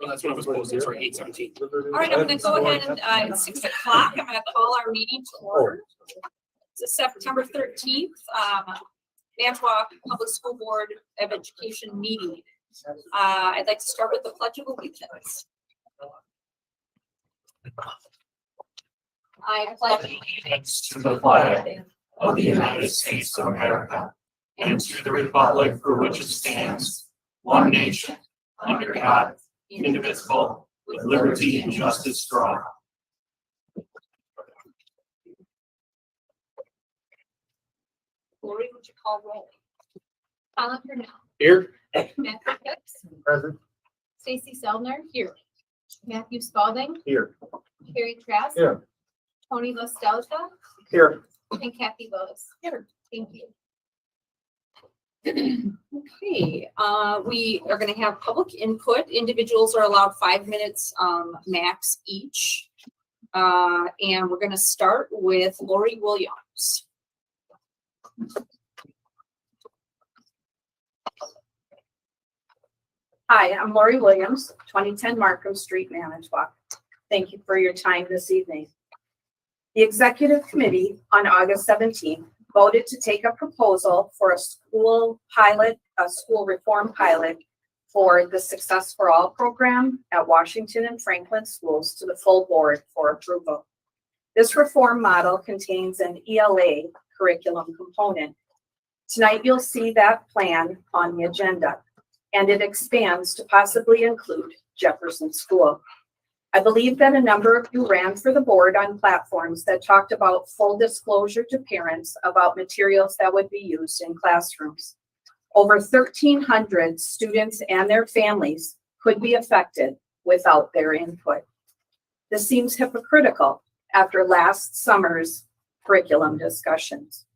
Well, that's what I was posting for 8:17. All right, I'm going to go ahead and it's 6 o'clock. I'm going to call our meeting to order. It's September 13th, Manitowoc Public School Board of Education meeting. I'd like to start with the Pledge of Allegiance. I pledge allegiance to the flag of the United States of America and to the republic for which it stands, one nation, under God, indivisible, with liberty and justice for all. Lori, would you call roll? Alan Purnell. Here. Matthew Hicks. Present. Stacy Seldner. Here. Matthew Spalding. Here. Carrie Trask. Here. Tony Lostelka. Here. And Kathy Lois. Here. Thank you. Okay, we are going to have public input. Individuals are allowed 5 minutes max each. And we're going to start with Lori Williams. Hi, I'm Lori Williams, 2010 Markham Street, Manitowoc. Thank you for your time this evening. The Executive Committee on August 17th voted to take a proposal for a school reform pilot for the Success for All program at Washington and Franklin schools to the full board for approval. This reform model contains an ELA curriculum component. Tonight you'll see that plan on the agenda, and it expands to possibly include Jefferson School. I believe that a number of you ran for the board on platforms that talked about full disclosure to parents about materials that would be used in classrooms. Over 1,300 students and their families could be affected without their input. This seems hypocritical after last summer's curriculum discussions.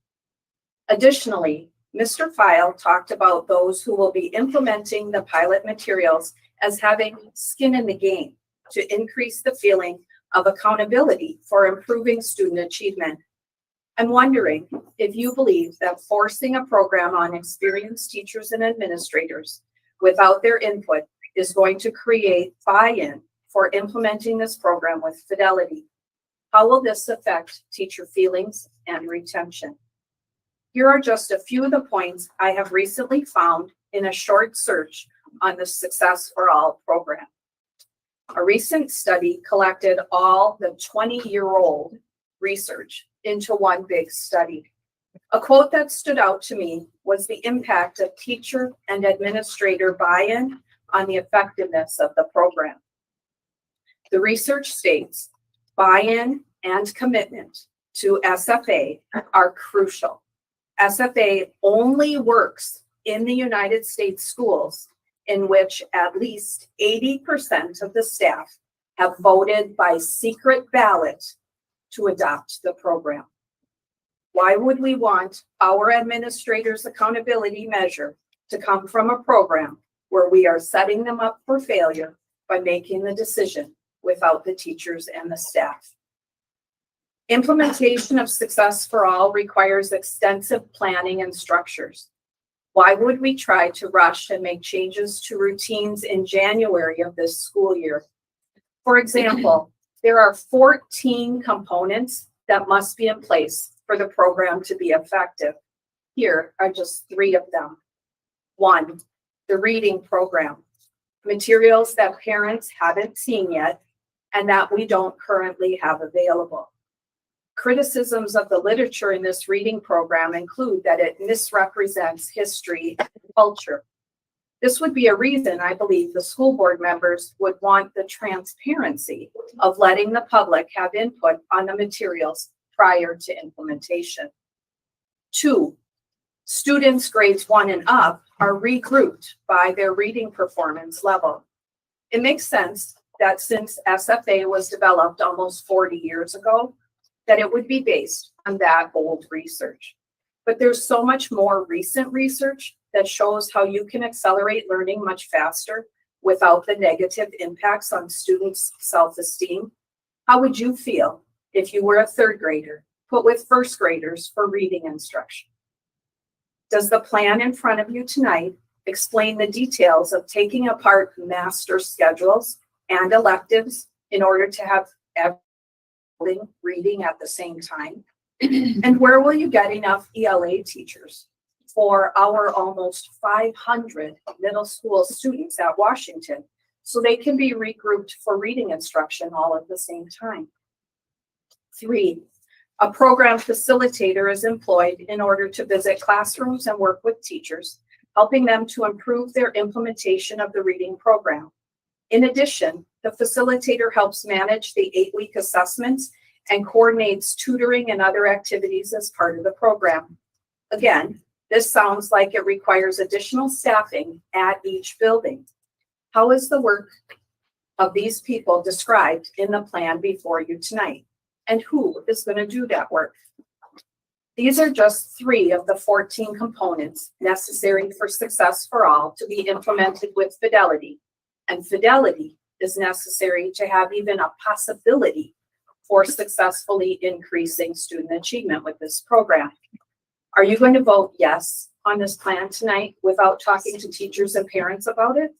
Additionally, Mr. File talked about those who will be implementing the pilot materials as having skin in the game to increase the feeling of accountability for improving student achievement. I'm wondering if you believe that forcing a program on experienced teachers and administrators without their input is going to create buy-in for implementing this program with fidelity. How will this affect teacher feelings and retention? Here are just a few of the points I have recently found in a short search on the Success for All program. A recent study collected all the 20-year-old research into one big study. A quote that stood out to me was the impact of teacher and administrator buy-in on the effectiveness of the program. The research states buy-in and commitment to SFA are crucial. SFA only works in the United States schools in which at least 80% of the staff have voted by secret ballot to adopt the program. Why would we want our administrators' accountability measure to come from a program where we are setting them up for failure by making the decision without the teachers and the staff? Implementation of Success for All requires extensive planning and structures. Why would we try to rush and make changes to routines in January of this school year? For example, there are 14 components that must be in place for the program to be effective. Here are just 3 of them. 1, the reading program, materials that parents haven't seen yet and that we don't currently have available. Criticisms of the literature in this reading program include that it misrepresents history and culture. This would be a reason I believe the school board members would want the transparency of letting the public have input on the materials prior to implementation. 2, students grades 1 and up are regrouped by their reading performance level. It makes sense that since SFA was developed almost 40 years ago, that it would be based on that old research. But there's so much more recent research that shows how you can accelerate learning much faster without the negative impacts on students' self-esteem. How would you feel if you were a 3rd grader put with 1st graders for reading instruction? Does the plan in front of you tonight explain the details of taking apart master schedules and electives in order to have everything reading at the same time? And where will you get enough ELA teachers for our almost 500 middle school students at Washington so they can be regrouped for reading instruction all at the same time? 3, a program facilitator is employed in order to visit classrooms and work with teachers, helping them to improve their implementation of the reading program. In addition, the facilitator helps manage the 8-week assessments and coordinates tutoring and other activities as part of the program. Again, this sounds like it requires additional staffing at each building. How is the work of these people described in the plan before you tonight? And who is going to do that work? These are just 3 of the 14 components necessary for Success for All to be implemented with fidelity. And fidelity is necessary to have even a possibility for successfully increasing student achievement with this program. Are you going to vote yes on this plan tonight without talking to teachers and parents about it?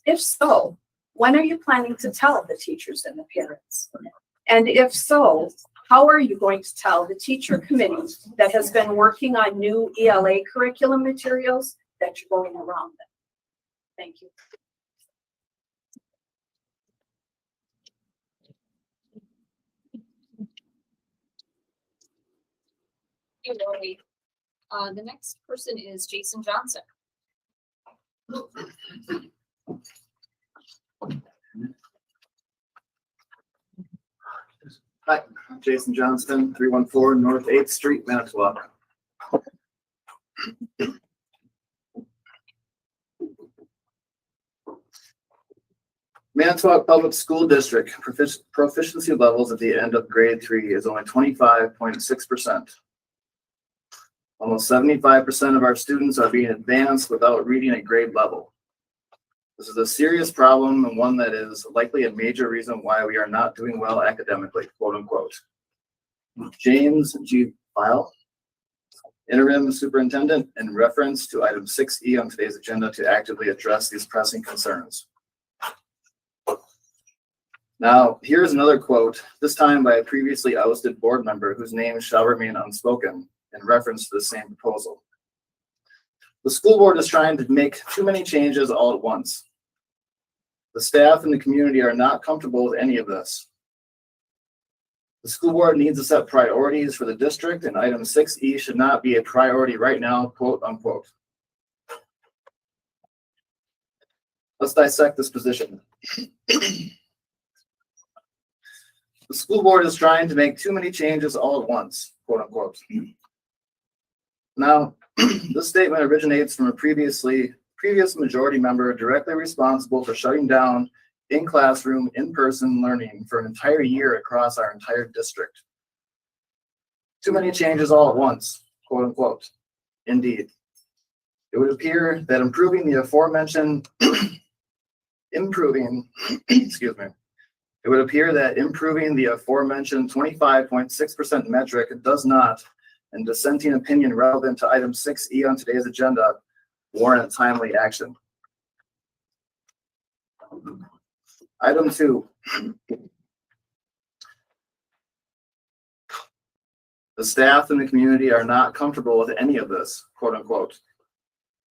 If so, when are you planning to tell the teachers and the parents? And if so, how are you going to tell the teacher committee that has been working on new ELA curriculum materials that you're going around them? Thank you. Hey, Lori. The next person is Jason Johnson. Hi, I'm Jason Johnston, 314 North 8th Street, Manitowoc. Manitowoc Public School District proficiency levels at the end of grade 3 is only 25.6%. Almost 75% of our students are being advanced without reading a grade level. This is a serious problem and one that is likely a major reason why we are not doing well academically, quote unquote. James G. File, Interim Superintendent, in reference to item 6E on today's agenda to actively address these pressing concerns. Now, here's another quote, this time by a previously ousted board member whose name shall remain unspoken in reference to the same proposal. The school board is trying to make too many changes all at once. The staff and the community are not comfortable with any of this. The school board needs to set priorities for the district, and item 6E should not be a priority right now, quote unquote. Let's dissect this position. The school board is trying to make too many changes all at once, quote unquote. Now, this statement originates from a previous majority member directly responsible for shutting down in-classroom, in-person learning for an entire year across our entire district. Too many changes all at once, quote unquote. Indeed. It would appear that improving the aforementioned, excuse me. It would appear that improving the aforementioned 25.6% metric does not, in dissenting opinion relevant to item 6E on today's agenda, warrant timely action. Item 2. The staff and the community are not comfortable with any of this, quote unquote.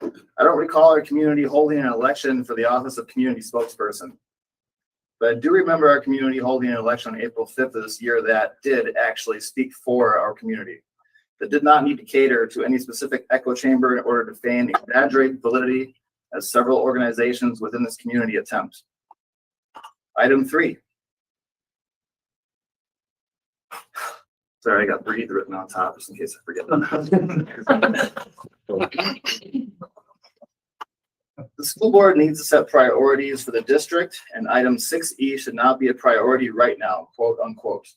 I don't recall our community holding an election for the office of community spokesperson. But I do remember our community holding an election on April 5th of this year that did actually speak for our community. That did not need to cater to any specific echo chamber in order to feign exaggerated validity, as several organizations within this community attempt. Item 3. Sorry, I got breathe written on top just in case I forget. The school board needs to set priorities for the district, and item 6E should not be a priority right now, quote unquote.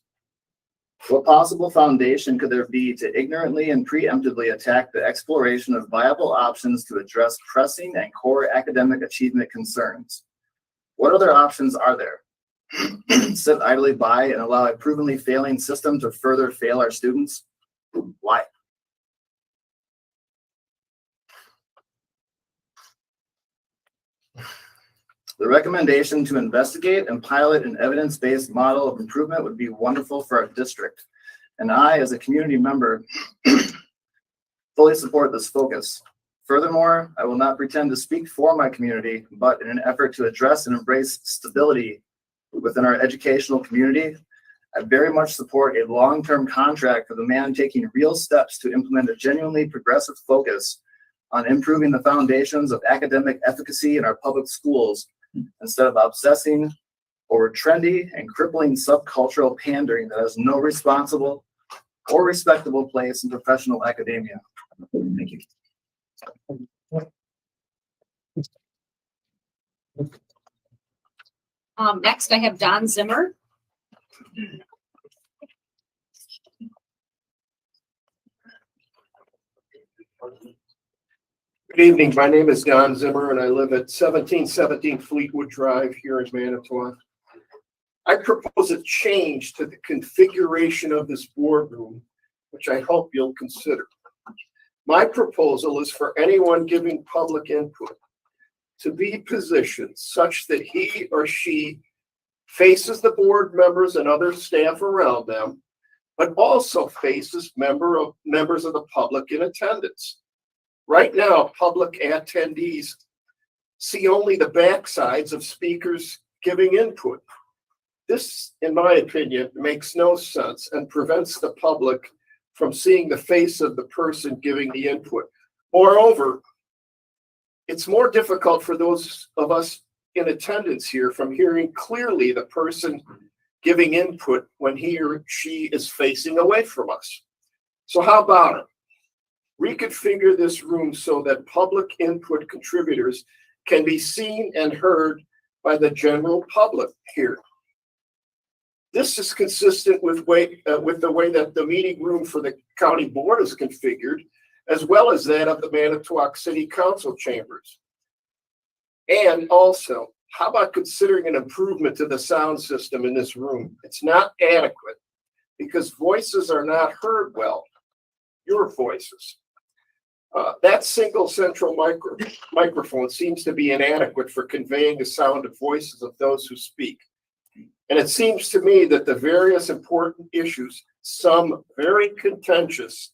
What possible foundation could there be to ignorantly and preemptively attack the exploration of viable options to address pressing and core academic achievement concerns? What other options are there? Sit idly by and allow a provenly failing system to further fail our students? Why? The recommendation to investigate and pilot an evidence-based model of improvement would be wonderful for our district. And I, as a community member, fully support this focus. Furthermore, I will not pretend to speak for my community, but in an effort to address and embrace stability within our educational community, I very much support a long-term contract for the man taking real steps to implement a genuinely progressive focus on improving the foundations of academic efficacy in our public schools instead of obsessing over trendy and crippling subcultural pandering that has no responsible or respectable place in professional academia. Thank you. Next I have Don Zimmer. Good evening. My name is Don Zimmer and I live at 1717 Fleetwood Drive here in Manitowoc. I propose a change to the configuration of this boardroom, which I hope you'll consider. My proposal is for anyone giving public input to be positioned such that he or she faces the board members and other staff around them, but also faces members of the public in attendance. Right now, public attendees see only the backsides of speakers giving input. This, in my opinion, makes no sense and prevents the public from seeing the face of the person giving the input. Moreover, it's more difficult for those of us in attendance here from hearing clearly the person giving input when he or she is facing away from us. So how about it? Reconfigure this room so that public input contributors can be seen and heard by the general public here. This is consistent with the way that the meeting room for the county board is configured, as well as that of the Manitowoc City Council chambers. And also, how about considering an improvement to the sound system in this room? It's not adequate because voices are not heard well, your voices. That single central microphone seems to be inadequate for conveying the sound of voices of those who speak. And it seems to me that the various important issues, some very contentious,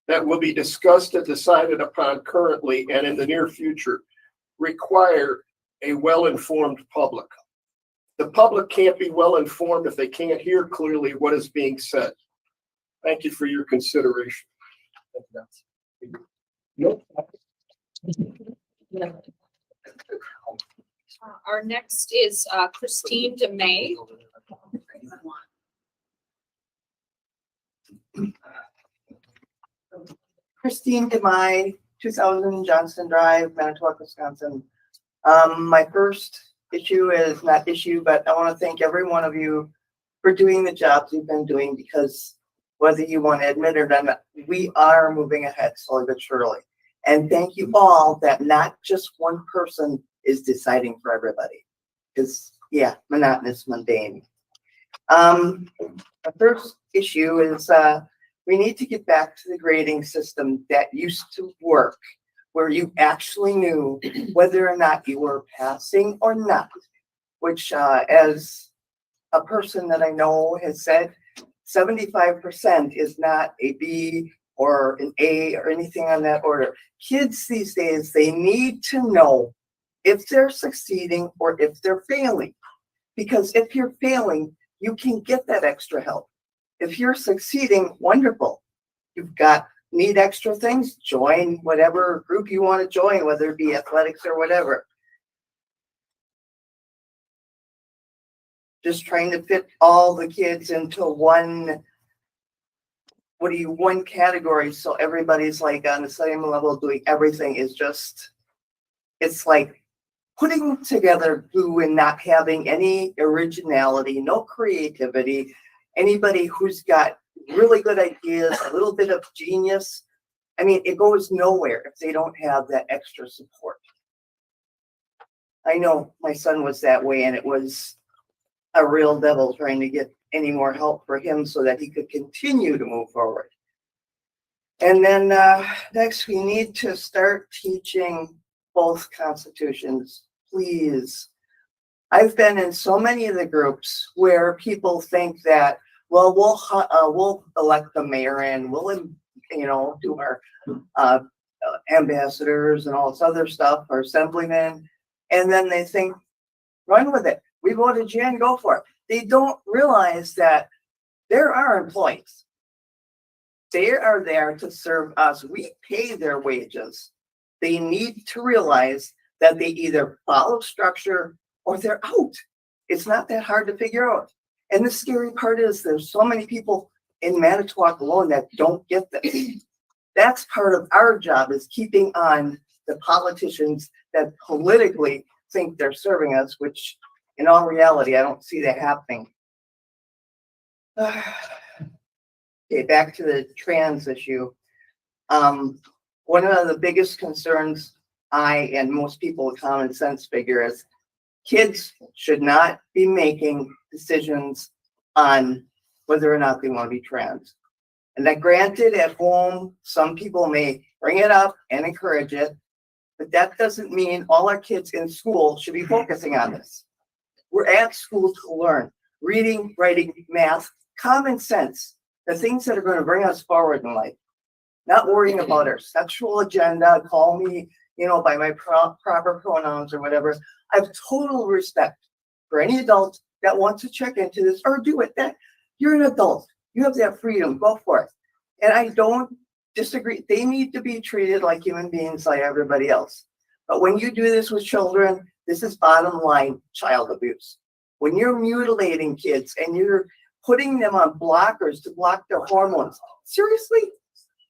that will be discussed and decided upon currently and in the near future, require a well-informed public. The public can't be well-informed if they can't hear clearly what is being said. Thank you for your consideration. Our next is Christine DeMay. Christine DeMay, 2000 Johnston Drive, Manitowoc, Wisconsin. My first issue is not issue, but I want to thank every one of you for doing the jobs you've been doing, because whether you want to admit it or not, we are moving ahead slowly but surely. And thank you all that not just one person is deciding for everybody. Because, yeah, monotonous, mundane. The first issue is we need to get back to the grading system that used to work, where you actually knew whether or not you were passing or not, which as a person that I know has said, 75% is not a B or an A or anything on that order. Kids these days, they need to know if they're succeeding or if they're failing. Because if you're failing, you can get that extra help. If you're succeeding, wonderful. Need extra things, join whatever group you want to join, whether it be athletics or whatever. Just trying to fit all the kids into one category so everybody's like on the same level doing everything is just, it's like putting together glue and not having any originality, no creativity. Anybody who's got really good ideas, a little bit of genius, I mean, it goes nowhere if they don't have that extra support. I know my son was that way, and it was a real devil trying to get any more help for him so that he could continue to move forward. And then next, we need to start teaching both constitutions, please. I've been in so many of the groups where people think that, well, we'll elect the mayor and we'll, do our ambassadors and all this other stuff, our assemblymen, and then they think, run with it. We voted you in, go for it. They don't realize that there are employees. They are there to serve us. We pay their wages. They need to realize that they either follow structure or they're out. It's not that hard to figure out. And the scary part is there's so many people in Manitowoc alone that don't get this. That's part of our job, is keeping on the politicians that politically think they're serving us, which in all reality, I don't see that happening. Okay, back to the trans issue. One of the biggest concerns I and most people with common sense figure is kids should not be making decisions on whether or not they want to be trans. And that, granted, at home, some people may bring it up and encourage it, but that doesn't mean all our kids in school should be focusing on this. We're at school to learn reading, writing, math, common sense, the things that are going to bring us forward in life. Not worrying about our sexual agenda, call me, by my proper pronouns or whatever. I have total respect for any adult that wants to check into this or do it. That you're an adult. You have that freedom. Go for it. And I don't disagree. They need to be treated like human beings, like everybody else. But when you do this with children, this is bottom line child abuse. When you're mutilating kids and you're putting them on blockers to block their hormones, seriously?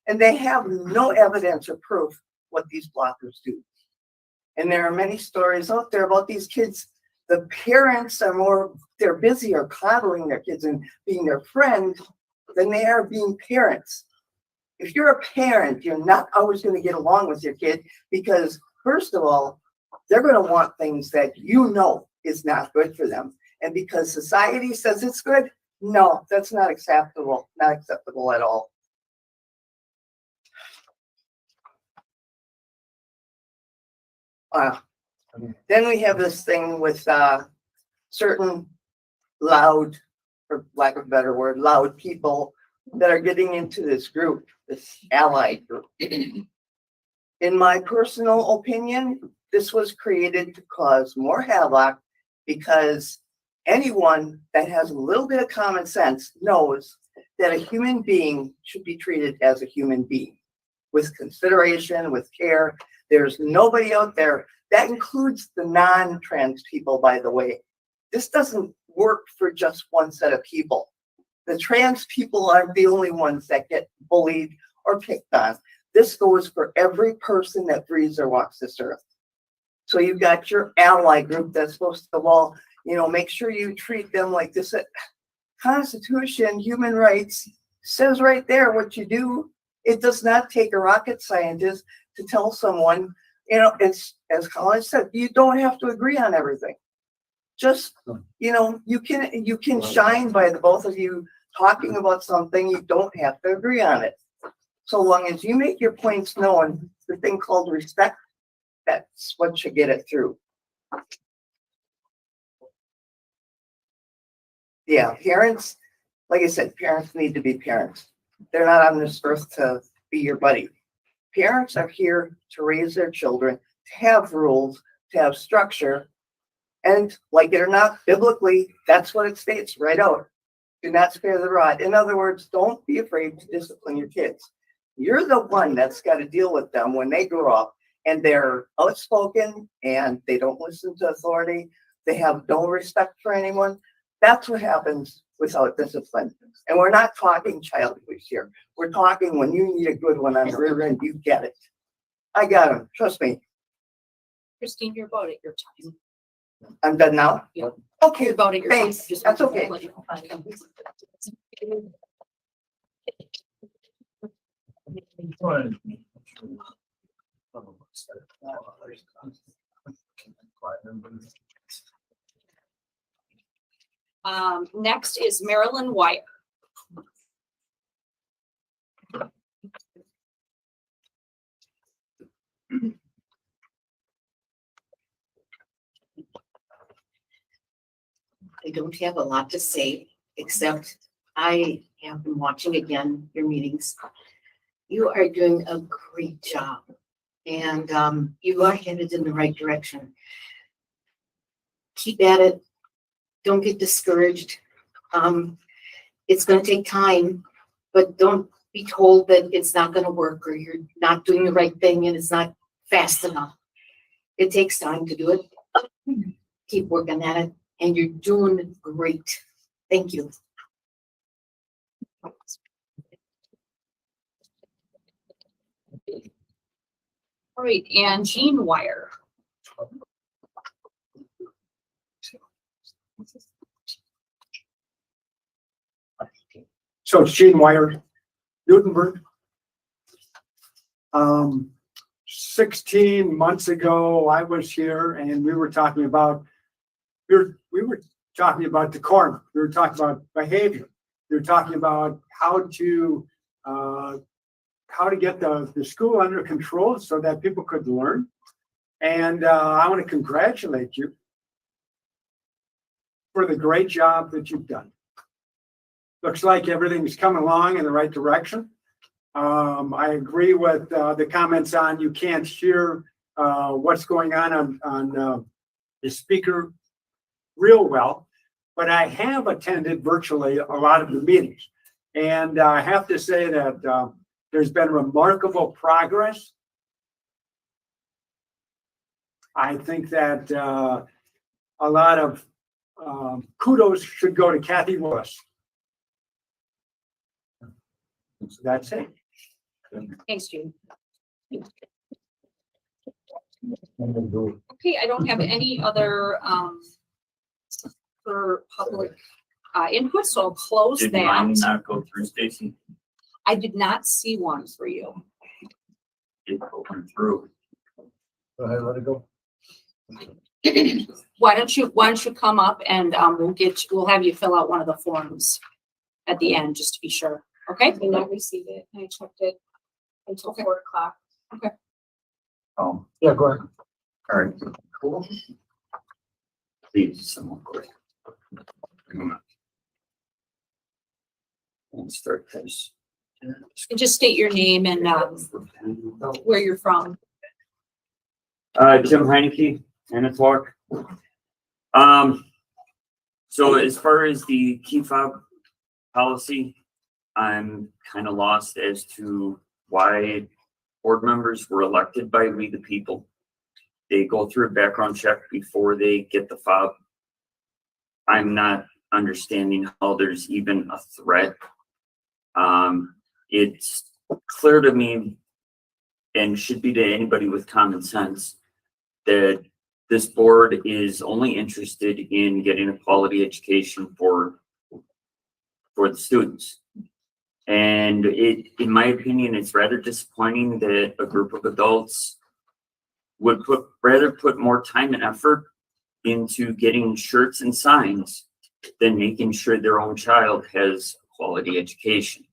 And they have no evidence or proof what these blockers do. And there are many stories out there about these kids. The parents are they're busier coddling their kids and being their friend than they are being parents. If you're a parent, you're not always going to get along with your kid because, first of all, they're going to want things that is not good for them. And because society says it's good, no, that's not acceptable. Not acceptable at all. Then we have this thing with certain loud, for lack of a better word, loud people that are getting into this group, this allied group. In my personal opinion, this was created to cause more havoc because anyone that has a little bit of common sense knows that a human being should be treated as a human being with consideration, with care. There's nobody out there. That includes the non-trans people, by the way. This doesn't work for just one set of people. The trans people aren't the only ones that get bullied or picked on. This goes for every person that breathes or walks this earth. So you've got your ally group that's supposed to, make sure you treat them like this. Constitution, human rights says right there what you do. It does not take a rocket scientist to tell someone, it's, as Colin said, you don't have to agree on everything. Just, you can shine by the both of you talking about something. You don't have to agree on it. So long as you make your points known, the thing called respect, that's what should get it through. Yeah, parents, like I said, parents need to be parents. They're not on this earth to be your buddy. Parents are here to raise their children, to have rules, to have structure. And like it or not, biblically, that's what it states right out. Do not spare the rod. In other words, don't be afraid to discipline your kids. You're the one that's got to deal with them when they grow up and they're outspoken and they don't listen to authority. They have no respect for anyone. That's what happens without discipline. And we're not talking child abuse here. We're talking when you need a good one on the rear end, you get it. I got him. Trust me. Christine, you're about at your time. I'm done now? Yeah. Okay, You're about at your time. thanks. That's okay. Next is Marilyn Wyatt. I don't have a lot to say, except I have been watching again your meetings. You are doing a great job, and you are headed in the right direction. Keep at it. Don't get discouraged. It's going to take time, but don't be told that it's not going to work or you're not doing the right thing and it's not fast enough. It takes time to do it. Keep working at it, and you're doing great. Thank you. All right, and Jean Wire. So it's Gene Wire, Newtonburg. 16 months ago, I was here and we were talking about, we were talking about decorum. We were talking about behavior. We were talking about how to get the school under control so that people could learn. And I want to congratulate you for the great job that you've done. Looks like everything's coming along in the right direction. I agree with the comments on you can't hear what's going on the speaker real well, but I have attended virtually a lot of the meetings. And I have to say that there's been remarkable progress. I think that a lot of kudos should go to Kathy Willis. So that's it. Thanks, Jean. Okay, I don't have any other for public input, so I'll close Did that. mine not go through, Stacy? I did not see one for you. It went through. Go ahead, let it go. Why don't you come up and we'll have you fill out one of the forms at the end, just to be sure. Okay? I did not receive it. I checked it until 4:00. Oh, Yeah, go ahead. all right, cool. Please, someone quick. Let's start this. And just state your name and where you're from. Jim Heineke, Manitowoc. So as far as the key fob policy, I'm kind of lost as to why board members were elected by we the people. They go through a background check before they get the fob. I'm not understanding how there's even a threat. It's clear to me, and should be to anybody with common sense, that this board is only interested in getting a quality education for the students. And in my opinion, it's rather disappointing that a group of adults would rather put more time and effort into getting shirts and signs than making sure their own child has a quality education.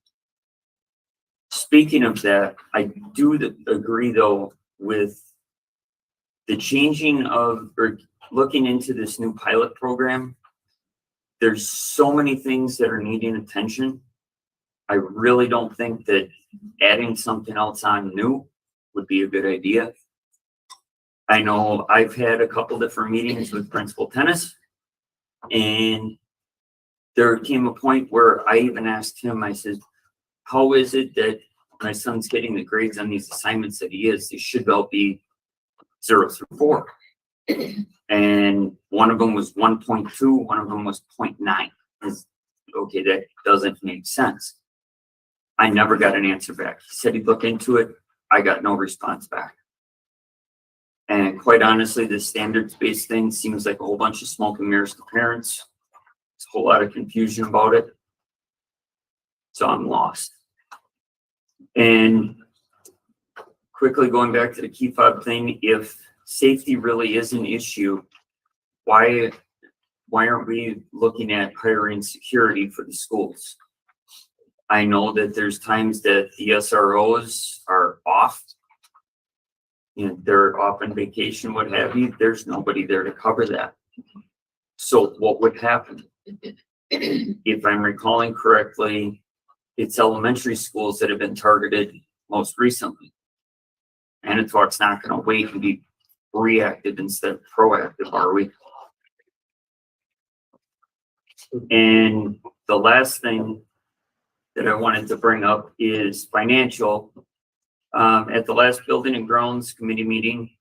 Speaking of that, I do agree though with the changing of or looking into this new pilot program. There's so many things that are needing attention. I really don't think that adding something else on new would be a good idea. I know I've had a couple different meetings with Principal Tennis, and there came a point where I even asked him, I said, how is it that my son's getting the grades on these assignments that he is? They should all be 0 through 4. And one of them was 1.2, one of them was 0.9. Okay, that doesn't make sense. I never got an answer back. He said he'd look into it. I got no response back. And quite honestly, this standards-based thing seems like a whole bunch of smoke and mirrors to parents. There's a whole lot of confusion about it. So I'm lost. And quickly going back to the key fob thing, if safety really is an issue, why aren't we looking at hiring security for the schools? I know that there's times that the SROs are off. You know, they're off on vacation, what have you. There's nobody there to cover that. So what would happen? If I'm recalling correctly, it's elementary schools that have been targeted most recently. Manitowoc's not gonna wait and be reactive instead of proactive, are we? And the last thing that I wanted to bring up is financial. At the last Building and Grounds Committee meeting,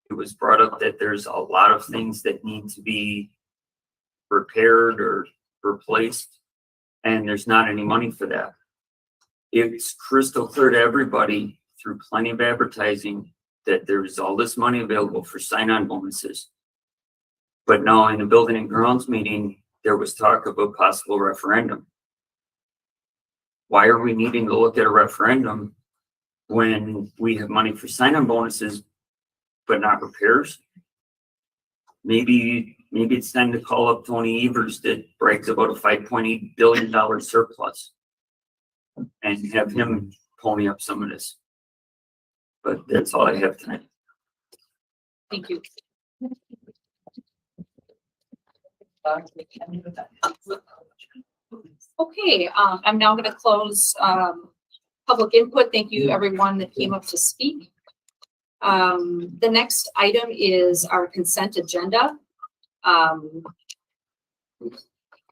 it was brought up that there's a lot of things that need to be repaired or replaced, and there's not any money for that. It's crystal clear to everybody through plenty of advertising that there's all this money available for sign-on bonuses. But now in the Building and Grounds meeting, there was talk of a possible referendum. Why are we needing to look at a referendum when we have money for sign-on bonuses, but not repairs? Maybe it's time to call up Tony Evers that brags about a $5.8 billion surplus and have him pony up some of this. But that's all I have tonight. Thank you. Okay, I'm now gonna close, public input. Thank you, everyone that came up to speak. The next item is our consent agenda.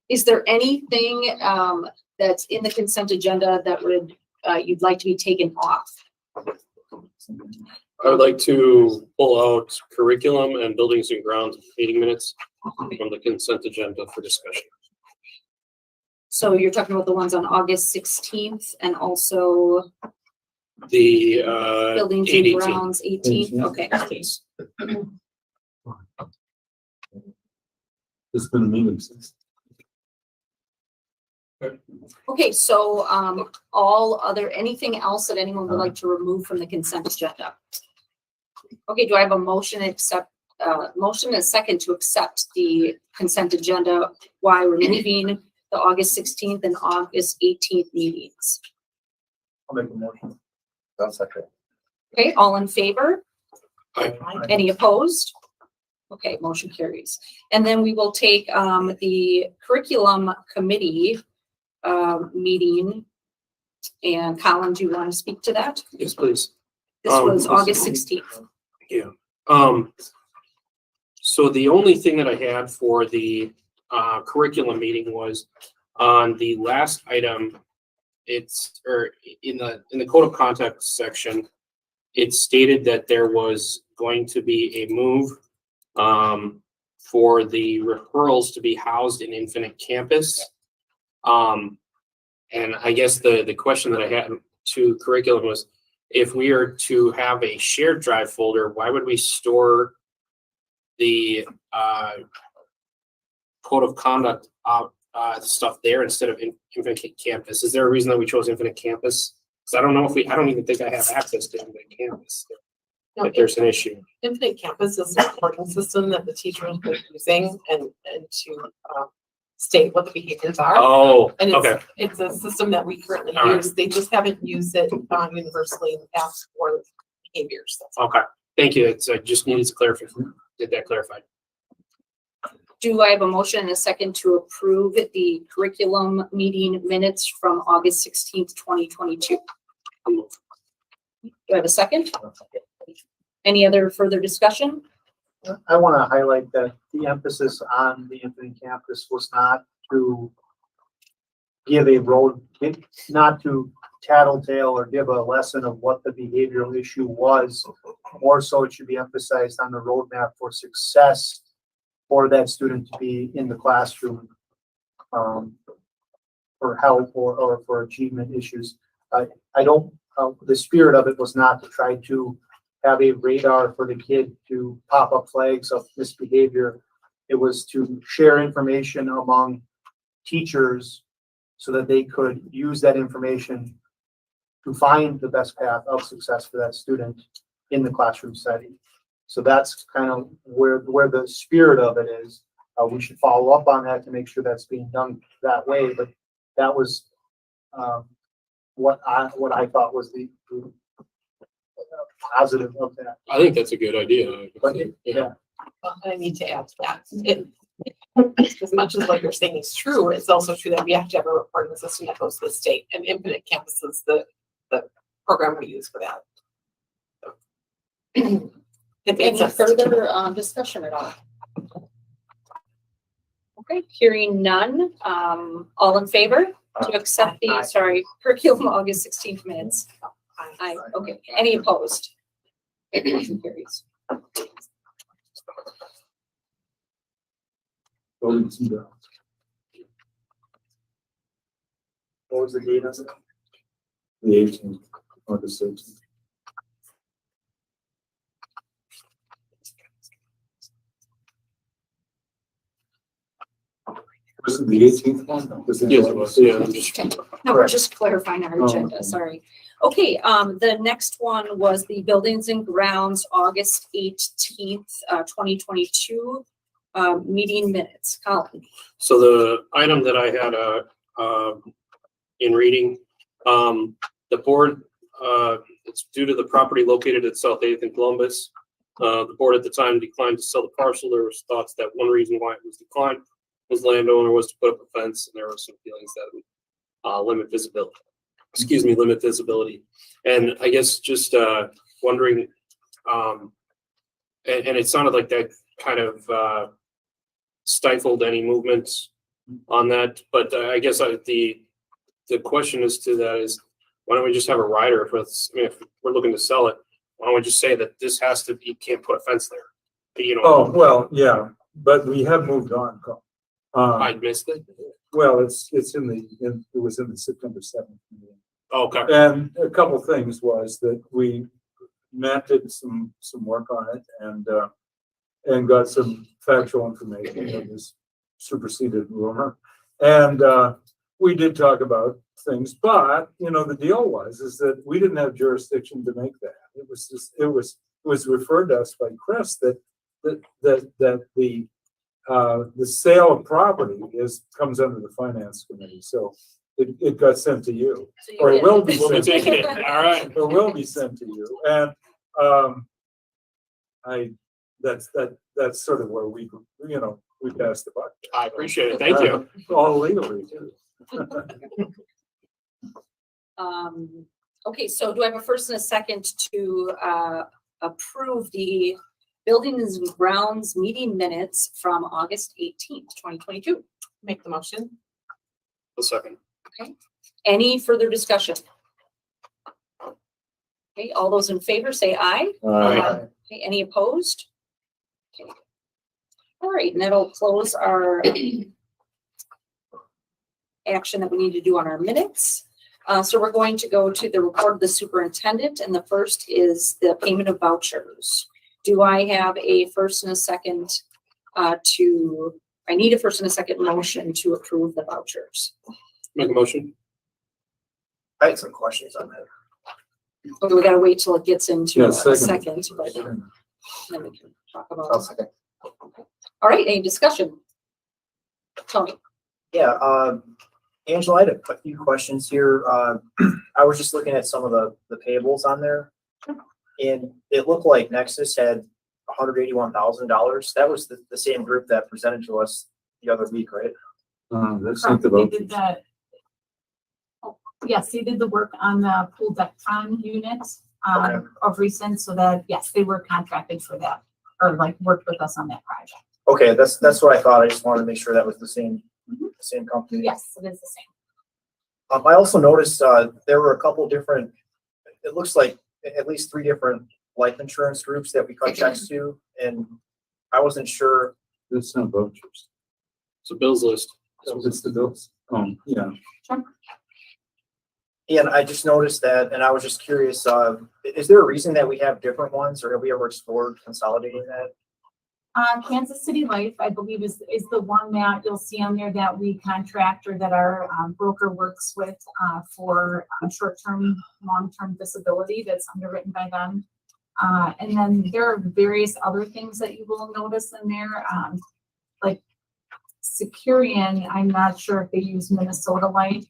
Is there anything, that's in the consent agenda that would, you'd like to be taken off? I would like to pull out curriculum and buildings and grounds meeting minutes from the consent agenda for discussion. So you're talking about the ones on August 16th and also The buildings and grounds 18th, okay. It's been a meeting since. Okay, so, anything else that anyone would like to remove from the consent agenda? Okay, do I have a motion and a second to accept the consent agenda while removing the August 16th and August 18th meetings? I'll make a motion. That's okay. Okay, all in favor? Aye. Any opposed? Okay, motion carries. And then we will take, the curriculum committee, meeting. And Colin, do you want to speak to that? Yes, please. This was August 16th. Yeah. So the only thing that I had for the curriculum meeting was on the last item. Or in the code of conduct section, it stated that there was going to be a move for the referrals to be housed in Infinite Campus. And I guess the question that I had to curriculum was, if we are to have a shared drive folder, why would we store the code of conduct stuff there instead of Infinite Campus? Is there a reason that we chose Infinite Campus? Because I don't even think I have access to Infinite Campus. No, If there's an issue. Infinite Campus is a reporting system that the teachers are using and to state what the behaviors are. Oh, And okay. it's a system that we currently All right. use. They just haven't used it universally in the past for behaviors. That's all. Okay. Thank you. I just needed to clarify. Did that clarify? Do I have a motion and a second to approve the curriculum meeting minutes from August 16th, 2022? Do I have a second? Any other further discussion? I want to highlight that the emphasis on the Infinite Campus was not to give not to tattletale or give a lesson of what the behavioral issue was. More so, it should be emphasized on the roadmap for success for that student to be in the classroom for help or for achievement issues. The spirit of it was not to try to have a radar for the kid to pop up flags of misbehavior. It was to share information among teachers so that they could use that information to find the best path of success for that student in the classroom setting. So that's kind of where the spirit of it is. We should follow up on that to make sure that's being done that way. But that was what I thought was the positive of that. I think that's a good idea. But yeah. Well, I need to add to that. As much as what you're saying is true, it's also true that we have to have a reporting system that goes to the state, and Infinite Campus is the program we use for that. It makes Any sense. further discussion at all? Okay, hearing none. All in favor to accept the, sorry, curriculum August 16th minutes? Aye. Okay, any opposed? Motion carries. Buildings and grounds. What was the date on it? The 18th, August 18th. Was it the 18th one? Was it? Yes, it was. Yeah, I'm just. No, we're just clarifying our Oh, agenda, okay. sorry. Okay, the next one was the Buildings and Grounds, August 18th, 2022, meeting minutes. Colin? So the item that I had, in reading, the board, it's due to the property located at South 8th and Columbus. The board at the time declined to sell the parcel. There was thoughts that one reason why it was declined was landowner was to put up a fence, and there were some feelings that would limit visibility. And I guess just wondering, and it sounded like that kind of stifled any movements on that. But I guess the question is to that is, why don't we just have a rider if we're looking to sell it? Why don't we just say that this has to be, you can't put a fence there? You know. Oh, well, yeah, but we have moved on. I missed it. Well, it was in the September 7th meeting. Okay. And a couple things was that we did some work on it and got some factual information that was superseded rumor. And we did talk about things, but the deal is that we didn't have jurisdiction to make that. It was just, it was referred to us by Chris that the sale of property comes under the finance committee. So it got sent to you, So you or it get will it. be We'll be sent to taking you. it. All right. It will be sent to you. And that's sort of where we passed the buck. I appreciate it. Thank you. All legally too. Okay, so do I have a first and a second to approve the Buildings and Grounds meeting minutes from August 18th, 2022? Make the motion. A second. Any further discussion? Okay, all those in favor say aye. Aye. Okay, any opposed? Okay. All right, and that'll close our action that we need to do on our minutes. So we're going to go to the report of the superintendent, and the first is the payment of vouchers. Do I have a first and a second I need a first and a second motion to approve the vouchers. Make a motion. I had some questions on that. Okay, we gotta wait till it gets into Yeah, a second. second, but then we can talk about I'll it. second. All right, any discussion? Tony? Yeah, Angela, I had a few questions here. I was just looking at some of the payables on there. And it looked like Nexus had $181,000. That was the same group that presented to us the other week, right? That's Correct. not the They vote. did the, yes, they did the work on the pool deck con unit Okay. of recent, so that, yes, they were contracted for that, or like worked with us on that project. Okay, that's what I thought. I just wanted to make sure that was the same company. Yes, it is the same. I also noticed there were a couple different, it looks like at least 3 different life insurance groups that we cut checks to, and I wasn't sure. It's not vouchers. It's a bills list. It's the bills. Yeah. And I just noticed that, and I was just curious, is there a reason that we have different ones, or have we ever explored consolidating that? Kansas City Life, I believe, is the one that you'll see on there that we contract or that our broker works with for short-term, long-term disability that's underwritten by them. And then there are various other things that you will notice in there, like Securian. I'm not sure if they use Minnesota Life.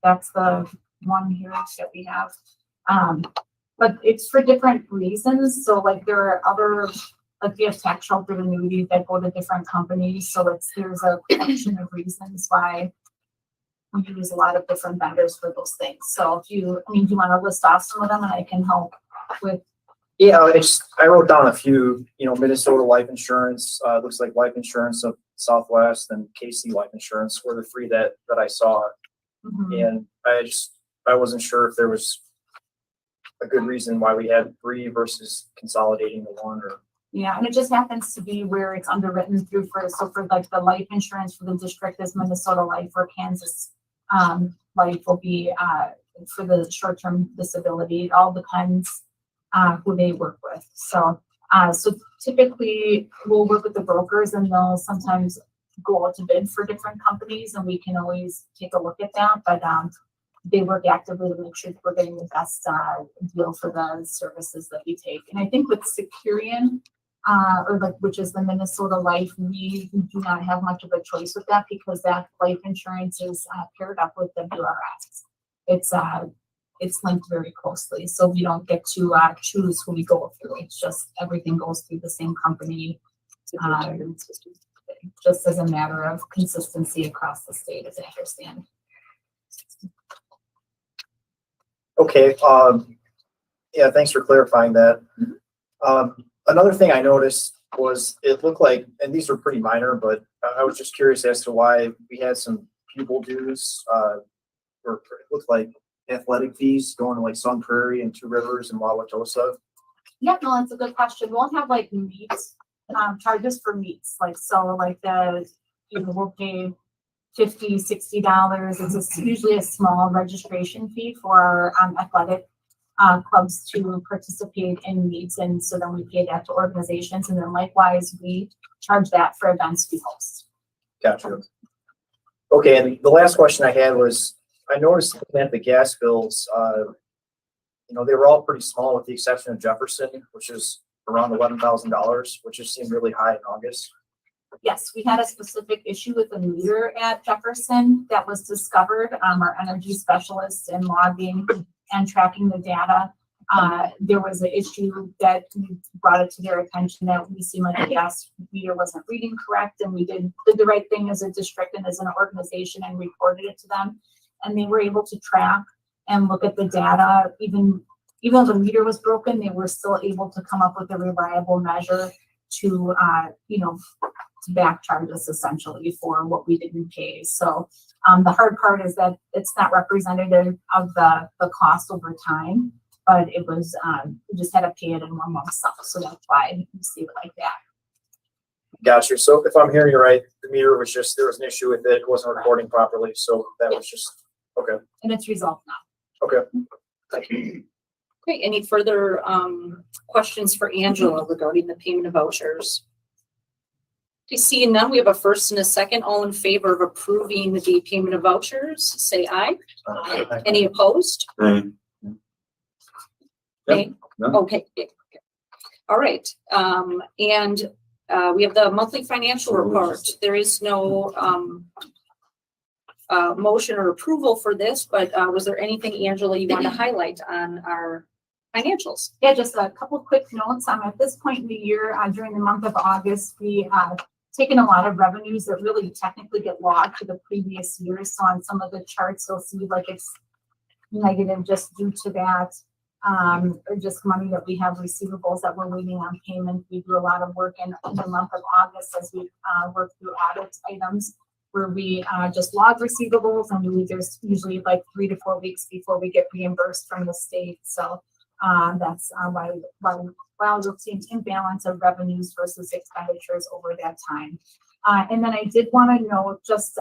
That's the one here that we have. But it's for different reasons. So like there are other like we have tax sheltered annuities that go to different companies, so there's a collection of reasons why we use a lot of different vendors for those things. So do you want to list off some of them and I can help with? Yeah, I wrote down a few, Minnesota Life Insurance, looks like Life Insurance of Southwest and KC Life Insurance were the three that I saw. And I wasn't sure if there was a good reason why we had three versus consolidating the one or. Yeah, and it just happens to be where it's underwritten through for like the life insurance for the district is Minnesota Life, or Kansas Life will be for the short-term disability. It all depends who they work with. So typically we'll work with the brokers and they'll sometimes go out to bid for different companies and we can always take a look at that. But they work actively to make sure that we're getting the best deal for the services that we take. And I think with Securian, which is the Minnesota Life, we do not have much of a choice with that because that life insurance is paired up with WRS. It's linked very closely, so we don't get to choose who we go through. It's just everything goes through the same company, just as a matter of consistency across the state, as I understand. Okay. Yeah, thanks for clarifying that. Another thing I noticed was it looked like, and these were pretty minor, but I was just curious as to why we had some pupil dues, or it looked like athletic fees going to like Sun Prairie and Two Rivers and Wauwatosa. Yeah, no, that's a good question. We'll have like meets, charges for meets, we'll pay $50, $60. It's usually a small registration fee for our athletic clubs to participate in meets, and so then we pay that to organizations, and then likewise we charge that for events we host. Gotcha. Okay, and the last question I had was, I noticed that the gas bills, they were all pretty small with the exception of Jefferson, which is around $11,000, which just seemed really high in August. Yes, we had a specific issue with a meter at Jefferson that was discovered. Our energy specialists in logging and tracking the data, there was an issue that we brought it to their attention that we seemed like the gas meter wasn't reading correct, and we did the right thing as a district and as an organization and reported it to them. And they were able to track and look at the data. Even though the meter was broken, they were still able to come up with a reliable measure to back charge us essentially for what we didn't pay. So the hard part is that it's not representative of the cost over time, but it was, we just had to pay it in one lump sum. So that's why you see it like that. Gotcha. So if I'm hearing you right, the meter was just, there was an issue with it. It wasn't recording properly. So that was just, okay. And it's resolved now. Okay. Thank you. Okay, any further questions for Angela regarding the payment of vouchers? Okay, seeing none, we have a first and a second. All in favor of approving the payment of vouchers, say aye. Aye. Any opposed? Aye. Nay? No. Okay. All right. And we have the monthly financial report. There is no motion or approval for this, but was there anything, Angela, you want to highlight on our financials? Yeah, just a couple quick notes. At this point in the year, during the month of August, we taken a lot of revenues that really technically get logged to the previous year. So on some of the charts, you'll see like it's negative just due to that, or just money that we have receivables that we're waiting on payment. We do a lot of work in the month of August as we work through audit items where we just log receivables, and there's usually like 3 to 4 weeks before we get reimbursed from the state. So that's why you'll see an imbalance of revenues versus expenditures over that time. And then I did want to note, just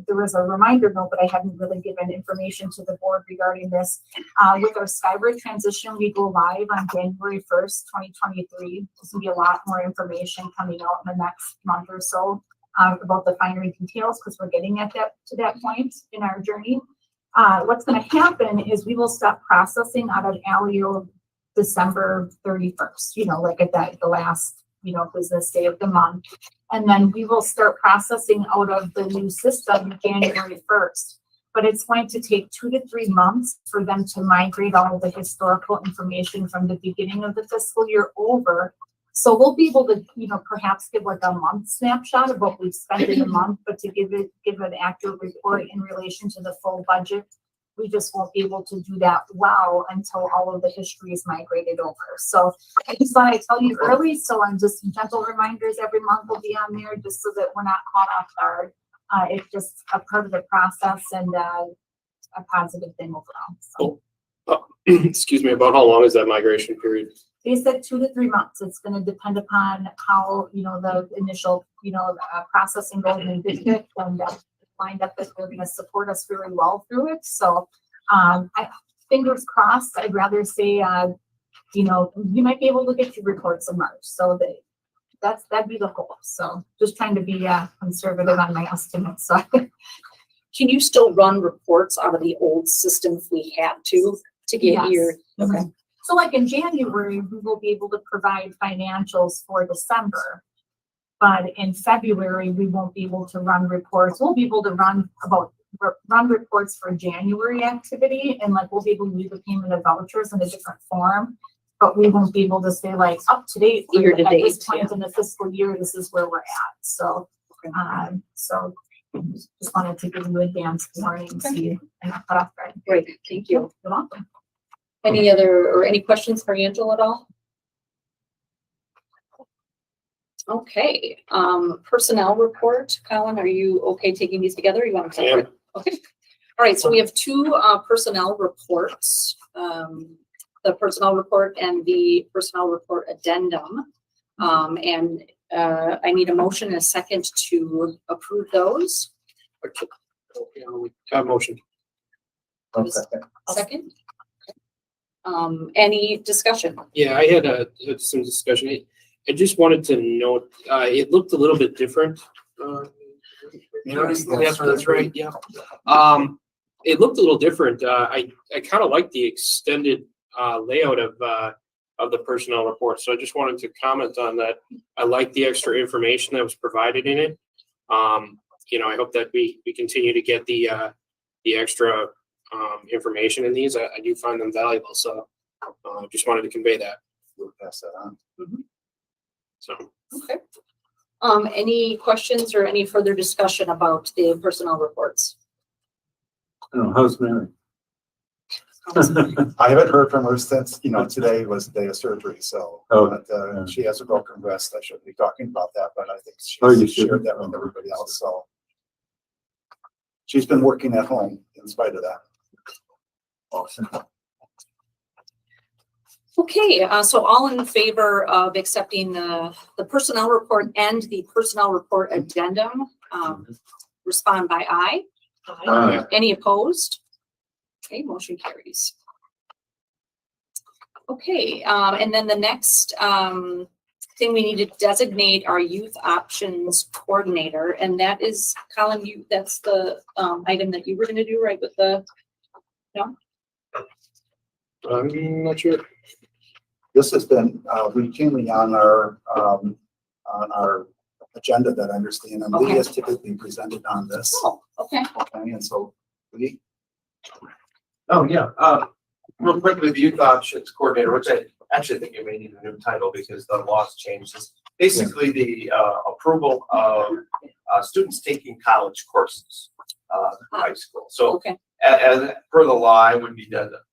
there was a reminder note, but I haven't really given information to the board regarding this. With our Skybird transition, we go live on January 1st, 2023. There's going to be a lot more information coming out in the next month or so about the finer details, because we're getting at to that point in our journey. What's going to happen is we will stop processing out of Alio December 31st, like at the last, business day of the month. And then we will start processing out of the new system January 1st. But it's going to take 2 to 3 months for them to migrate all of the historical information from the beginning of the fiscal year over, So we'll be able to, perhaps give like a month snapshot of what we've spent in a month, but to give an accurate report in relation to the full budget, we just won't be able to do that well until all of the history is migrated over. So I just thought I'd tell you early, so I'm just gentle reminders every month will be on there, just so that we're not caught off guard. It's just a part of the process and a positive thing overall. So. Excuse me, about how long is that migration period? They said 2 to 3 months. It's going to depend upon how, the initial, processing goes in district, and lined up that they're going to support us really well through it. So, fingers crossed. I'd rather say, you might be able to get your reports in March. So that'd be the goal. So just trying to be conservative on my estimates. So. Can you still run reports out of the old system if we had to get Yes. your, okay. So like in January, we will be able to provide financials for December. But in February, we won't be able to run reports. We'll be able to run reports for January activity, and like we'll be able to do the payment of vouchers in a different form. But we won't be able to say like up to date, Year to at this date, point in the fiscal year, this is where we're at. So, so just wanted to give you advance warning, so you and cut off guard. Great, thank you. You're welcome. Any questions for Angela at all? Okay, personnel report. Colin, are you okay taking these together? You want to separate? Okay. All right, so we have 2 personnel reports. The personnel report and the personnel report addendum. And I need a motion and a second to approve those. Motion. Second? Any discussion? Yeah, I had some discussion. I just wanted to note, it looked a little bit different. That's right. Yeah. It looked a little different. I kind of like the extended layout of the personnel report. So I just wanted to comment on that. I like the extra information that was provided in it. I hope that we continue to get the extra information in these. I do find them valuable. So just wanted to convey that. We'll pass that on. Mm-hmm. So. Okay. Any questions or any further discussion about the personnel reports? How's Mary? I haven't heard from her since, today was the day of surgery, so. Yeah. She has a broken wrist. I shouldn't be talking about that, but I think You she shared that with everybody else, so. She's been working at home in spite of that. Awesome. Okay, so all in favor of accepting the personnel report and the personnel report addendum, respond by aye. Aye. Any opposed? Okay, motion carries. Okay, and then the next thing we need to designate our youth options coordinator, and that is, Colin, that's the item that you were going to do, right, with the, no? I'm not sure. This has been routinely on our agenda that I understand, and Lee has typically presented on this. Oh, okay. Okay, and so Lee. Oh, yeah. Real quickly, the youth options coordinator, which I actually think you may need a new title because the laws changed. This basically the approval of students taking college courses in high school. So as per the law, I would be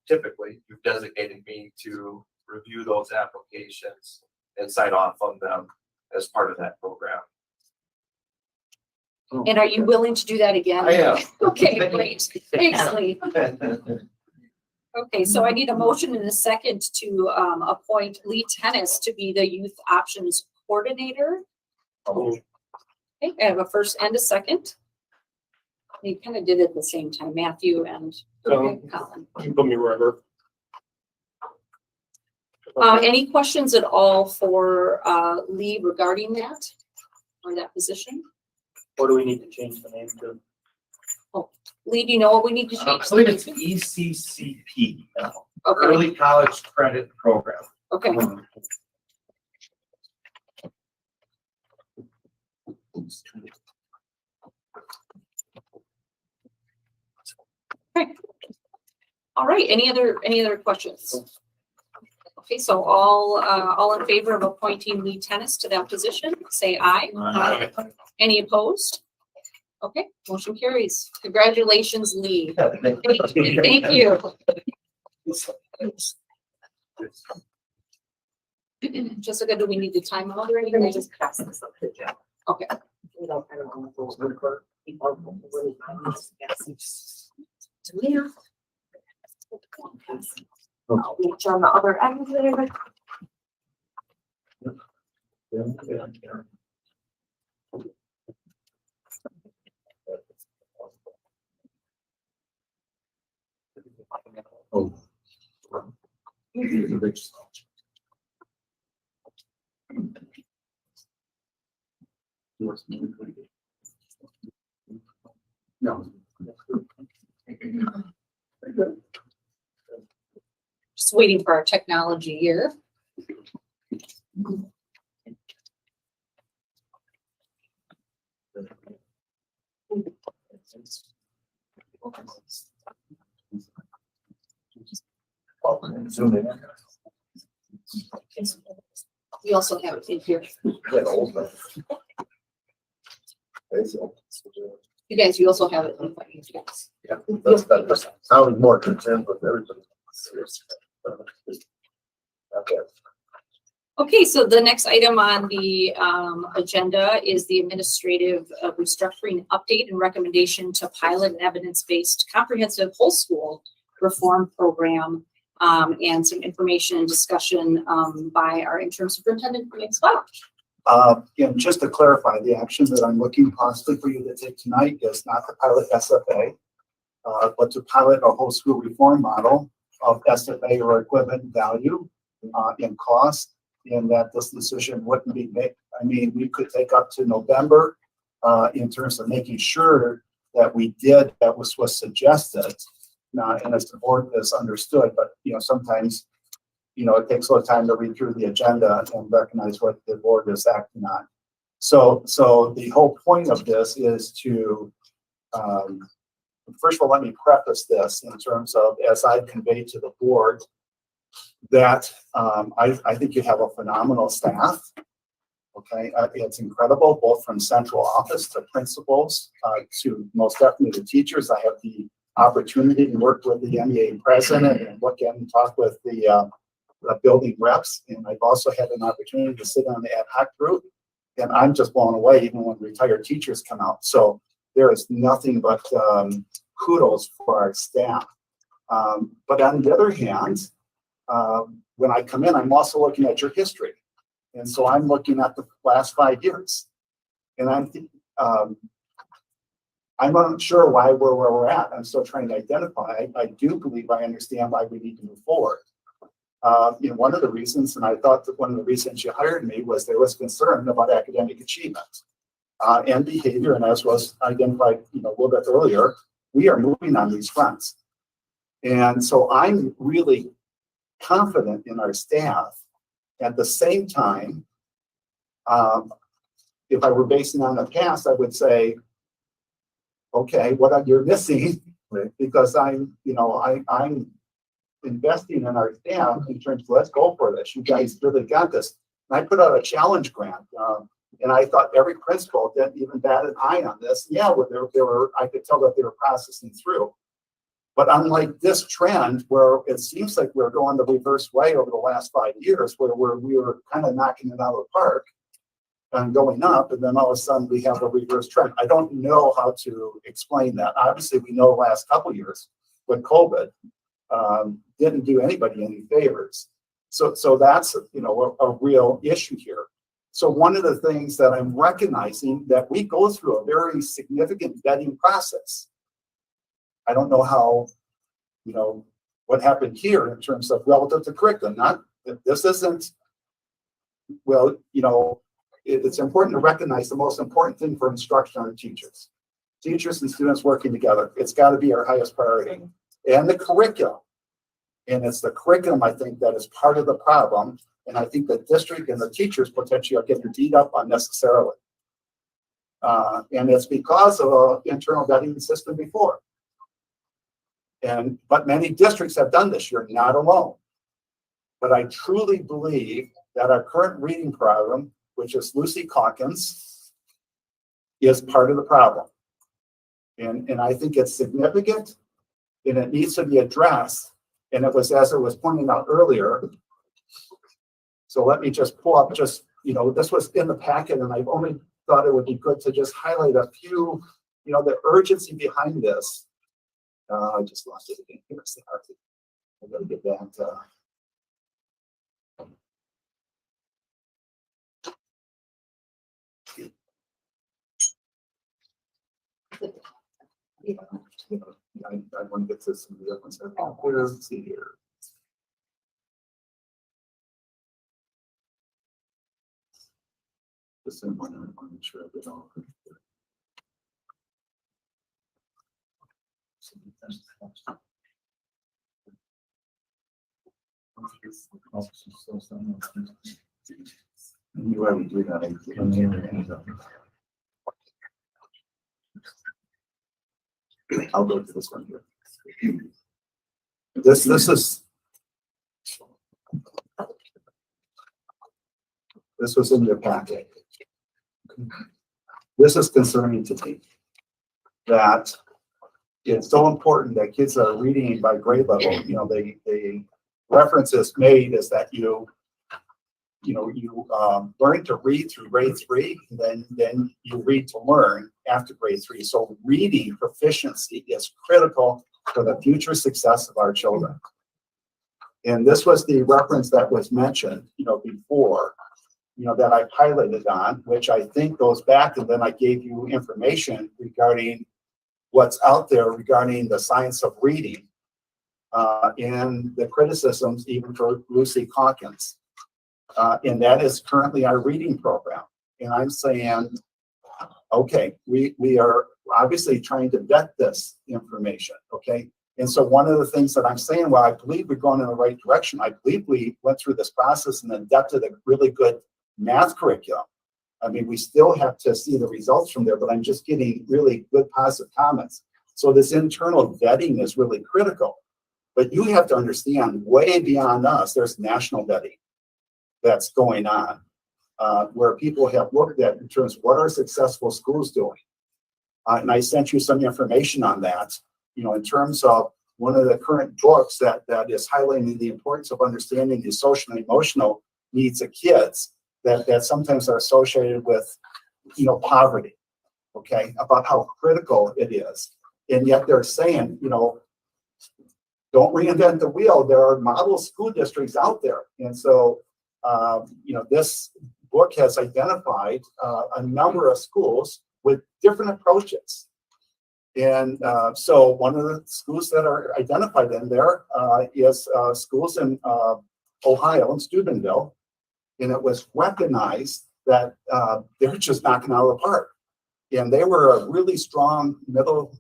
typically you've designated me to review those applications and sign off on them as part of that program. And are you willing to do that again? I am. Okay, great. Thanks, Lee. Okay, so I need a motion and a second to appoint Lee Tennis to be the youth options coordinator. Okay, I have a first and a second. We kind of did it at the same time, Matthew and Colin. You put me wherever. Any questions at all for Lee regarding that or that position? What do we need to change the name to? Oh, Lee, do you know what we need to change? I believe it's ECCP now. Okay. Early College Credit Program. Okay. Okay. All right. Any other questions? Okay, so all in favor of appointing Lee Tennis to that position, say aye. Aye. Any opposed? Okay, motion carries. Congratulations, Lee. Thank you. Jessica, do we need to time out or anything? Just pass this up to Jeff. Okay. I'll reach on the other end there. Oh. No. Just waiting for our technology here. Zoom in. We also have it in here. You guys, you also have it in front of you guys. Yeah, that's better. I was more concerned with everybody. Okay. Okay, so the next item on the agenda is the administrative restructuring update and recommendation to pilot an evidence-based comprehensive whole school reform program, and some information and discussion by our interim superintendent, Ms. Welch. And just to clarify, the action that I'm looking possibly for you to take tonight is not to pilot SFA, but to pilot a whole school reform model of SFA or equivalent value in cost, and that this decision wouldn't be made. I mean, we could take up to November in terms of making sure that we did that was suggested. And as the board has understood, but sometimes it takes a little time to read through the agenda and recognize what the board is acting on. So the whole point of this is to, first of all, let me preface this in terms of, as I conveyed to the board, that I think you have a phenomenal staff. Okay, it's incredible, both from central office to principals to most definitely the teachers. I have the opportunity to work with the MEA president and look and talk with the building reps, and I've also had an opportunity to sit on the ad hoc group, and I'm just blown away even when retired teachers come out. So there is nothing but kudos for our staff. But on the other hand, when I come in, I'm also looking at your history, and so I'm looking at the last 5 years, and I'm not sure why we're where we're at. I'm still trying to identify. I do believe I understand why we need to move forward. One of the reasons, and I thought that one of the reasons you hired me was there was concern about academic achievement and behavior, and as was identified, a little bit earlier, we are moving on these fronts. And so I'm really confident in our staff. At the same time, if I were basing on the past, I would say, okay, what you're missing, because I'm investing in our staff in terms of, let's go for this. You guys really got this. And I put out a challenge grant, and I thought every principal didn't even bat an eye on this. Yeah, I could tell that they were processing through. But unlike this trend, where it seems like we're going the reverse way over the last 5 years, where we were kind of knocking it out of the park and going up, and then all of a sudden we have a reverse trend. I don't know how to explain that. Obviously, we know the last couple of years with COVID didn't do anybody any favors. So that's a real issue here. So one of the things that I'm recognizing that we go through a very significant vetting process. I don't know how, what happened here in terms of relative to curriculum. This isn't, well, it's important to recognize the most important thing for instruction are teachers. Teachers and students working together. It's got to be our highest priority. And the curriculum. And it's the curriculum, I think, that is part of the problem. And I think the district and the teachers potentially are getting beat up unnecessarily. And it's because of an internal vetting system before. But many districts have done this. You're not alone. But I truly believe that our current reading program, which is Lucy Calkins, is part of the problem. And I think it's significant and it needs to be addressed. And it was, as it was pointed out earlier. So let me just pull up this was in the packet and I've only thought it would be good to just highlight a few, the urgency behind this. I just lost it again. Here's the article. I gotta get that. I want to get to some of the other ones. Let's see here. Just in one, I want to make sure I get all. You haven't do that. I'll go to this one here. This was in your packet. This is concerning to me that it's so important that kids are reading by grade level. The references made is that you learn to read through grade 3, and then you read to learn after grade 3. So reading proficiency is critical for the future success of our children. And this was the reference that was mentioned, before, that I piloted on, which I think goes back, and then I gave you information regarding what's out there regarding the science of reading and the criticisms even for Lucy Calkins. And that is currently our reading program. And I'm saying, okay, we are obviously trying to vet this information, okay? And so one of the things that I'm saying, well, I believe we're going in the right direction. I believe we went through this process and adapted a really good math curriculum. I mean, we still have to see the results from there, but I'm just getting really good positive comments. So this internal vetting is really critical. But you have to understand, way beyond us, there's national vetting that's going on, where people have looked at in terms of what are successful schools doing. And I sent you some information on that, in terms of one of the current books that is highlighting the importance of understanding the social and emotional needs of kids that sometimes are associated with, poverty, okay, about how critical it is. And yet they're saying, don't reinvent the wheel. There are model school districts out there. And so, this book has identified a number of schools with different approaches. And so one of the schools that are identified in there is schools in Ohio, in Steubenville. And it was recognized that they're just knocking out of the park. And they were a really strong middle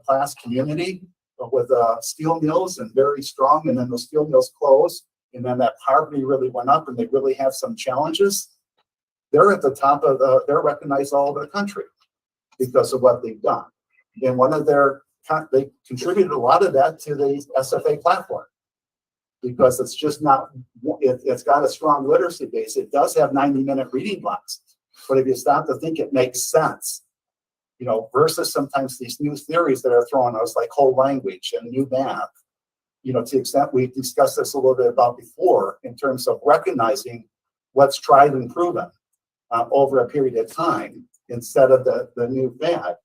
class community with steel mills, and very strong. And then the steel mills closed. And then that poverty really went up, and they really have some challenges. They're at the top of they're recognized all over the country because of what they've done. And they contributed a lot of that to the SFA platform, because it's just not, it's got a strong literacy base. It does have 90-minute reading blocks, but if you stop to think, it makes sense, versus sometimes these new theories that are thrown at us, like whole language and new math. To the extent we discussed this a little bit about before, in terms of recognizing what's tried and proven over a period of time instead of the new fad.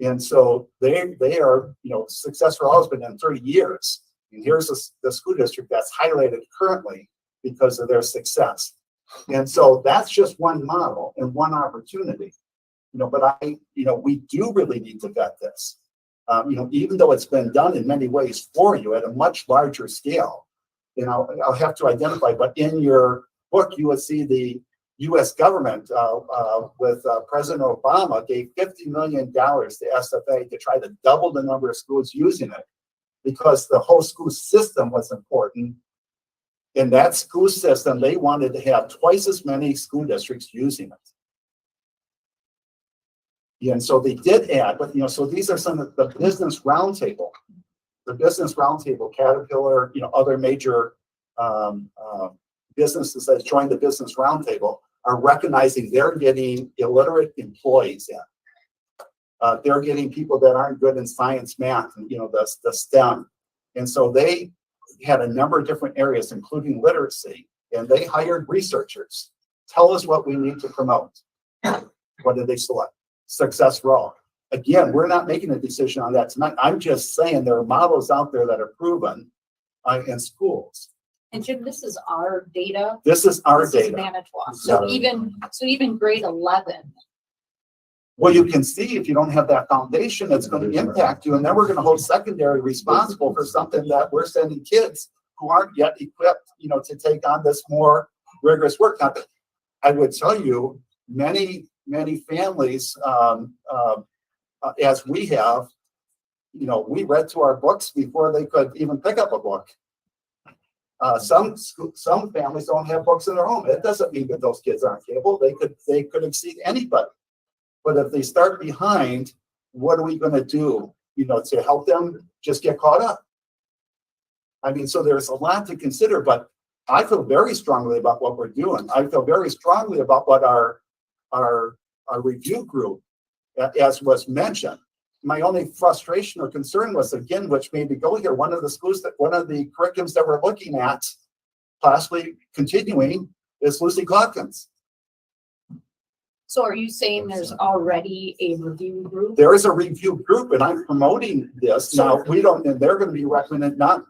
And so they are, Success for All has been in 30 years. And here's the school district that's highlighted currently because of their success. And so that's just one model and one opportunity. But we do really need to vet this. Even though it's been done in many ways for you at a much larger scale, I'll have to identify, but in your book, you will see the U.S. government with President Obama gave $50 million to SFA to try to double the number of schools using it, because the whole school system was important. In that school system, they wanted to have twice as many school districts using it. And so they did add, but so these are some of the business roundtable, Caterpillar, other major businesses that joined the business roundtable are recognizing they're getting illiterate employees in. They're getting people that aren't good in science, math, and the STEM. And so they had a number of different areas, including literacy, and they hired researchers. Tell us what we need to promote. What did they select? Success for all. Again, we're not making a decision on that tonight. I'm just saying there are models out there that are proven in schools. And Jim, this is our data. This is our This is data. Manitowoc. So even grade 11. Well, you can see if you don't have that foundation, it's going to impact you. And then we're going to hold secondary responsible for something that we're sending kids who aren't yet equipped, to take on this more rigorous work. Now, I would tell you, many families, as we have, we read to our books before they could even pick up a book. Some families don't have books in their home. It doesn't mean that those kids aren't capable. They could exceed anybody. But if they start behind, what are we going to do, to help them just get caught up? I mean, so there's a lot to consider, but I feel very strongly about what we're doing. I feel very strongly about what our review group, as was mentioned. My only frustration or concern was, again, which made me go here, one of the curriculums that we're looking at, possibly continuing, is Lucy Clotkins. So are you saying there's already a review group? There is a review group, and I'm promoting this. Now, and they're going to be recommended not,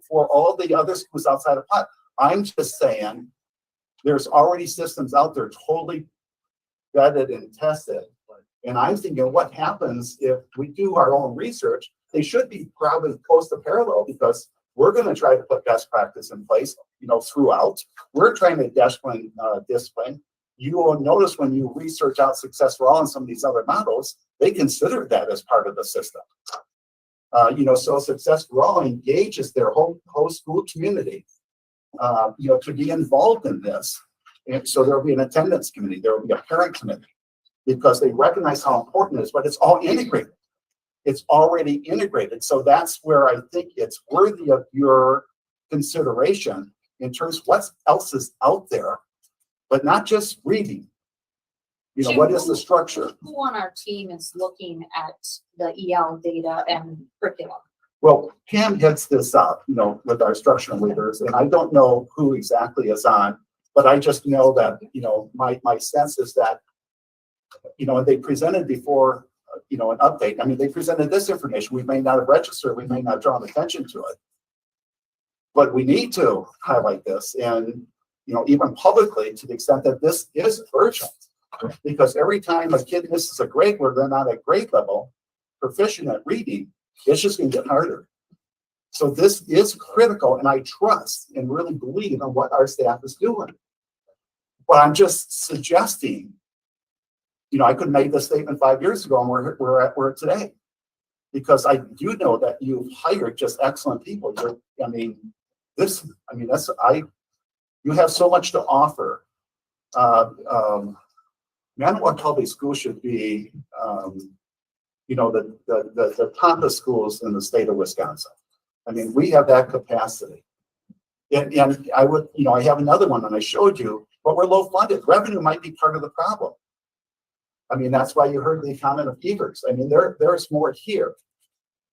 for all the other schools outside of Pot. I'm just saying there's already systems out there totally vetted and tested. And I'm thinking, what happens if we do our own research? They should be probably close to parallel, because we're going to try to put best practice in place, throughout. We're trying to discipline. You will notice when you research out Success for All and some of these other models, they consider that as part of the system. So Success for All engages their whole school community, to be involved in this. And so there will be an attendance committee, there will be a parent committee, because they recognize how important it is, but it's all integrated. It's already integrated. So that's where I think it's worthy of your consideration in terms of what else is out there, but not just reading. Jim, what is the structure? Who on our team is looking at the EL data and curriculum? Well, Pam heads this up, with our instructional leaders, and I don't know who exactly is on, but I just know that, my sense is that, and they presented before, an update. I mean, they presented this information. We may not have registered, we may not have drawn attention to it, but we need to highlight this, and, even publicly, to the extent that this is urgent, because every time a kid misses a grade where they're not at grade level, proficient at reading, it's just going to get harder. So this is critical, and I trust and really believe in what our staff is doing. But I'm just suggesting, I could have made this statement 5 years ago, and we're at today, because I do know that you've hired just excellent people. You have so much to offer. Manitowoc Public Schools should be, the top of schools in the state of Wisconsin. I mean, we have that capacity. And I would, I have another one, and I showed you, but we're low funded. Revenue might be part of the problem. I mean, that's why you heard the comment of Evers. I mean, there's more here.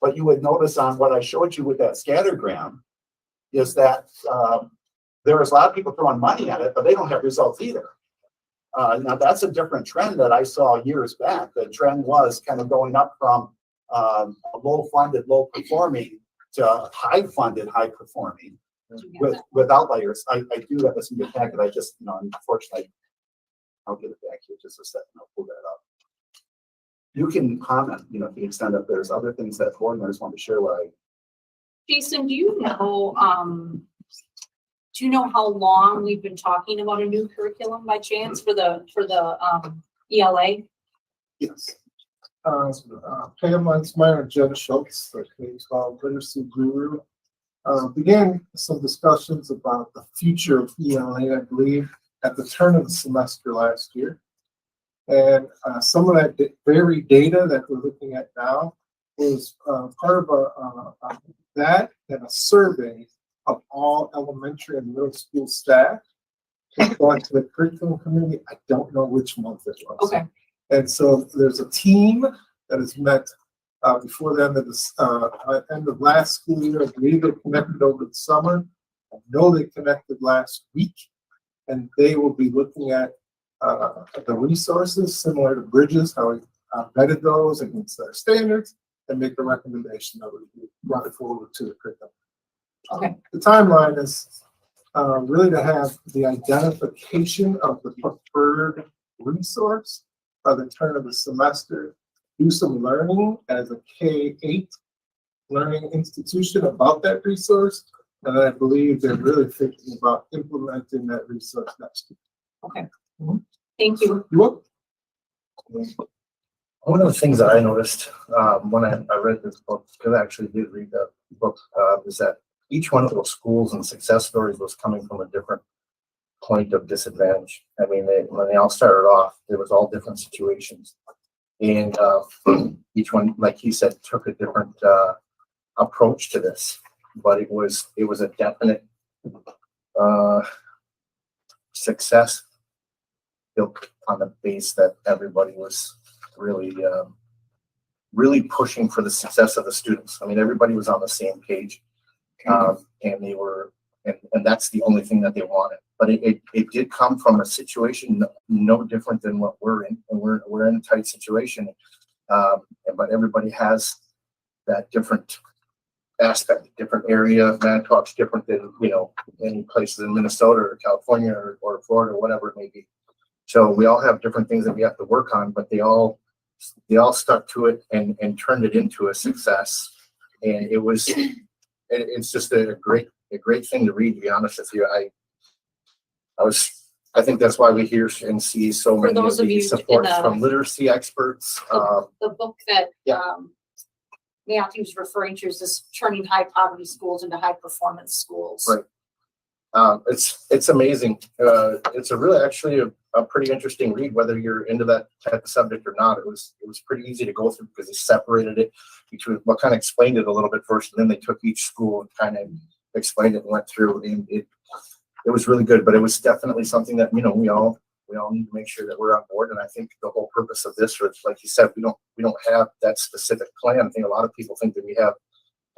But you would notice on what I showed you with that scattergram is that there's a lot of people throwing money at it, but they don't have results either. Now, that's a different trend that I saw years back. The trend was kind of going up from low-funded, low-performing to high-funded, high-performing with outliers. I do have this in your packet. I just, unfortunately, I'll get it back here just a second. I'll pull that up. You can comment, to the extent that there's other things that board members want to share. Jason, do you know how long we've been talking about a new curriculum by chance for the ELA? Yes. Pam Lensmeyer, Jen Schultz, the K-12 literacy guru, began some discussions about the future of ELA, I believe, at the turn of the semester last year. And some of that very data that we're looking at now was part of that and a survey of all elementary and middle school staff. Going to the curriculum committee, I don't know which month it was. Okay. And so there's a team that has met before the end of this, end of last school year. I believe they connected over the summer. I know they connected last week, and they will be looking at the resources similar to Bridges, how we vetted those against their standards, and make a recommendation that we brought it forward to the curriculum. Okay. The timeline is really to have the identification of the preferred resource by the turn of the semester, do some learning as a K-8 learning institution about that resource, and I believe they're really thinking about implementing that resource next year. Okay. Thank you. You welcome. One of the things that I noticed when I read this book, because I actually did read the book, is that each one of those schools and success stories was coming from a different point of disadvantage. I mean, when they all started off, there was all different situations. And each one, like he said, took a different approach to this. But it was a definite success built on the base that everybody was really really pushing for the success of the students. I mean, everybody was on the same page. And they were, and that's the only thing that they wanted. But it did come from a situation no different than what we're in, and we're in a tight situation. But everybody has that different aspect, different area. Manitowoc's different than, any places in Minnesota or California or Florida or whatever it may be. So we all have different things that we have to work on, but they all stuck to it and turned it into a success. And it's just a great thing to read, to be honest with you. I think that's why we hear and see so For many of those of you these in supports the- from literacy experts. The book that Yeah. Matthew's referring to is this turning high poverty schools into high performance schools. Right. It's amazing. It's actually a pretty interesting read, whether you're into that type of subject or not. It was pretty easy to go through because they separated it between what kind of explained it a little bit first, and then they took each school and kind of explained it and went through. And it was really good, but it was definitely something that we all need to make sure that we're on board. And I think the whole purpose of this, or like you said, we don't have that specific plan. I think a lot of people think that we have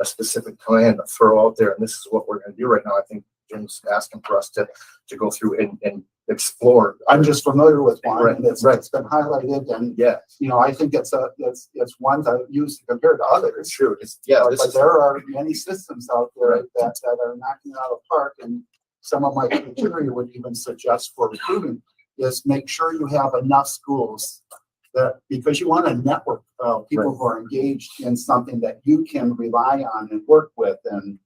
a specific plan to throw out there, and this is what we're going to do right now. I think Jim's asking for us to go through and explore. I'm just familiar with one, and it's been highlighted, and I think it's one to use to compare to others. True, but there are many systems out there that are knocking it out of the park, and some of my criteria would even suggest for recruiting is make sure you have enough schools because you want a network of people who are engaged in something that you can rely on and work with. And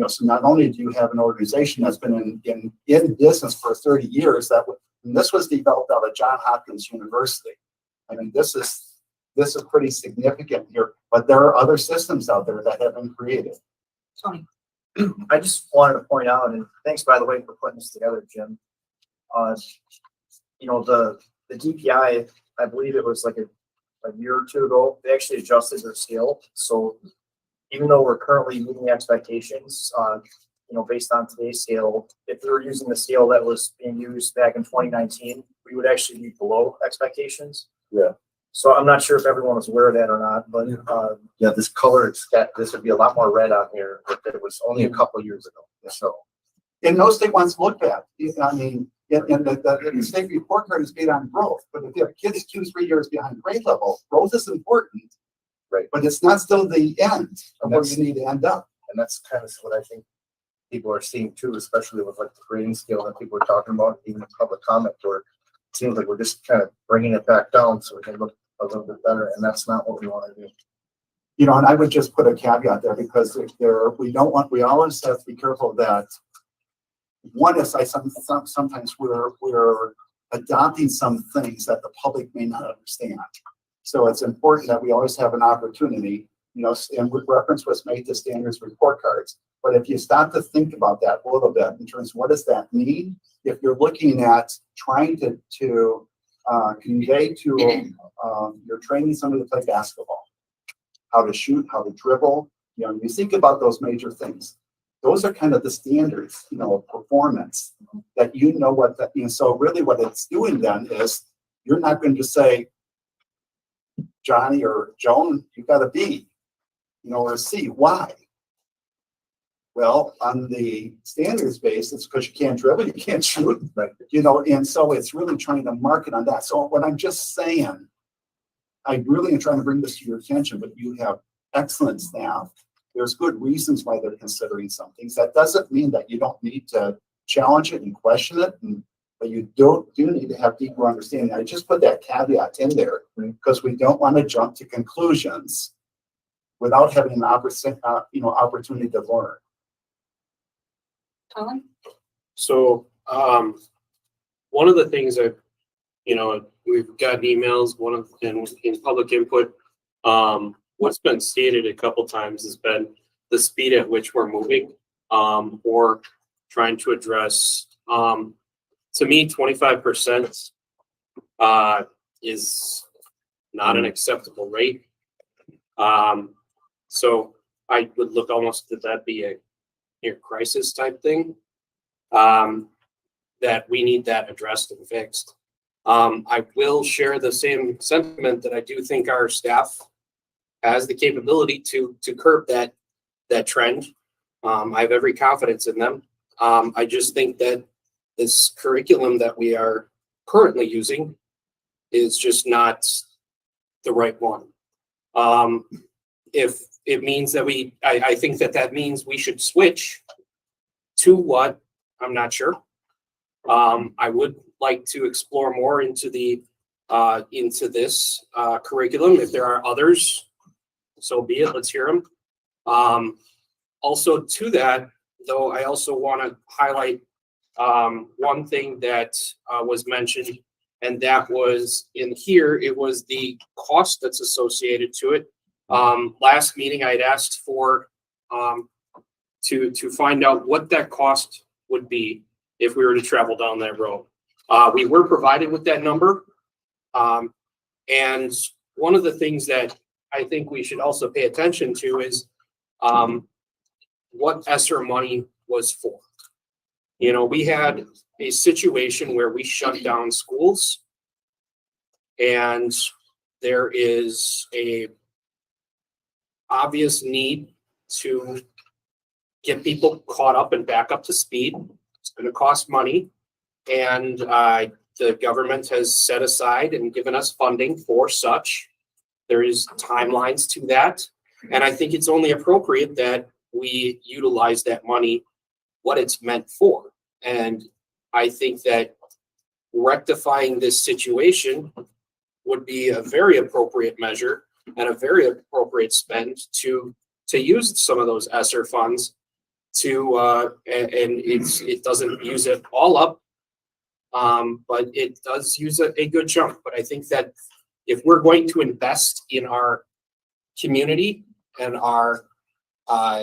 so not only do you have an organization that's been in business for 30 years, and this was developed out of Johns Hopkins University. I mean, this is pretty significant here, but there are other systems out there that have been created. Tony. I just wanted to point out, and thanks, by the way, for putting this together, Jim. The DPI, I believe it was like a year or two ago, they actually adjusted their scale. So even though we're currently meeting expectations, based on today's scale, if we were using the scale that was being used back in 2019, we would actually be below expectations. Yeah. So I'm not sure if everyone was aware of that or not, but this color, this would be a lot more red on here if it was only a couple of years ago. So, and no state wants to look at. I mean, and the state report card is based on growth, but if you have kids 2-3 years behind grade level, growth is important, right? But it's not still the end of where you need to end up. And that's kind of what I think people are seeing too, especially with like the grading scale that people are talking about, even the public comment, where it seems like we're just kind of bringing it back down so we can look a little bit better, and that's not what we want to do. And I would just put a caveat there because we always have to be careful that one is sometimes we're adopting some things that the public may not understand. So it's important that we always have an opportunity, and with reference was made to standards report cards. But if you stop to think about that a little bit in terms of what does that mean, if you're looking at trying to convey to you're training somebody to play basketball, how to shoot, how to dribble, you think about those major things. Those are kind of the standards, of performance that what that means. So really what it's doing then is you're not going to say, Johnny or Joan, you got a B, or a C. Why? Well, on the standards base, it's because you can't dribble, you can't shoot, right? And so it's really trying to market on that. So what I'm just saying, I really am trying to bring this to your attention, but you have excellent staff. There's good reasons why they're considering some things. That doesn't mean that you don't need to challenge it and question it, but you do need to have deeper understanding. I just put that caveat in there because we don't want to jump to conclusions without having an opportunity to learn. Colin? So, one of the things that, we've gotten emails, in public input, what's been stated a couple times has been the speed at which we're moving, or trying to address, to me, 25%, is not an acceptable rate. So I would look almost at that be a near crisis type thing, that we need that addressed and fixed. I will share the same sentiment that I do think our staff has the capability to curb that trend. I have every confidence in them. I just think that this curriculum that we are currently using is just not the right one. If it means that I think that means we should switch to what, I'm not sure. I would like to explore more into into this curriculum. If there are others, so be it. Let's hear them. Also to that, though, I also want to highlight one thing that was mentioned, and that was in here. It was the cost that's associated to it. Last meeting, I had asked for to find out what that cost would be if we were to travel down that road. We were provided with that number. And one of the things that I think we should also pay attention to is what ESSER money was for. We had a situation where we shut down schools, and there is a obvious need to get people caught up and back up to speed. It's going to cost money, and the government has set aside and given us funding for such. There is timelines to that, and I think it's only appropriate that we utilize that money what it's meant for. And I think that rectifying this situation would be a very appropriate measure and a very appropriate spend to use some of those ESSER funds to and it doesn't use it all up, but it does use a good chunk. But I think that if we're going to invest in our community and our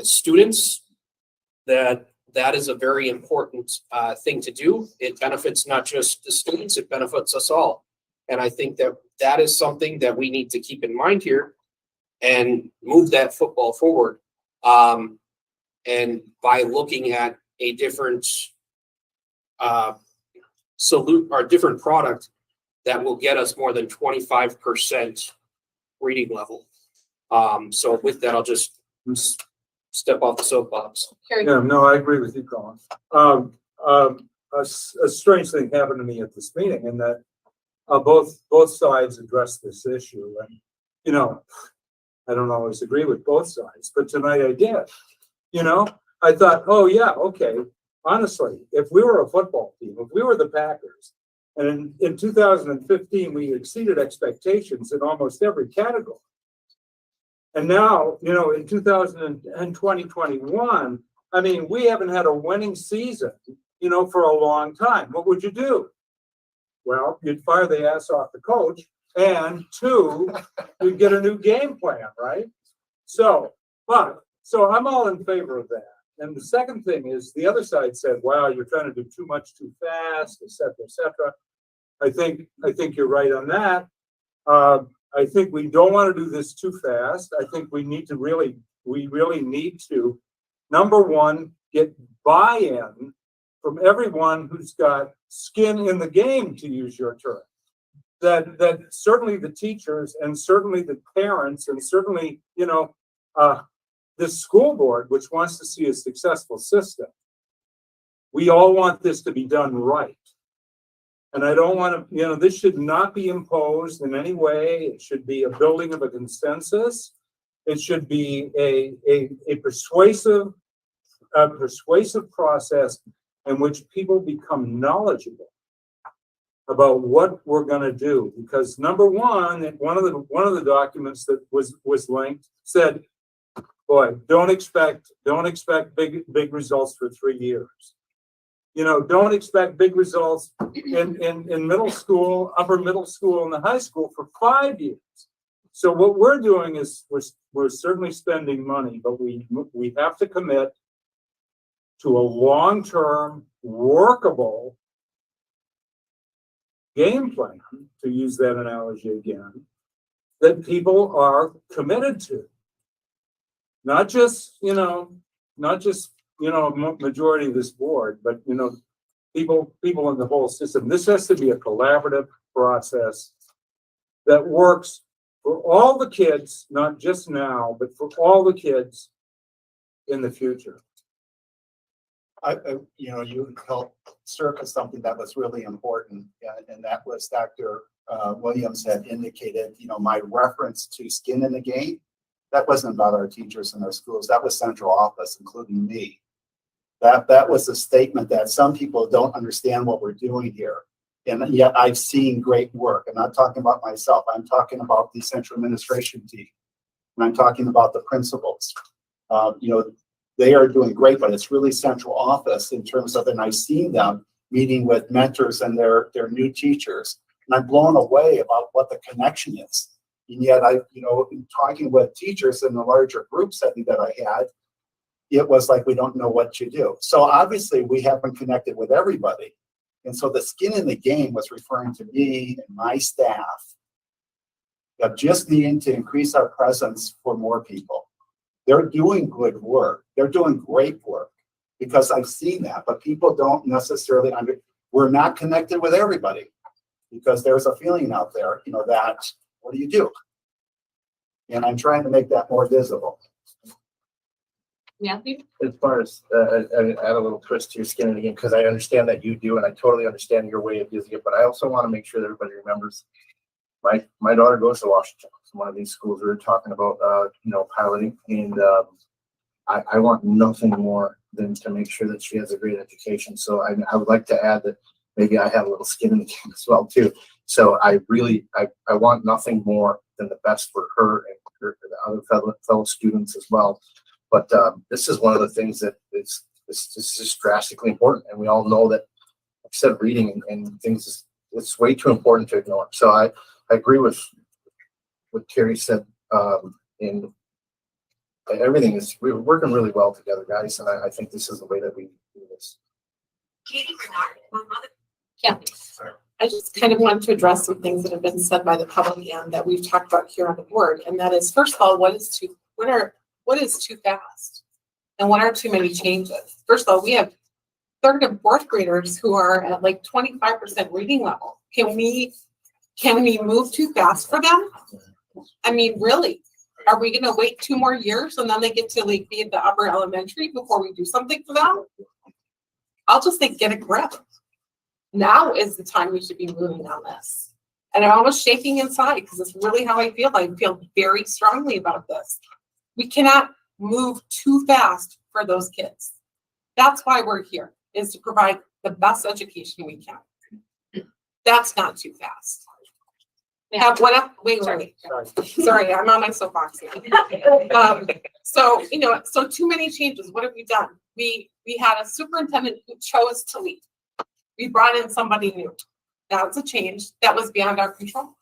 students, that is a very important thing to do. It benefits not just the students, it benefits us all. And I think that is something that we need to keep in mind here and move that football forward. And by looking at a different different product that will get us more than 25% reading level. So with that, I'll just step off the soapbox. Yeah, no, I agree with you, Colin. A strange thing happened to me at this meeting, in that both sides addressed this issue, and I don't always agree with both sides, but tonight I did. I thought, oh yeah, okay. Honestly, if we were a football team, if we were the Packers, and in 2015 we exceeded expectations in almost every category, and now, in 2021, I mean, we haven't had a winning season, for a long time. What would you do? Well, you'd fire the ass off the coach, and two, you'd get a new game plan, right? So I'm all in favor of that. And the second thing is, the other side said, wow, you're trying to do too much too fast, et cetera, et cetera. I think you're right on that. I think we don't want to do this too fast. I think we really need to, number one, get buy-in from everyone who's got skin in the game, to use your term. That certainly the teachers and certainly the parents and certainly, the school board, which wants to see a successful system. We all want this to be done right. And I don't want to, this should not be imposed in any way. It should be a building of a consensus. It should be a persuasive process in which people become knowledgeable about what we're going to do. Because number one, one of the documents that was linked said, boy, don't expect big results for 3 years. Don't expect big results in middle school, upper middle school, and the high school for 5 years. So what we're doing is we're certainly spending money, but we have to commit to a long-term, workable game plan, to use that analogy again, that people are committed to. Not just majority of this board, but people in the whole system. This has to be a collaborative process that works for all the kids, not just now, but for all the kids in the future. You helped circus something that was really important, and that was Dr. Williams had indicated, my reference to skin in the game. That wasn't about our teachers in our schools. That was central office, including me. That was a statement that some people don't understand what we're doing here. And yet I've seen great work. I'm not talking about myself. I'm talking about the central administration team. And I'm talking about the principals. They are doing great, but it's really central office in terms of, and I've seen them meeting with mentors and their new teachers. And I'm blown away about what the connection is. And yet in talking with teachers in the larger group setting that I had, it was like, we don't know what to do. So obviously we haven't connected with everybody. And so the skin in the game was referring to me and my staff of just needing to increase our presence for more people. They're doing good work. They're doing great work because I've seen that, but people don't necessarily we're not connected with everybody because there's a feeling out there, that what do you do? And I'm trying to make that more visible. Matthew? As far as, add a little twist to your skin in the game, because I understand that you do, and I totally understand your way of using it, but I also want to make sure that everybody remembers, my daughter goes to Washington. It's one of these schools we were talking about, piloting, and I want nothing more than to make sure that she has a great education. So I would like to add that maybe I have a little skin in the game as well too. So I want nothing more than the best for her and the other fellow students as well. But this is one of the things that is just drastically important, and we all know that, like I said, reading and things it's way too important to ignore. So I agree with what Terry said. And everything we're working really well together, guys, and I think this is the way that we do this. Yeah. I just kind of wanted to address some things that have been said by the public and that we've talked about here on the board, and that is, first of all, what is too fast, and what are too many changes? First of all, we have third and fourth graders who are at like 25% reading level. Can we move too fast for them? I mean, really? Are we going to wait 2 more years and then they get to like be at the upper elementary before we do something for them? I'll just think, get a grip. Now is the time we should be moving on this. And I'm almost shaking inside because it's really how I feel. I feel very strongly about this. We cannot move too fast for those kids. That's why we're here, is to provide the best education we can. That's not too fast. Wait, sorry, I'm on my soapbox now. So too many changes. What have we done? We had a superintendent who chose to leave. We brought in somebody new. That's a change that was beyond our control.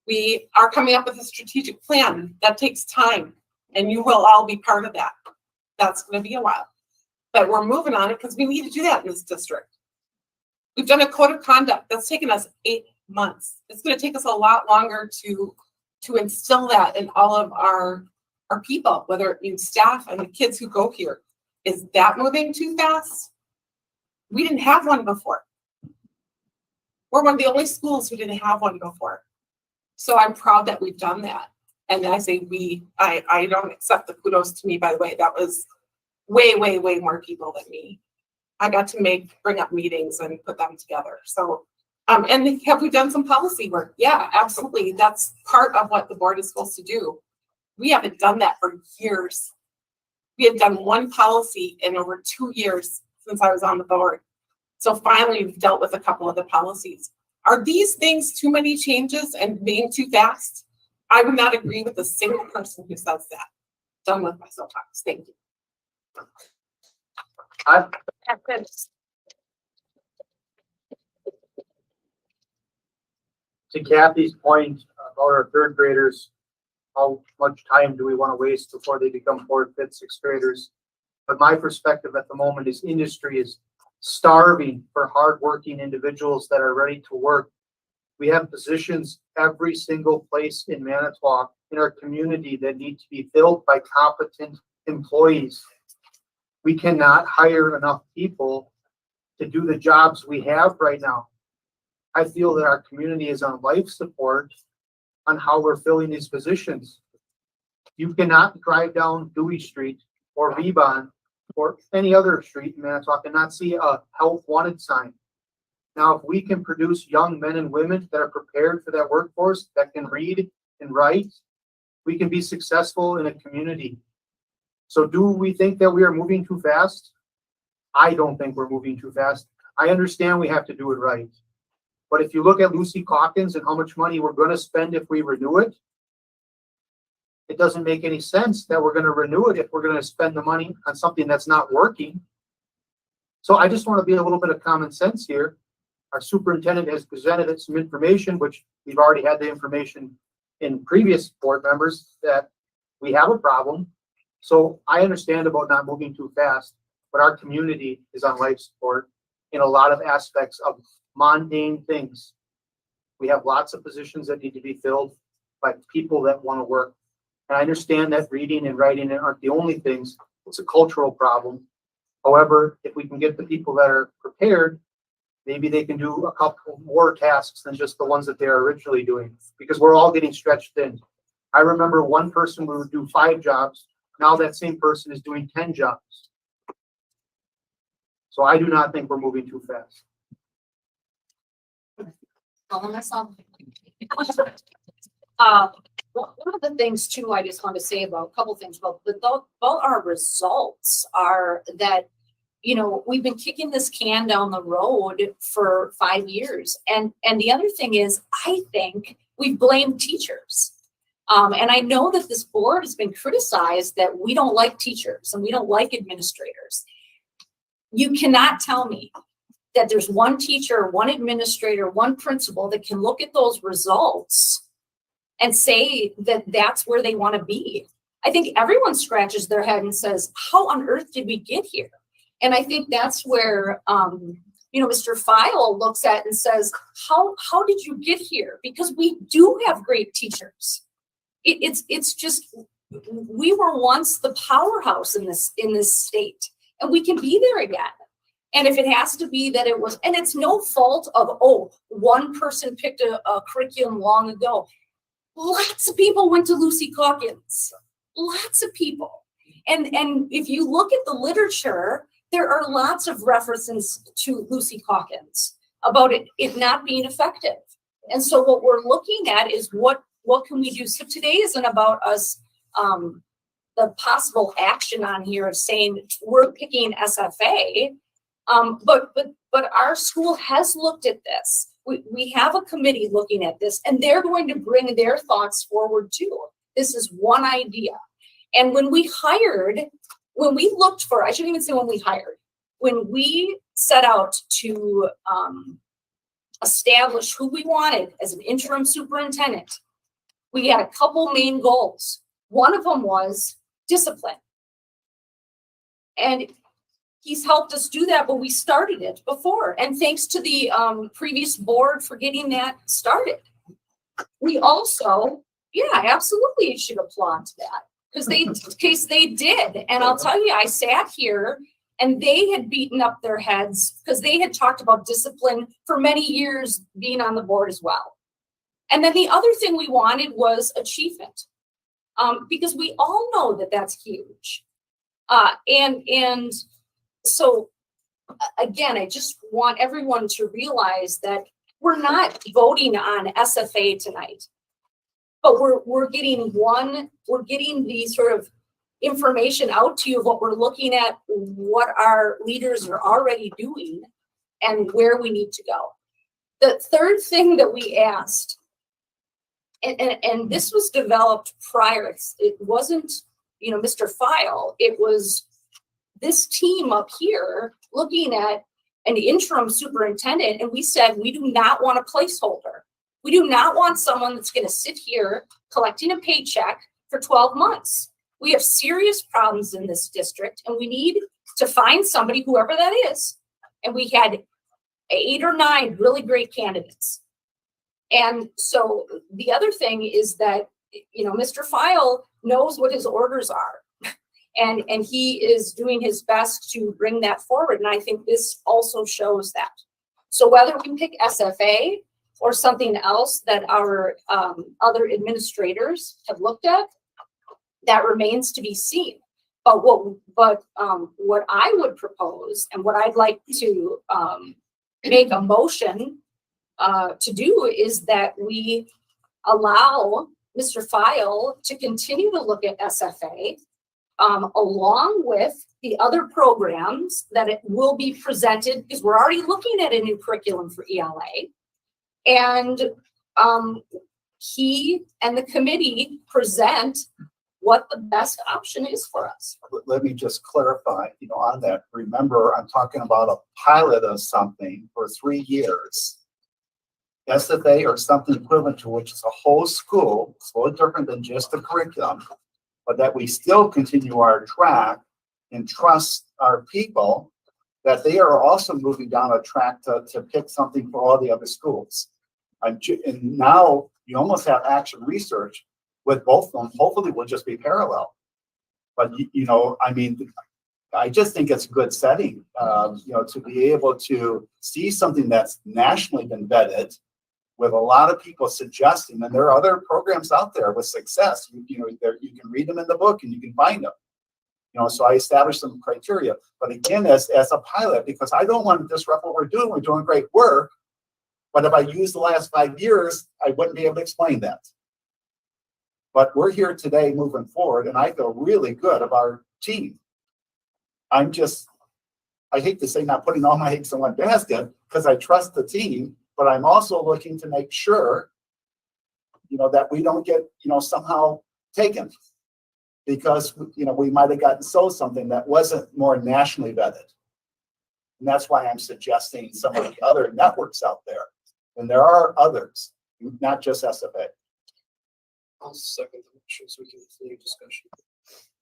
We are coming up with a strategic plan that takes time, and you will all be part of that. That's going to be a while, but we're moving on it because we need to do that in this district. We've done a code of conduct that's taken us 8 months. It's going to take us a lot longer to instill that in all of our people, whether it means staff and the kids who go here. Is that moving too fast? We didn't have one before. We're one of the only schools who didn't have one before. So I'm proud that we've done that. And I say I don't accept the kudos to me, by the way. That was way, way, way more people than me. I got to bring up meetings and put them together. So, and have we done some policy work? Yeah, absolutely. That's part of what the board is supposed to do. We haven't done that for years. We have done one policy in over 2 years since I was on the board. So finally, we've dealt with a couple of the policies. Are these things too many changes and being too fast? I would not agree with a single person who says that. Done with my soapbox. Thank you. To Kathy's point about our third graders, how much time do we want to waste before they become fourth, fifth, sixth graders? But my perspective at the moment is industry is starving for hardworking individuals that are ready to work. We have positions every single place in Manitowoc in our community that need to be filled by competent employees. We cannot hire enough people to do the jobs we have right now. I feel that our community is on life support on how we're filling these positions. You cannot drive down Dewey Street or Vebon or any other street in Manitowoc and not see a health wanted sign. Now, if we can produce young men and women that are prepared for that workforce, that can read and write, we can be successful in a community. So do we think that we are moving too fast? I don't think we're moving too fast. I understand we have to do it right. But if you look at Lucy Calkins and how much money we're going to spend if we renew it, it doesn't make any sense that we're going to renew it if we're going to spend the money on something that's not working. So I just want to be a little bit of common sense here. Our superintendent has presented some information, which we've already had the information in previous board members that we have a problem. So I understand about not moving too fast, but our community is on life support in a lot of aspects of mundane things. We have lots of positions that need to be filled by people that want to work. And I understand that reading and writing aren't the only things. It's a cultural problem. However, if we can get the people that are prepared, maybe they can do a couple more tasks than just the ones that they're originally doing, because we're all getting stretched thin. I remember one person would do 5 jobs. Now that same person is doing 10 jobs. So I do not think we're moving too fast. One of the things too, I just want to say about a couple things about our results are that, you know, we've been kicking this can down the road for 5 years. And the other thing is, I think we've blamed teachers. And I know that this board has been criticized that we don't like teachers and we don't like administrators. You cannot tell me that there's one teacher, one administrator, one principal that can look at those results and say that that's where they want to be. I think everyone scratches their head and says, how on earth did we get here? And I think that's where, Mr. File looks at and says, how did you get here? Because we do have great teachers. It's just, we were once the powerhouse in this state, and we can be there again. And if it has to be that it was, and it's no fault of, one person picked a curriculum long ago. Lots of people went to Lucy Calkins. Lots of people. And if you look at the literature, there are lots of references to Lucy Calkins about it not being effective. And so what we're looking at is what can we do? So today isn't about us, the possible action on here of saying we're picking SFA, but our school has looked at this. We have a committee looking at this, and they're going to bring their thoughts forward too. This is one idea. And when we looked for, I shouldn't even say when we hired, when we set out to establish who we wanted as an interim superintendent, we had a couple main goals. One of them was discipline. And he's helped us do that, but we started it before. And thanks to the previous board for getting that started. We also, yeah, absolutely should applaud to that. Because they did. And I'll tell you, I sat here and they had beaten up their heads because they had talked about discipline for many years being on the board as well. And then the other thing we wanted was achievement. Because we all know that that's huge. And so again, I just want everyone to realize that we're not voting on SFA tonight, but we're getting the sort of information out to you of what we're looking at, what our leaders are already doing, and where we need to go. The third thing that we asked, and this was developed prior, it wasn't, Mr. File, it was this team up here looking at an interim superintendent, and we said, we do not want a placeholder. We do not want someone that's going to sit here collecting a paycheck for 12 months. We have serious problems in this district, and we need to find somebody, whoever that is. And we had 8 or 9 really great candidates. And so the other thing is that, Mr. File knows what his orders are. And he is doing his best to bring that forward. And I think this also shows that. So whether we pick SFA or something else that our other administrators have looked at, that remains to be seen. But what I would propose and what I'd like to make a motion to do is that we allow Mr. File to continue to look at SFA along with the other programs that it will be presented, because we're already looking at a new curriculum for ELA. And he and the committee present what the best option is for us. Let me just clarify, on that. Remember, I'm talking about a pilot of something for 3 years. SFA or something equivalent to, which is a whole school. It's a little different than just a curriculum, but that we still continue our track and trust our people that they are also moving down a track to pick something for all the other schools. And now you almost have action research with both of them. Hopefully will just be parallel. But, I just think it's a good setting, to be able to see something that's nationally been vetted with a lot of people suggesting, and there are other programs out there with success. You can read them in the book and you can find them. So I established some criteria. But again, as a pilot, because I don't want to disrupt what we're doing. We're doing great work. But if I use the last 5 years, I wouldn't be able to explain that. But we're here today moving forward, and I feel really good about our team. I hate to say not putting all my eggs in one basket because I trust the team, but I'm also looking to make sure, that we don't get, somehow taken because, we might have gotten sold something that wasn't more nationally vetted. And that's why I'm suggesting some of the other networks out there. And there are others, not just SFA. I'll second the motion so we can continue discussion.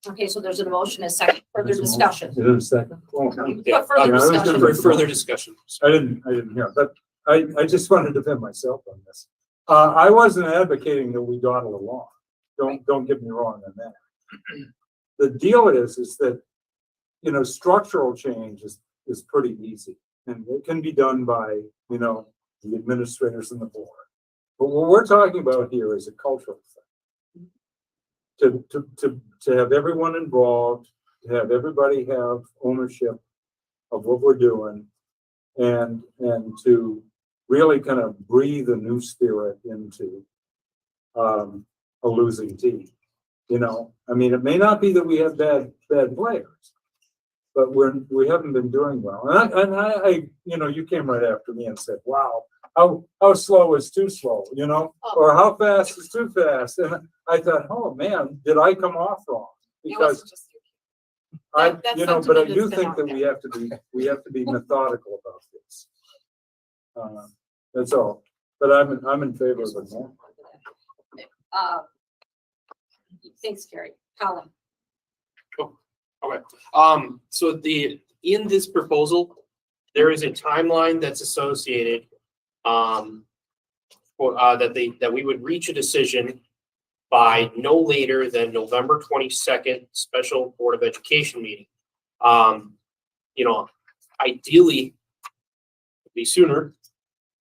Okay, so there's a motion, a second, further discussion. Is it a second? Yeah, further discussion. Further discussion. I didn't hear, but I just wanted to defend myself on this. I wasn't advocating that we dawdle along. Don't get me wrong on that. The deal is that, structural change is pretty easy and it can be done by, the administrators and the board. But what we're talking about here is a cultural thing. To have everyone involved, to have everybody have ownership of what we're doing, and to really kind of breathe a new spirit into a losing team. It may not be that we have bad players, but we haven't been doing well. And I you came right after me and said, "Wow, how slow is too slow?" Or how fast is too fast? And I thought, "Oh man, did I come off wrong?" Because but I do think that we have to be methodical about this. That's all. But I'm in favor of it. Thanks, Carrie. Colin. Oh, okay. So in this proposal, there is a timeline that's associated that we would reach a decision by no later than November 22nd, special Board of Education meeting. You know, ideally, it'd be sooner,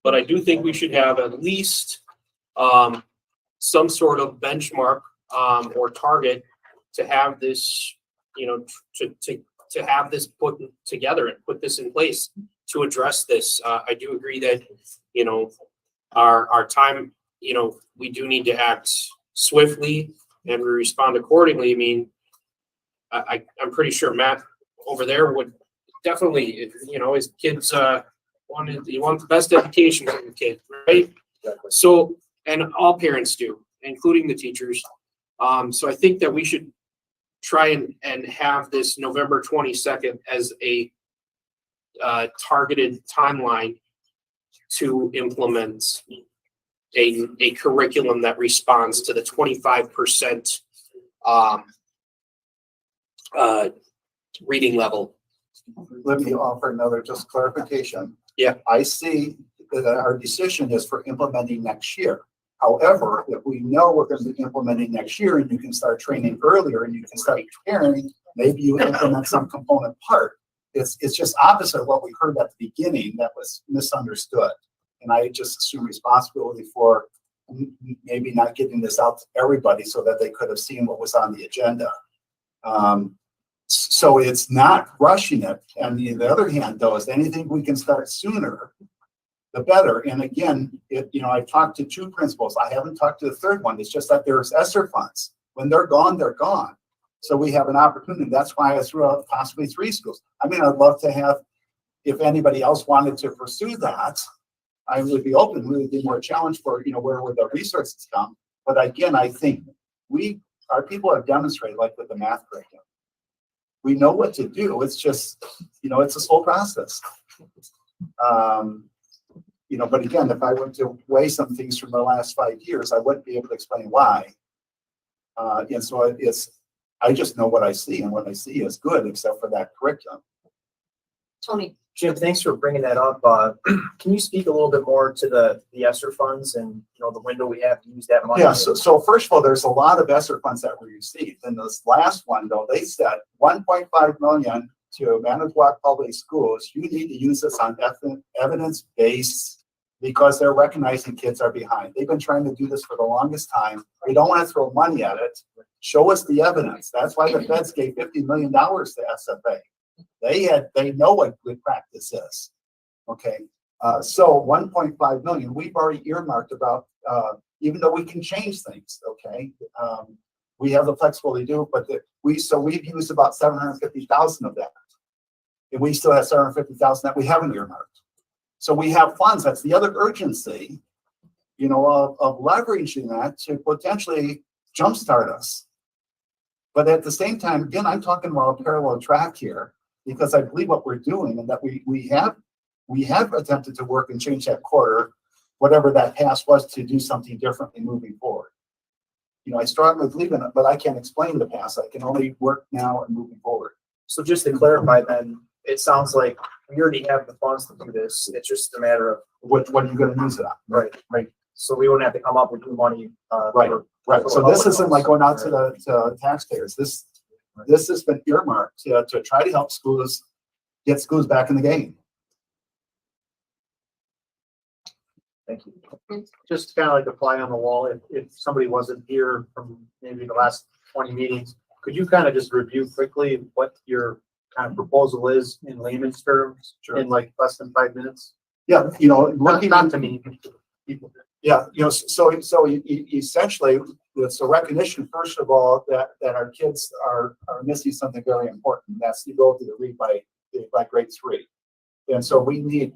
but I do think we should have at least some sort of benchmark or target to have this, you know, to have this put together and put this in place to address this. I do agree that, you know, our time, you know, we do need to act swiftly and we respond accordingly. I mean, I'm pretty sure Matt over there would definitely, you know, his kids you want the best education for your kid, right? So, and all parents do, including the teachers. So I think that we should try and have this November 22nd as a targeted timeline to implement a curriculum that responds to the 25% reading level. Let me offer another just clarification. Yeah. I see that our decision is for implementing next year. However, if we know we're going to be implementing next year and you can start training earlier and you can start preparing, maybe you implement some component part. It's just opposite of what we heard at the beginning that was misunderstood. And I just assume responsibility for maybe not getting this out to everybody so that they could have seen what was on the agenda. So it's not rushing it. And the other hand, though, is anything we can start sooner, the better. And again, you know, I've talked to 2 principals. I haven't talked to the third one. It's just that there's ESSER funds. When they're gone, they're gone. So we have an opportunity. That's why I threw out possibly 3 schools. I mean, I'd love to have, if anybody else wanted to pursue that, I would be open. It would be more a challenge for, you know, where would the resources come? But again, I think our people have demonstrated, like with the math curriculum, we know what to do. It's just, you know, it's a slow process. You know, but again, if I were to weigh some things from the last 5 years, I wouldn't be able to explain why. And so I just know what I see, and what I see is good, except for that curriculum. Tony. Jim, thanks for bringing that up. Can you speak a little bit more to the ESSER funds and, you know, the window we have to use that money? Yeah, so first of all, there's a lot of ESSER funds that we received. And this last one, though, they said 1.5 million to Manitowoc Public Schools. You need to use this on evidence-based, because they're recognizing kids are behind. They've been trying to do this for the longest time. We don't want to throw money at it. Show us the evidence. That's why the feds gave $50 million to SFA. They know what good practice is. Okay. So 1.5 million, we've already earmarked about, even though we can change things. Okay. We have the flexibility to do it, but we've used about 750,000 of that. And we still have 750,000 that we haven't earmarked. So we have funds. That's the other urgency, you know, of leveraging that to potentially jumpstart us. But at the same time, again, I'm talking about a parallel track here, because I believe what we're doing, and that we have attempted to work and change that quarter, whatever that past was, to do something differently moving forward. You know, I strongly believe in it, but I can't explain the past. I can only work now and moving forward. So just to clarify then, it sounds like we already have the funds to do this. It's just a matter of what are you going to use it on? Right. So we wouldn't have to come up with new money. Right. So this isn't like going out to the taxpayers. This has been earmarked to try to help schools get schools back in the game. Thank you. Just kind of like a fly on the wall, if somebody wasn't here from maybe the last 20 meetings, could you kind of just review quickly what your kind of proposal is in layman's terms, in like less than 5 minutes? Yeah, you know, not to me. People. Yeah, you know, so essentially, it's a recognition, first of all, that our kids are missing something very important. That's the ability to read by grade 3. And so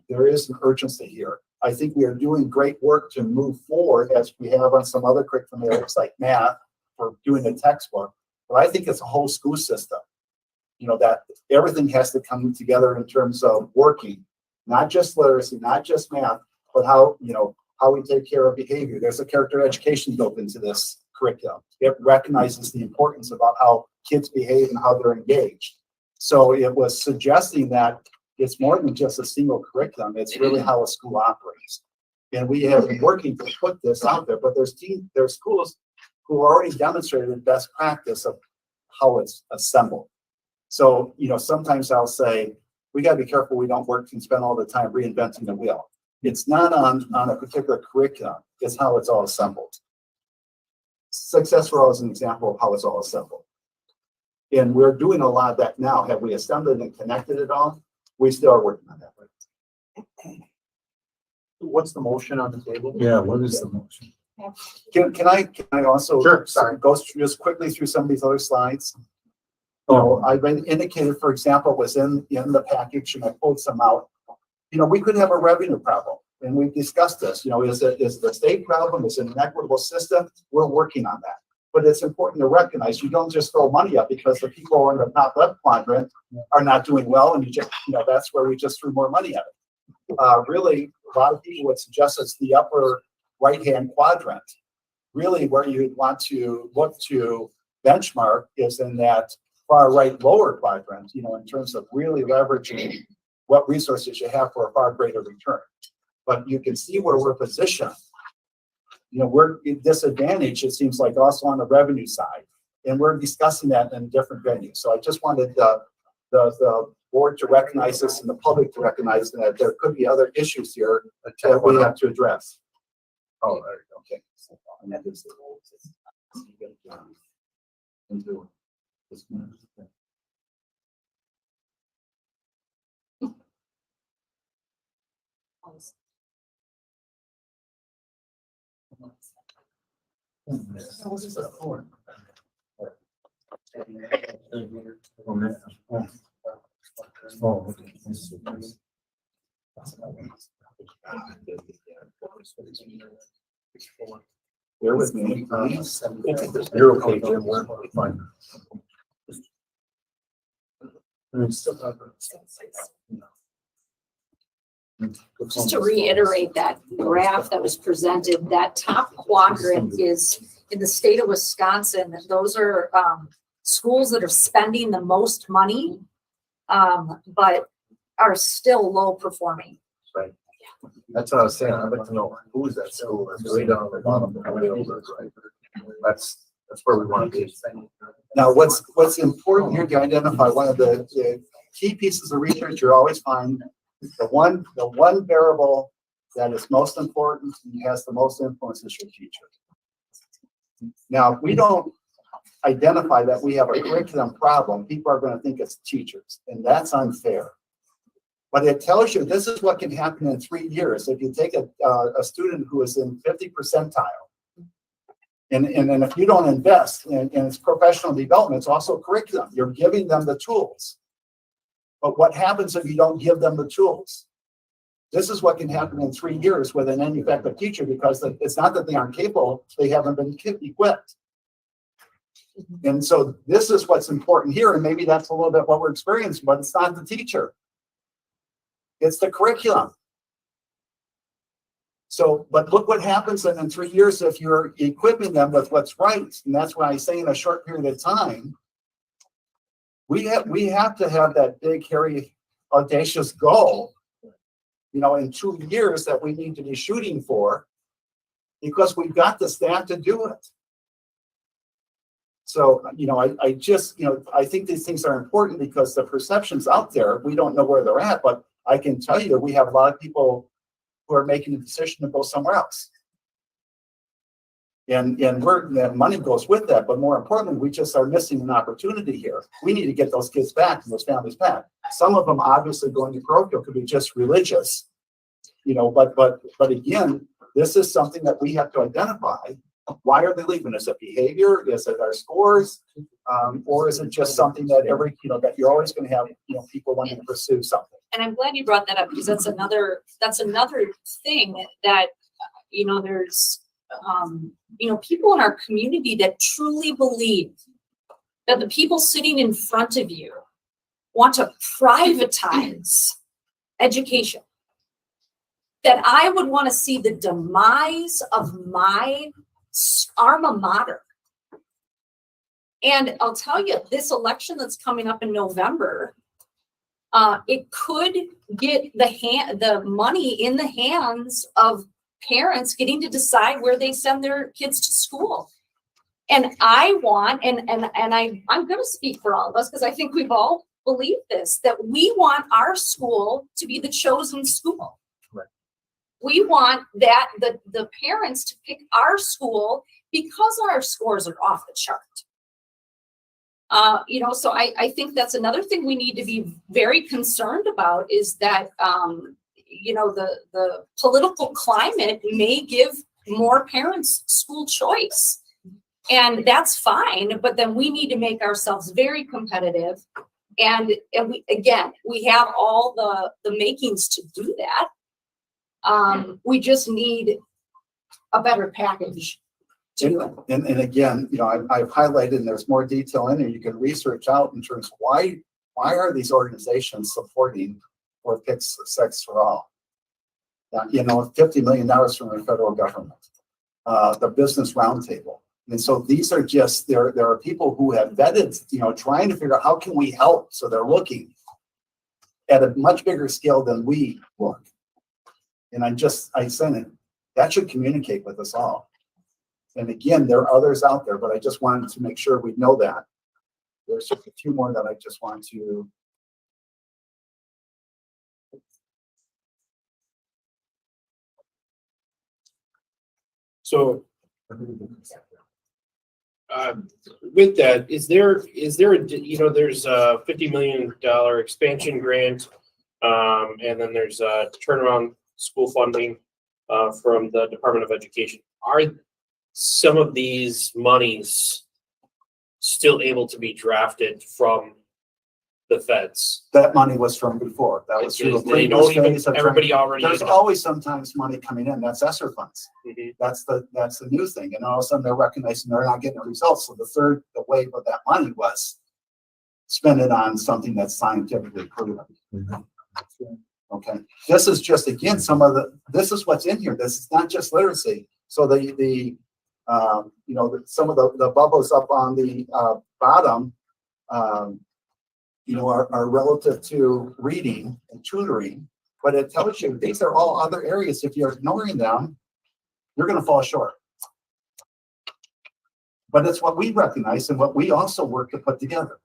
there is an urgency here. I think we are doing great work to move forward, as we have on some other curriculum areas like math, for doing the textbook. But I think it's a whole school system, you know, that everything has to come together in terms of working, not just literacy, not just math, but how we take care of behavior. There's a character education built into this curriculum. It recognizes the importance about how kids behave and how they're engaged. So it was suggesting that it's more than just a single curriculum. It's really how a school operates. And we have been working to put this out there, but there's schools who already demonstrated best practice of how it's assembled. So, sometimes I'll say, we gotta be careful we don't work and spend all the time reinventing the wheel. It's not on a particular curriculum, it's how it's all assembled. Success for all is an example of how it's all assembled. And we're doing a lot of that now. Have we assembled and connected it all? We still are working on that. What's the motion on the table? Yeah, what is the motion? Can I also Sure, sorry. go just quickly through some of these other slides? I've indicated, for example, was in the package, and I pulled some out. We could have a revenue problem, and we've discussed this. Is the state problem? Is it an equitable system? We're working on that. But it's important to recognize you don't just throw money up because the people in the top left quadrant are not doing well, and you just, that's where we just threw more money at it. Really, a lot of people would suggest it's the upper right-hand quadrant. Really, where you'd want to look to benchmark is in that far right lower quadrant, in terms of really leveraging what resources you have for a far greater return. But you can see where we're positioned. We're disadvantaged, it seems like, also on the revenue side. And we're discussing that in different venues. So I just wanted the board to recognize this and the public to recognize that there could be other issues here that we have to address. Oh, there you go. Okay. And that is the role. Bear with me. You're okay, Jim. We're fine. Just to reiterate that graph that was presented, that top quadrant is in the state of Wisconsin. Those are schools that are spending the most money, but are still low performing. Right. That's what I was saying. I'd like to know who is that school that's way down on the bottom. Right? That's where we want to be. Now, what's important here to identify one of the key pieces of research you always find. The one variable that is most important and has the most influence is your teacher. Now, if we don't identify that we have a curriculum problem, people are going to think it's teachers, and that's unfair. But it tells you this is what can happen in 3 years if you take a student who is in 50 percentile, and if you don't invest in its professional development, it's also curriculum. You're giving them the tools. But what happens if you don't give them the tools? This is what can happen in 3 years with an ineffective teacher, because it's not that they aren't capable, they haven't been equipped. And so this is what's important here, and maybe that's a little bit what we're experiencing, but it's not the teacher. It's the curriculum. So, but look what happens in 3 years if you're equipping them with what's right. And that's why I say in a short period of time, we have to have that big, hairy, audacious goal, in 2 years that we need to be shooting for, because we've got the staff to do it. So, I think these things are important because the perceptions out there, we don't know where they're at, but I can tell you we have a lot of people who are making a decision to go somewhere else. And money goes with that, but more importantly, we just are missing an opportunity here. We need to get those kids back and those families back. Some of them obviously going to parochial could be just religious, but again, this is something that we have to identify. Why are they leaving? Is it behavior? Is it our scores? Or is it just something that that you're always going to have, people wanting to pursue something? And I'm glad you brought that up, because that's another thing that, there's, people in our community that truly believe that the people sitting in front of you want to privatize education. That I would want to see the demise of my alma mater. And I'll tell you, this election that's coming up in November, it could get the money in the hands of parents getting to decide where they send their kids to school. And I want, and I'm gonna speak for all of us, because I think we've all believed this, that we want our school to be the chosen school. Right. We want that, the parents to pick our school because our scores are off the chart. You know, so I think that's another thing we need to be very concerned about, is that, you know, the political climate may give more parents school choice. And that's fine, but then we need to make ourselves very competitive. And we have all the makings to do that. We just need a better package. And again, you know, I've highlighted, and there's more detail in there. You can research out in terms of why are these organizations supporting or pick sex for all? You know, $50 million from the federal government, the Business Roundtable. And so these are just, there are people who have vetted, you know, trying to figure out how can we help? So they're looking at a much bigger scale than we look. And I sent it, that should communicate with us all. And again, there are others out there, but I just wanted to make sure we know that. There's just a few more that I just want to. So, with that, is there a, you know, there's a $50 million expansion grant, and then there's a turnaround school funding from the Department of Education. Are some of these monies still able to be drafted from the feds? That money was from before. That was through a They don't even, everybody already. There's always sometimes money coming in. That's ESSER funds. Mm-hmm. That's the new thing. And all of a sudden they're recognizing they're not getting the results. So the wave of that money was spend it on something that's scientifically proven. Mm-hmm. Okay. This is just, again, this is what's in here. This is not just literacy. So you know, some of the bubbles up on the bottom, you know, are relative to reading and tutoring, but it tells you these are all other areas. If you're ignoring them, you're going to fall short. But it's what we recognize and what we also work to put together.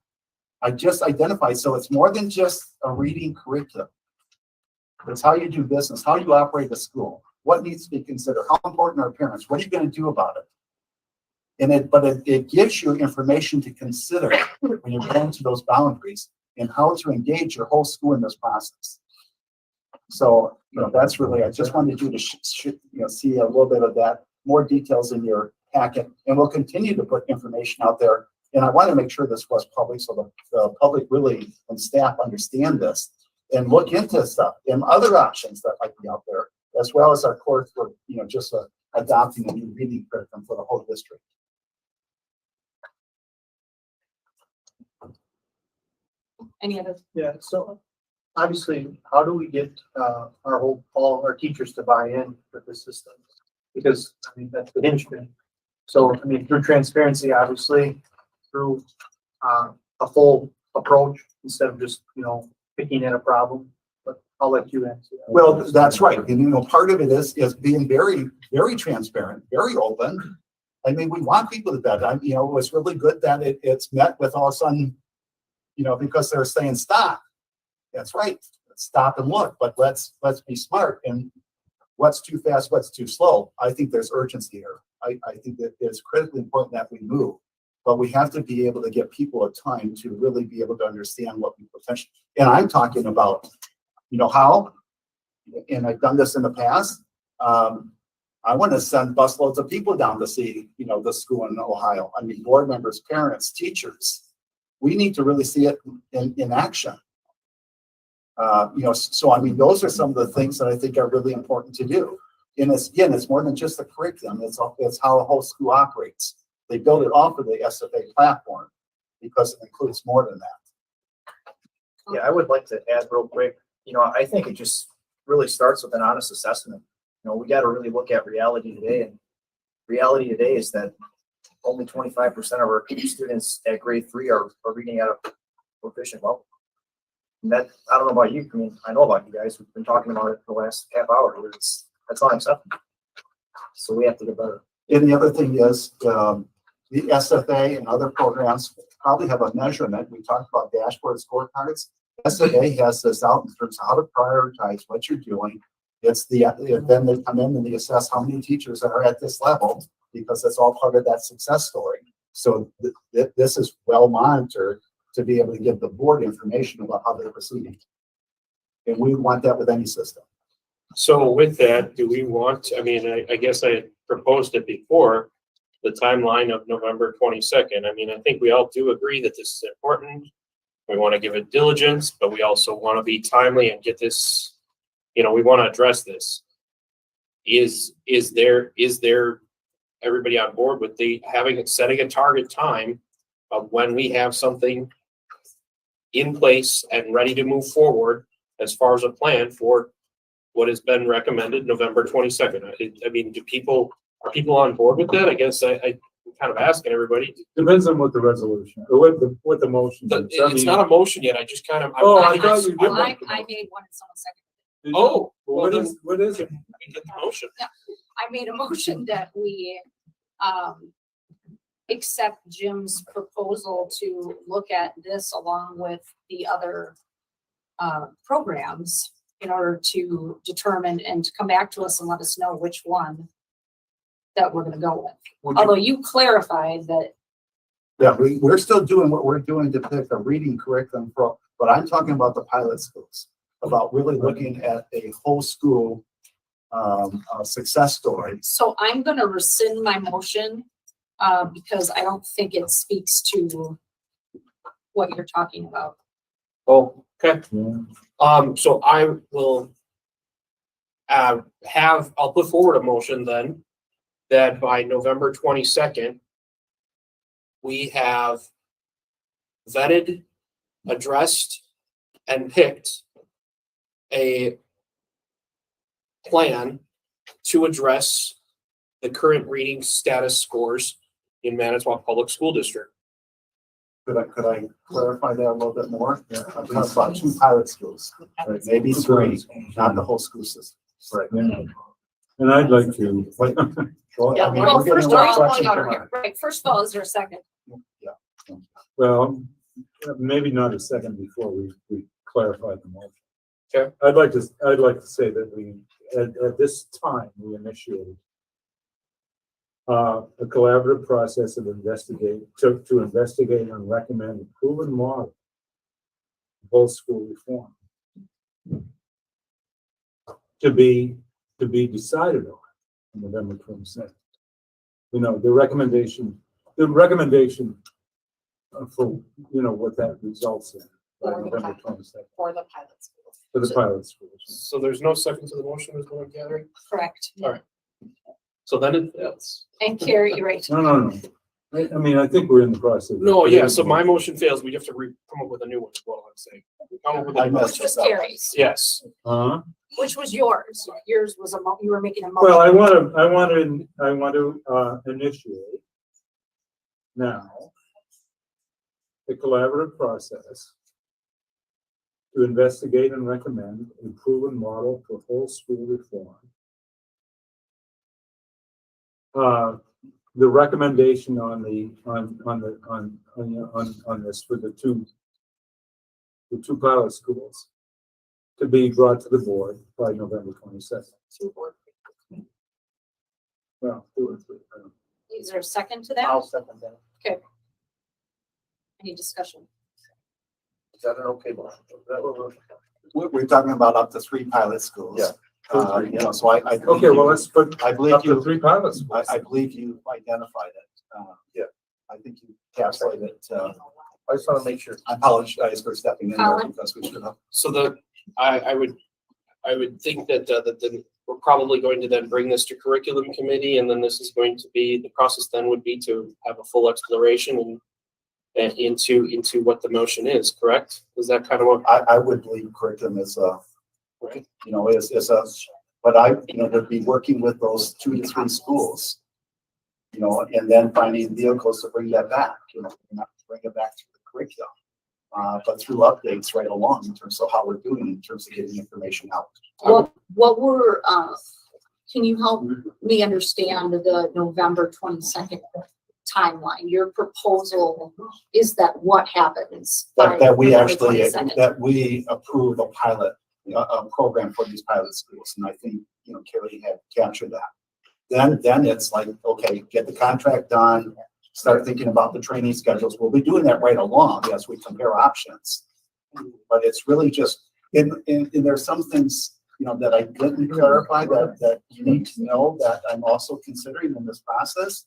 I just identified, so it's more than just a reading curriculum. It's how you do business, how you operate a school, what needs to be considered, how important are parents, what are you going to do about it? And it gives you information to consider when you're going to those boundaries and how to engage your whole school in this process. So, you know, that's really, I just wanted you to you know, see a little bit of that, more details in your packet, and we'll continue to put information out there. And I want to make sure this was public so the public really and staff understand this and look into stuff and other options that might be out there, as well as our course for, you know, just adopting a new reading curriculum for the whole district. Any other? Yeah, so obviously, how do we get all our teachers to buy in with the system? Because I mean, that's the linchpin. So I mean, through transparency, obviously, through a full approach instead of just, you know, picking at a problem. But I'll let you answer that. Well, that's right. And, you know, part of it is being very, very transparent, very open. I mean, we want people to bet. You know, it was really good that it's met with all of a sudden, you know, because they're saying stop. That's right. Let's stop and look, but let's be smart. And what's too fast, what's too slow? I think there's urgency here. I think that it's critically important that we move, but we have to be able to give people a time to really be able to understand what we potentially. And I'm talking about, you know, how, and I've done this in the past. I want to send busloads of people down to see, you know, the school in Ohio. I mean, board members, parents, teachers. We need to really see it in action. You know, so I mean, those are some of the things that I think are really important to do. And it's more than just the curriculum. It's how a whole school operates. They build it off of the SFA platform because it includes more than that. Yeah, I would like to add real quick. You know, I think it just really starts with an honest assessment. You know, we got to really look at reality today, and reality today is that only 25% of our students at grade 3 are reading at a proficient level. And that, I don't know about you. I mean, I know about you guys. We've been talking about it for the last half hour. That's unacceptable. So we have to get better. And the other thing is, the SFA and other programs probably have a measurement. We talked about dashboard scorecards. SFA has this out in terms of how to prioritize what you're doing. It's then they come in and they assess how many teachers are at this level, because that's all part of that success story. So this is well monitored to be able to give the board information about how they're proceeding. And we want that with any system. So with that, do we want, I mean, I guess I had proposed it before, the timeline of November 22nd. I mean, I think we all do agree that this is important. We want to give it diligence, but we also want to be timely and get this, you know, we want to address this. Is there everybody on board with setting a target time of when we have something in place and ready to move forward as far as a plan for what has been recommended November 22nd? I mean, are people on board with that? I guess I'm kind of asking everybody. Depends on what the resolution, or what the motion is. It's not a motion yet. I just kind of. I thought you did. I made one and someone seconded. Oh, what is it? We get the motion. Yeah, I made a motion that we accept Jim's proposal to look at this along with the other programs in order to determine and to come back to us and let us know which one that we're going to go with. Although you clarified that. Yeah, we're still doing what we're doing to pick a reading curriculum for, but I'm talking about the pilot schools, about really looking at a whole school success story. So I'm going to rescind my motion because I don't think it speaks to what you're talking about. Oh, okay. So I will I'll put forward a motion then that by November 22nd, we have vetted, addressed, and picked a plan to address the current reading status scores in Manitowoc Public School District. Could I clarify that a little bit more? Yeah. I'm talking about 2 pilot schools, right? Maybe 3, not the whole school system. Right. Yeah. And I'd like to. Well, first of all, first of all, is there a second? Yeah. Well, maybe not a second before we clarify the motion. Okay. I'd like to say that we, at this time, we initiated a collaborative process of to investigate and recommend a proven model of whole school reform to be decided on November 22nd. You know, the recommendation for, you know, what that results in by November 22nd. For the pilot schools. For the pilot schools. So there's no second to the motion, is what I'm gathering? Correct. All right. So then it fails. And Carrie, you're right. No. I mean, I think we're in the process. No, yeah, so my motion fails. We have to come up with a new one, is what I'm saying. We come up with a new one. Which was Carrie's. Yes. Which was yours. Yours was you were making a motion. Well, I want to initiate now the collaborative process to investigate and recommend a proven model for whole school reform. The recommendation on this for the two pilot schools to be brought to the board by November 22nd. Well, 2 or 3. Is there a second to that? I'll second that. Okay. Any discussion? Is that an okay motion? We're talking about up to 3 pilot schools. Yeah. You know, so I Okay, well, let's put I believe up to 3 pilot schools. I believe you identified it. Yeah. I think you encapsulated it. I just want to make sure. I apologize for stepping in there because we should have. So I would think that we're probably going to then bring this to curriculum committee, and then this is going to be, the process then would be to have a full exploration and into what the motion is, correct? Is that kind of what? I would believe curriculum is right. You know, is but to be working with those 2 to 3 schools, you know, and then finding vehicles to bring that back, you know, not bring it back to the curriculum, but through updates right along in terms of how we're doing in terms of getting information out. What were, can you help me understand the November 22nd timeline. Your proposal is that what happens? That we by actually, 22nd. that we approve a pilot, a program for these pilot schools. And I think, Kelly had captured that. Then it's like, okay, get the contract done, start thinking about the training schedules. We'll be doing that right along as we compare options. But it's really just, and there's some things, that I didn't clarify that you need to know that I'm also considering in this process.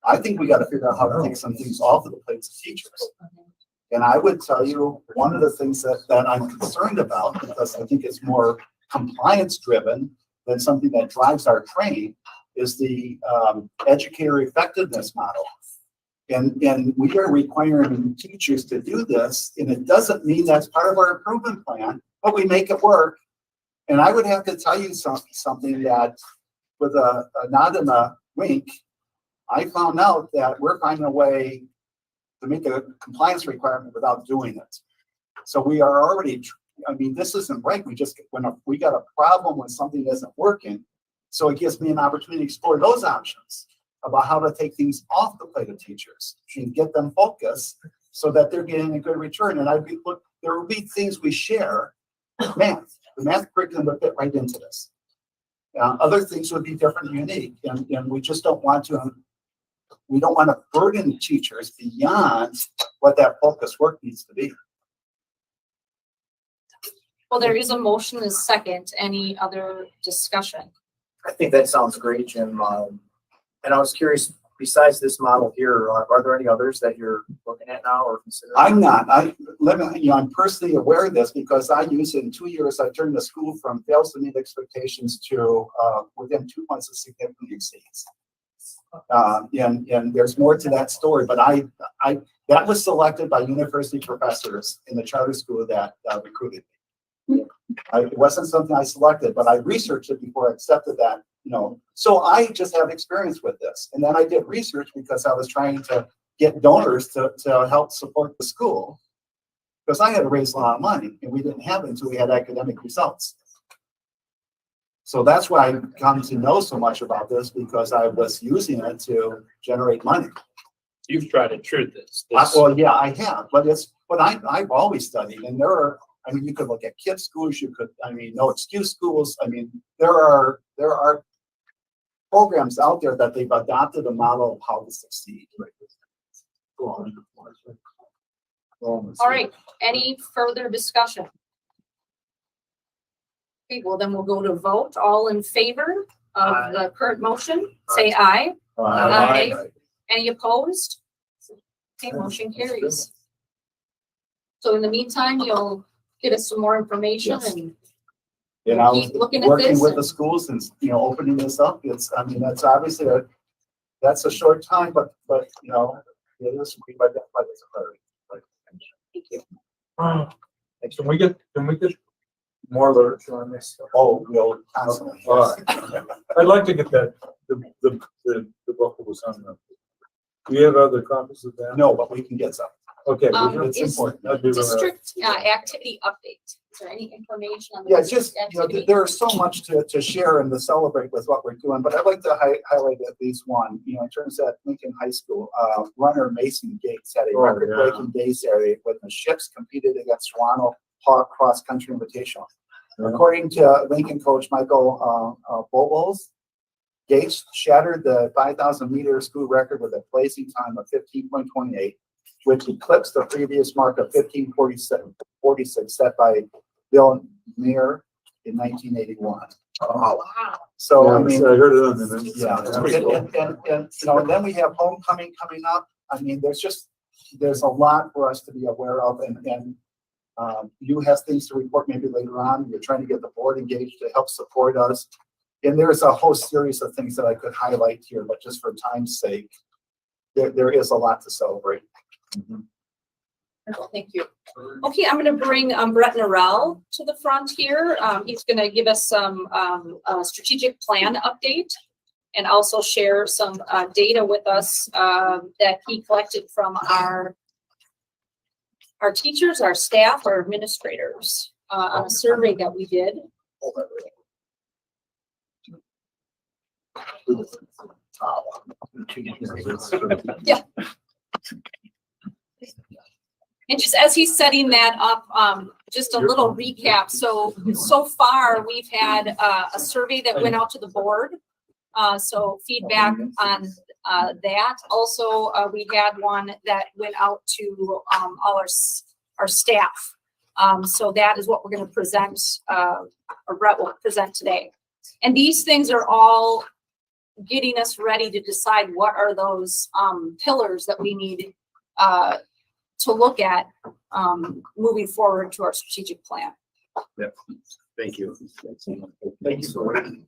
I think we got to figure out how to take some things off of the plates of teachers. And I would tell you, one of the things that I'm concerned about, because I think it's more compliance driven than something that drives our training, is the educator effectiveness model. And we are requiring teachers to do this, and it doesn't mean that's part of our improvement plan, but we make it work. And I would have to tell you something that, with a nod and a wink, I found out that we're finding a way to make a compliance requirement without doing it. So we are already, this isn't right. We got a problem when something isn't working. So it gives me an opportunity to explore those options about how to take things off the plate of teachers and get them focused so that they're getting a good return. And there will be things we share. Math, the math curriculum would fit right into this. Other things would be different and unique. And we just don't want to, burden teachers beyond what that focus work needs to be. Well, there is a motion and a second. Any other discussion? I think that sounds great, Jim. And I was curious, besides this model here, are there any others that you're looking at now or considering? I'm not. I'm personally aware of this because I use it in 2 years. I turned the school from fails to meet expectations to within 2 months of significantly exceeds. And there's more to that story, but that was selected by university professors in the charter school that recruited me. It wasn't something I selected, but I researched it before I accepted that. So I just have experience with this. And then I did research because I was trying to get donors to help support the school because I had to raise a lot of money and we didn't have it until we had academic results. So that's why I've come to know so much about this because I was using it to generate money. You've tried and true this. Well, yeah, I have, but I've always studied, and there are. You could look at kids' schools. You could, no excuse schools. There are programs out there that they've adopted a model of how to succeed. All right. Any further discussion? Okay, well then we'll go to vote. All in favor of the current motion, say aye. Aye. Any opposed? Okay, motion carries. So in the meantime, you'll get us some more information and I keep was looking at working this with the schools and opening this up. That's obviously that's a short time, but it is we've identified as a priority. Thank you. Can we get more literature on this? Oh, we'll constantly. I'd like to get that the book that was on them. Do you have other copies of that? No, but we can get some. Okay, it's is important. District activity update. Is there any information on the Yeah, district activity? there's so much to share and to celebrate with what we're doing, but I'd like to highlight at least one. In terms of Lincoln High School, runner Mason Gates had a record-breaking day Saturday when the ships competed against Toronto Hawk Cross Country Invitational. According to Lincoln coach Michael Bobles, Gates shattered the 5,000 meter school record with a placing time of 15.28. Which eclipsed the previous mark of 15:46 set by Bill Muir in 1981. Oh, wow. So I heard it on the news. yeah, and then we have homecoming coming up. There's a lot for us to be aware of, and you have things to report maybe later on. You're trying to get the board engaged to help support us, and there's a whole series of things that I could highlight here, but just for time's sake, there is a lot to celebrate. Thank you. Okay, I'm going to bring Brett Norrell to the front here. He's going to give us some strategic plan update and also share some data with us that he collected from our teachers, our staff, our administrators on a survey that we did. Yeah. And just as he's setting that up, just a little recap. So far, we've had a survey that went out to the board. So feedback on that. Also, we had one that went out to all our staff. So that is what we're going to present, or Brett will present today. And these things are all getting us ready to decide what are those pillars that we need to look at moving forward to our strategic plan. Yep. Thank you. Thank you.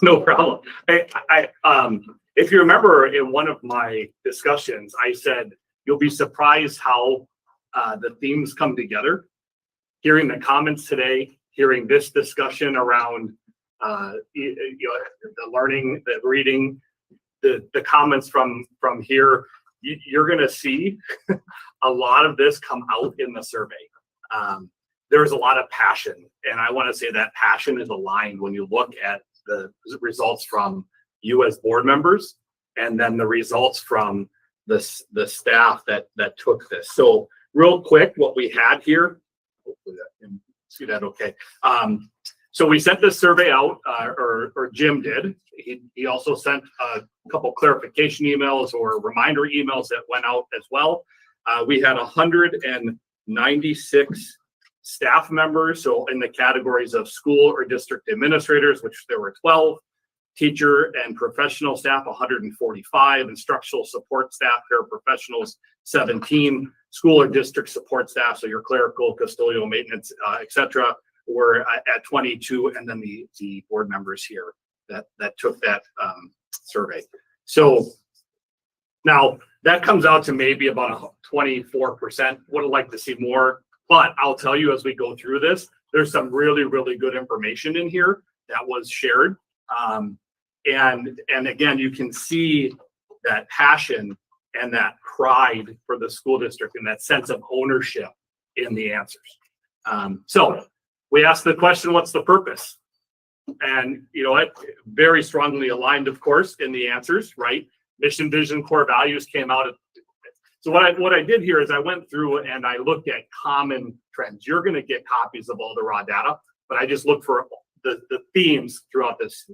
No problem. If you remember in one of my discussions, I said, you'll be surprised how the themes come together. Hearing the comments today, hearing this discussion around the learning, the reading, the comments from here, you're going to see a lot of this come out in the survey. There's a lot of passion, and I want to say that passion is aligned when you look at the results from you as board members, and then the results from the staff that took this. So real quick, what we had here, hopefully that can see that okay. So we sent this survey out, or Jim did. He also sent a couple clarification emails or reminder emails that went out as well. We had 196 staff members, so in the categories of school or district administrators, which there were 12, teacher and professional staff 145, instructional support staff, paraprofessionals 17, school or district support staff, so your clerical, custodial, maintenance, etc., were at 22, and then the board members here that took that survey. So now that comes out to maybe about 24%. Would have liked to see more, but I'll tell you as we go through this, there's some really, really good information in here that was shared. And again, you can see that passion and that pride for the school district and that sense of ownership in the answers. So we asked the question, what's the purpose? And you know what, very strongly aligned, of course, in the answers, right? Mission, vision, core values came out. So what I did here is I went through and I looked at common trends. You're going to get copies of all the raw data, but I just looked for the themes throughout this,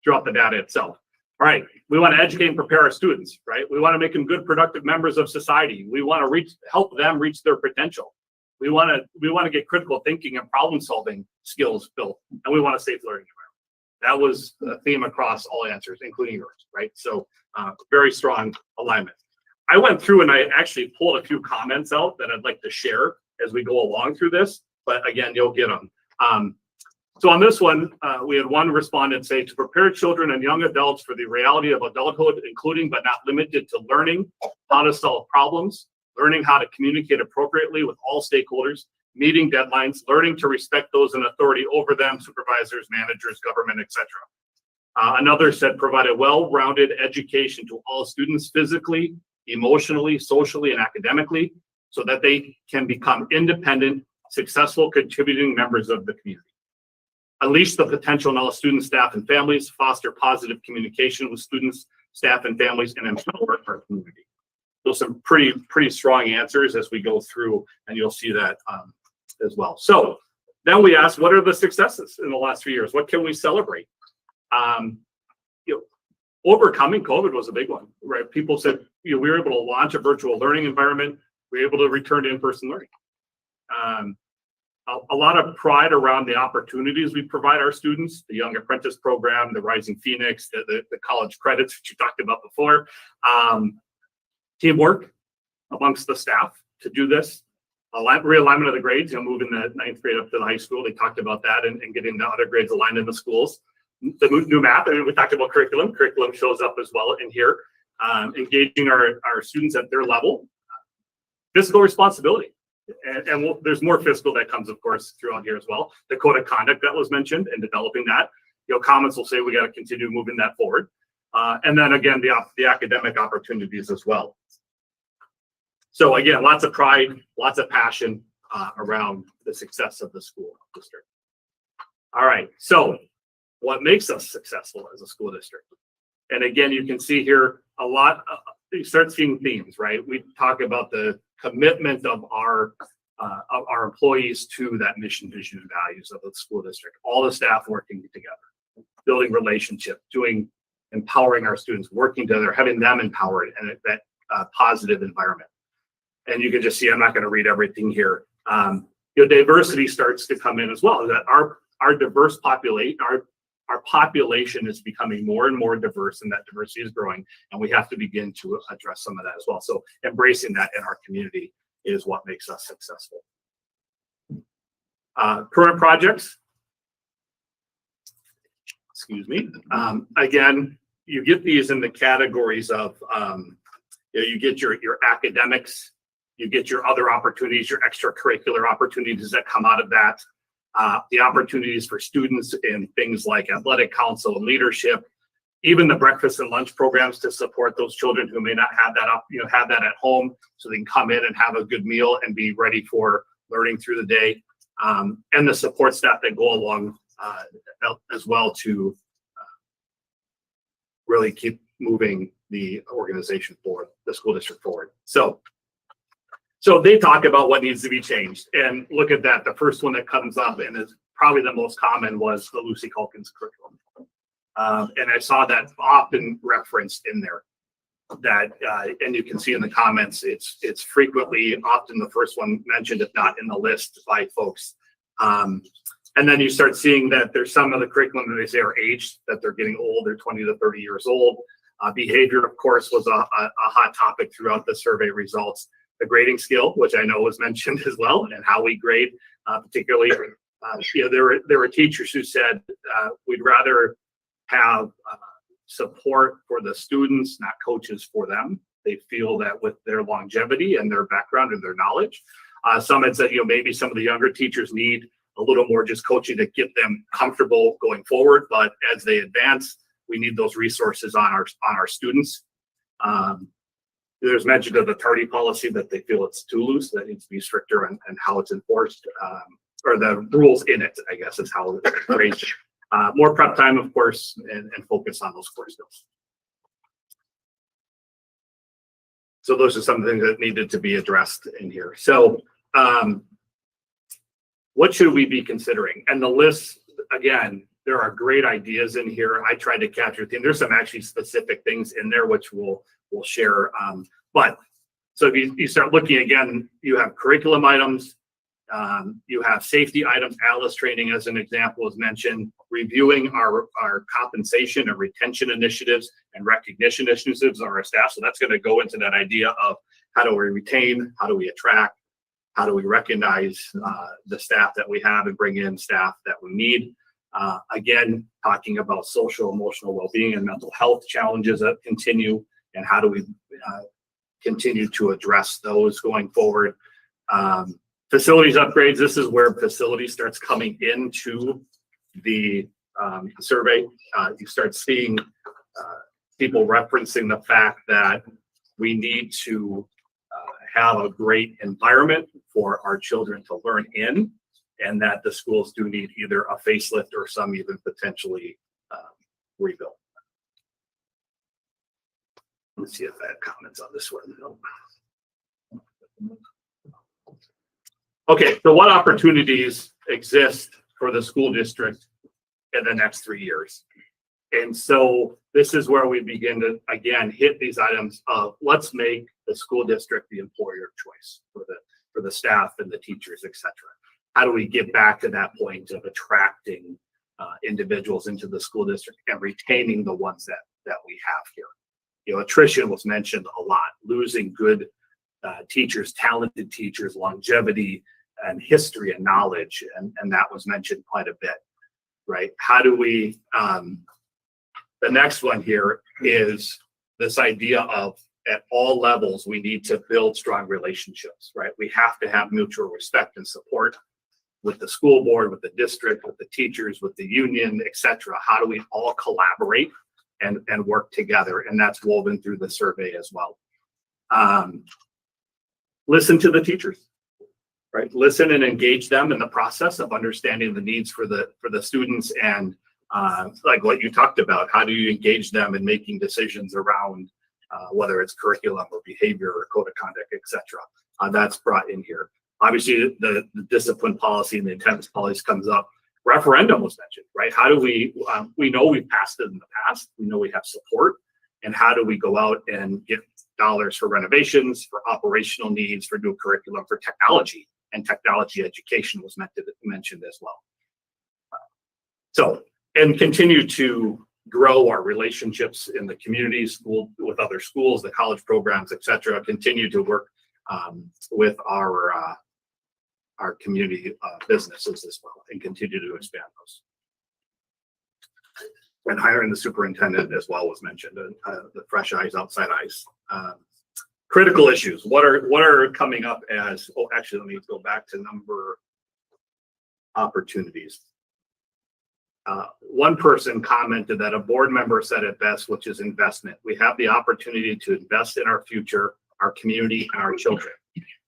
throughout the data itself. All right, we want to educate and prepare our students, right? We want to make them good, productive members of society. We want to help them reach their potential. We want to get critical thinking and problem solving skills built, and we want a safe learning environment. That was a theme across all answers, including yours, right? So very strong alignment. I went through and I actually pulled a few comments out that I'd like to share as we go along through this, but again, you'll get them. So on this one, we had one respondent say, to prepare children and young adults for the reality of adulthood, including but not limited to learning how to solve problems, learning how to communicate appropriately with all stakeholders, meeting deadlines, learning to respect those in authority over them, supervisors, managers, government, etc. Another said, provide a well-rounded education to all students physically, emotionally, socially, and academically, so that they can become independent, successful, contributing members of the community. Unleash the potential in all students, staff, and families, foster positive communication with students, staff, and families, and empower our community. So some pretty strong answers as we go through, and you'll see that as well. So then we asked, what are the successes in the last 3 years? What can we celebrate? Overcoming COVID was a big one, right? People said, we were able to launch a virtual learning environment. We were able to return to in-person learning. A lot of pride around the opportunities we provide our students, the Young Apprentice Program, the Rising Phoenix, the college credits, which you talked about before. Teamwork amongst the staff to do this. Realignment of the grades, moving the 9th grade up to the high school. They talked about that and getting the other grades aligned in the schools. The new math, we talked about curriculum. Curriculum shows up as well in here. Engaging our students at their level. Fiscal responsibility. And there's more fiscal that comes, of course, throughout here as well. The code of conduct that was mentioned and developing that. Comments will say we got to continue moving that forward. And then again, the academic opportunities as well. So again, lots of pride, lots of passion around the success of the school district. All right, so what makes us successful as a school district? And again, you can see here a lot, you start seeing themes, right? We talk about the commitment of our employees to that mission, vision, and values of the school district. All the staff working together, building relationships, empowering our students, working together, having them empowered, and that positive environment. And you can just see, I'm not going to read everything here. Diversity starts to come in as well. That our diverse population, our population is becoming more and more diverse, and that diversity is growing, and we have to begin to address some of that as well. So embracing that in our community is what makes us successful. Current projects. Excuse me. Again, you get these in the categories of, you get your academics, you get your other opportunities, your extracurricular opportunities that come out of that, the opportunities for students in things like athletic council and leadership, even the breakfast and lunch programs to support those children who may not have that have that at home, so they can come in and have a good meal and be ready for learning through the day, and the support staff that go along as well to really keep moving the organization forward, the school district forward. So they talk about what needs to be changed, and look at that. The first one that comes up and is probably the most common was the Lucy Culkin's curriculum. And I saw that often referenced in there. That and you can see in the comments, it's frequently, often the first one mentioned, if not in the list by folks. And then you start seeing that there's some of the curriculum that they say are aged, that they're getting old, they're 20 to 30 years old. Behavior, of course, was a hot topic throughout the survey results. The grading skill, which I know was mentioned as well, and how we grade, particularly, there were teachers who said we'd rather have support for the students, not coaches for them. They feel that with their longevity and their background and their knowledge, some had said, maybe some of the younger teachers need a little more just coaching to get them comfortable going forward. But as they advance, we need those resources on our students. There's mention of the tardy policy that they feel it's too loose, that needs to be stricter and how it's enforced, or the rules in it, I guess is how it's phrased. More prep time, of course, and focus on those core skills. So those are some of the things that needed to be addressed in here. So what should we be considering? And the list, again, there are great ideas in here. I tried to capture things. There's some actually specific things in there which we'll share. But so if you start looking again, you have curriculum items, you have safety items. Alice training, as an example, is mentioned. Reviewing our compensation and retention initiatives and recognition initiatives of our staff. So that's going to go into that idea of how do we retain, how do we attract, how do we recognize the staff that we have and bring in staff that we need. Again, talking about social, emotional well-being and mental health challenges that continue, and how do we continue to address those going forward. Facilities upgrades, this is where facility starts coming into the survey. You start seeing people referencing the fact that we need to have a great environment for our children to learn in, and that the schools do need either a facelift or some even potentially rebuild. Let's see if I have comments on this one. Okay, so what opportunities exist for the school district in the next 3 years? And so this is where we begin to, again, hit these items of let's make the school district the employer of choice for the staff and the teachers, et cetera. How do we get back to that point of attracting individuals into the school district and retaining the ones that we have here? Attrition was mentioned a lot, losing good teachers, talented teachers, longevity and history and knowledge. And that was mentioned quite a bit, right? How do we, the next one here is this idea of at all levels, we need to build strong relationships, right? We have to have mutual respect and support with the school board, with the district, with the teachers, with the union, et cetera. How do we all collaborate and work together? And that's woven through the survey as well. Listen to the teachers, right? Listen and engage them in the process of understanding the needs for the students and like what you talked about, how do you engage them in making decisions around whether it's curriculum or behavior or code of conduct, et cetera. That's brought in here. Obviously, the discipline policy and the attendance policy comes up. Referendum was mentioned, right? How do we know we've passed it in the past. We know we have support. And how do we go out and get dollars for renovations, for operational needs, for new curriculum, for technology, and technology education was mentioned as well. So, and continue to grow our relationships in the community, school with other schools, the college programs, et cetera. Continue to work with our community businesses as well, and continue to expand those. And hiring the superintendent as well was mentioned, the fresh eyes, outside eyes. Critical issues. What are coming up as? Oh, actually, let me go back to number opportunities. One person commented that a board member said it best, which is investment. We have the opportunity to invest in our future, our community, and our children.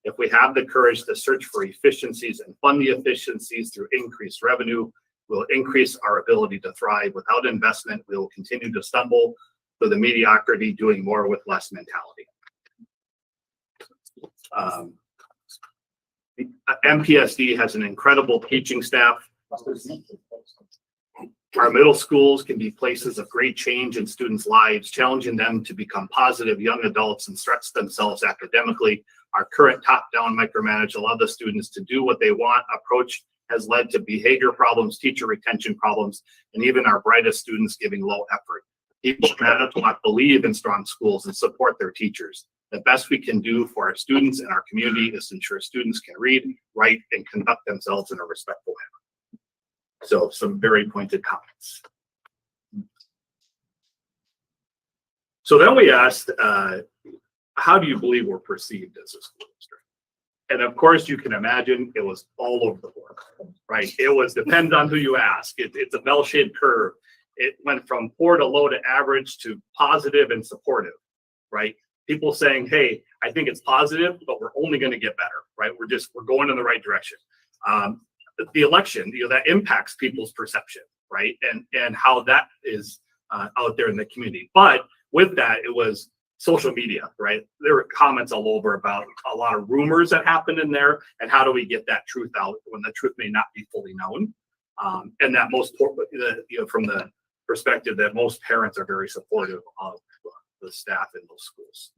If we have the courage to search for efficiencies and fund the efficiencies through increased revenue, we'll increase our ability to thrive. Without investment, we will continue to stumble through the mediocrity, doing more with less mentality. The MPSD has an incredible teaching staff. Our middle schools can be places of great change in students' lives, challenging them to become positive young adults and stretch themselves academically. Our current top-down micromanage, allow the students to do what they want approach has led to behavior problems, teacher retention problems, and even our brightest students giving low effort. People in Manitowoc believe in strong schools and support their teachers. The best we can do for our students and our community is to ensure students can read, write, and conduct themselves in a respectful manner. So some very pointed comments. So then we asked, how do you believe we're perceived as a school district? And of course, you can imagine it was all over the board, right? It was depends on who you ask. It's a bell-shaped curve. It went from poor to low to average to positive and supportive, right? People saying, hey, I think it's positive, but we're only going to get better, right? We're going in the right direction. The election, that impacts people's perception, right? And how that is out there in the community. But with that, it was social media, right? There were comments all over about a lot of rumors that happened in there, and how do we get that truth out when the truth may not be fully known? And that from the perspective that most parents are very supportive of the staff in those schools.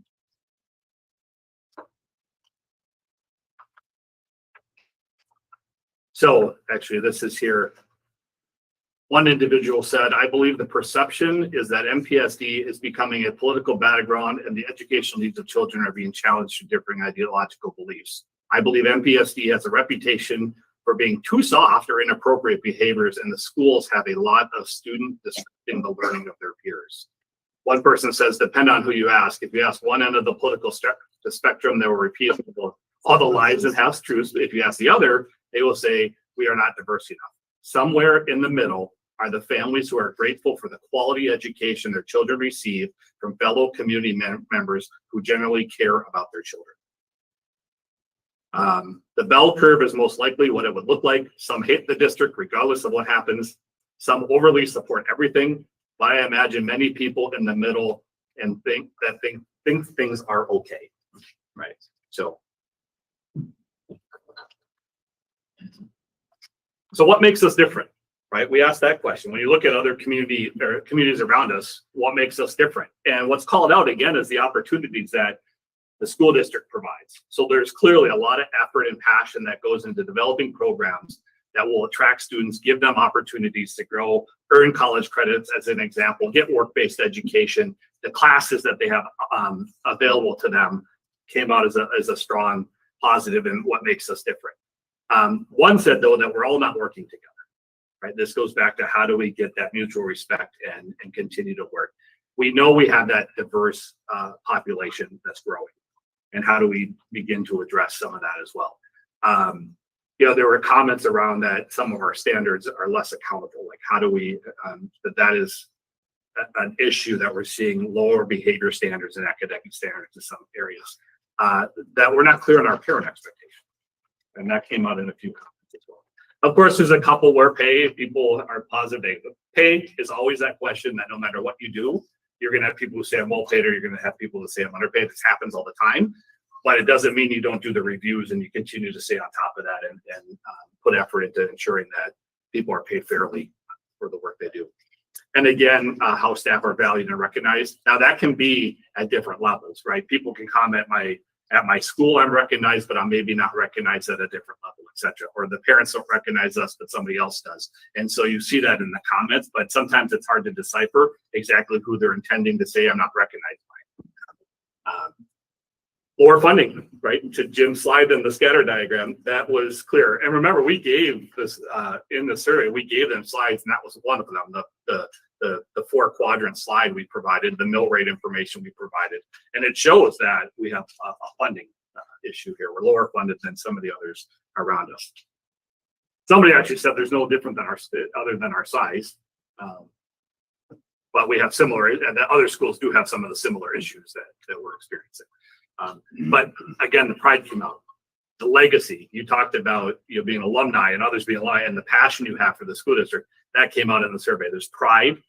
So actually, this is here. One individual said, I believe the perception is that MPSD is becoming a political battleground and the educational needs of children are being challenged through differing ideological beliefs. I believe MPSD has a reputation for being too soft or inappropriate behaviors, and the schools have a lot of students disrupting the learning of their peers. One person says, depend on who you ask. If you ask one end of the political spectrum, they will repeat all the lies and half-truths. But if you ask the other, they will say, we are not diverse enough. Somewhere in the middle are the families who are grateful for the quality education their children receive from fellow community members who generally care about their children. The bell curve is most likely what it would look like. Some hate the district regardless of what happens. Some overly support everything, but I imagine many people in the middle and think things are okay, right? So what makes us different, right? We asked that question. When you look at other communities around us, what makes us different? And what's called out again is the opportunities that the school district provides. So there's clearly a lot of effort and passion that goes into developing programs that will attract students, give them opportunities to grow, earn college credits as an example, get work-based education. The classes that they have available to them came out as a strong positive in what makes us different. One said, though, that we're all not working together, right? This goes back to how do we get that mutual respect and continue to work. We know we have that diverse population that's growing, and how do we begin to address some of that as well? There were comments around that some of our standards are less accountable. Like, how do we, that is an issue that we're seeing lower behavior standards and academic standards in some areas, that we're not clear on our parent expectations. And that came out in a few comments as well. Of course, there's a couple where people are positive. Pay is always that question that no matter what you do, you're going to have people who say I'm well paid, or you're going to have people who say I'm underpaid. This happens all the time, but it doesn't mean you don't do the reviews and you continue to stay on top of that and put effort into ensuring that people are paid fairly for the work they do. And again, how staff are valued and recognized. Now that can be at different levels, right? People can comment at my school I'm recognized, but I'm maybe not recognized at a different level, etc. Or the parents don't recognize us, but somebody else does. And so you see that in the comments, but sometimes it's hard to decipher exactly who they're intending to say I'm not recognized by. Or funding, right? To Jim's slide in the scatter diagram, that was clear. And remember, we gave this in the survey, we gave them slides, and that was one of them. The 4-quadrant slide we provided, the mill rate information we provided, and it shows that we have a funding issue here. We're lower funded than some of the others around us. Somebody actually said there's no different than other than our size, but we have similar, and the other schools do have some of the similar issues that we're experiencing. But again, the pride came out. The legacy, you talked about, being alumni and others being alumni, and the passion you have for the school district, that came out in the survey. There's pride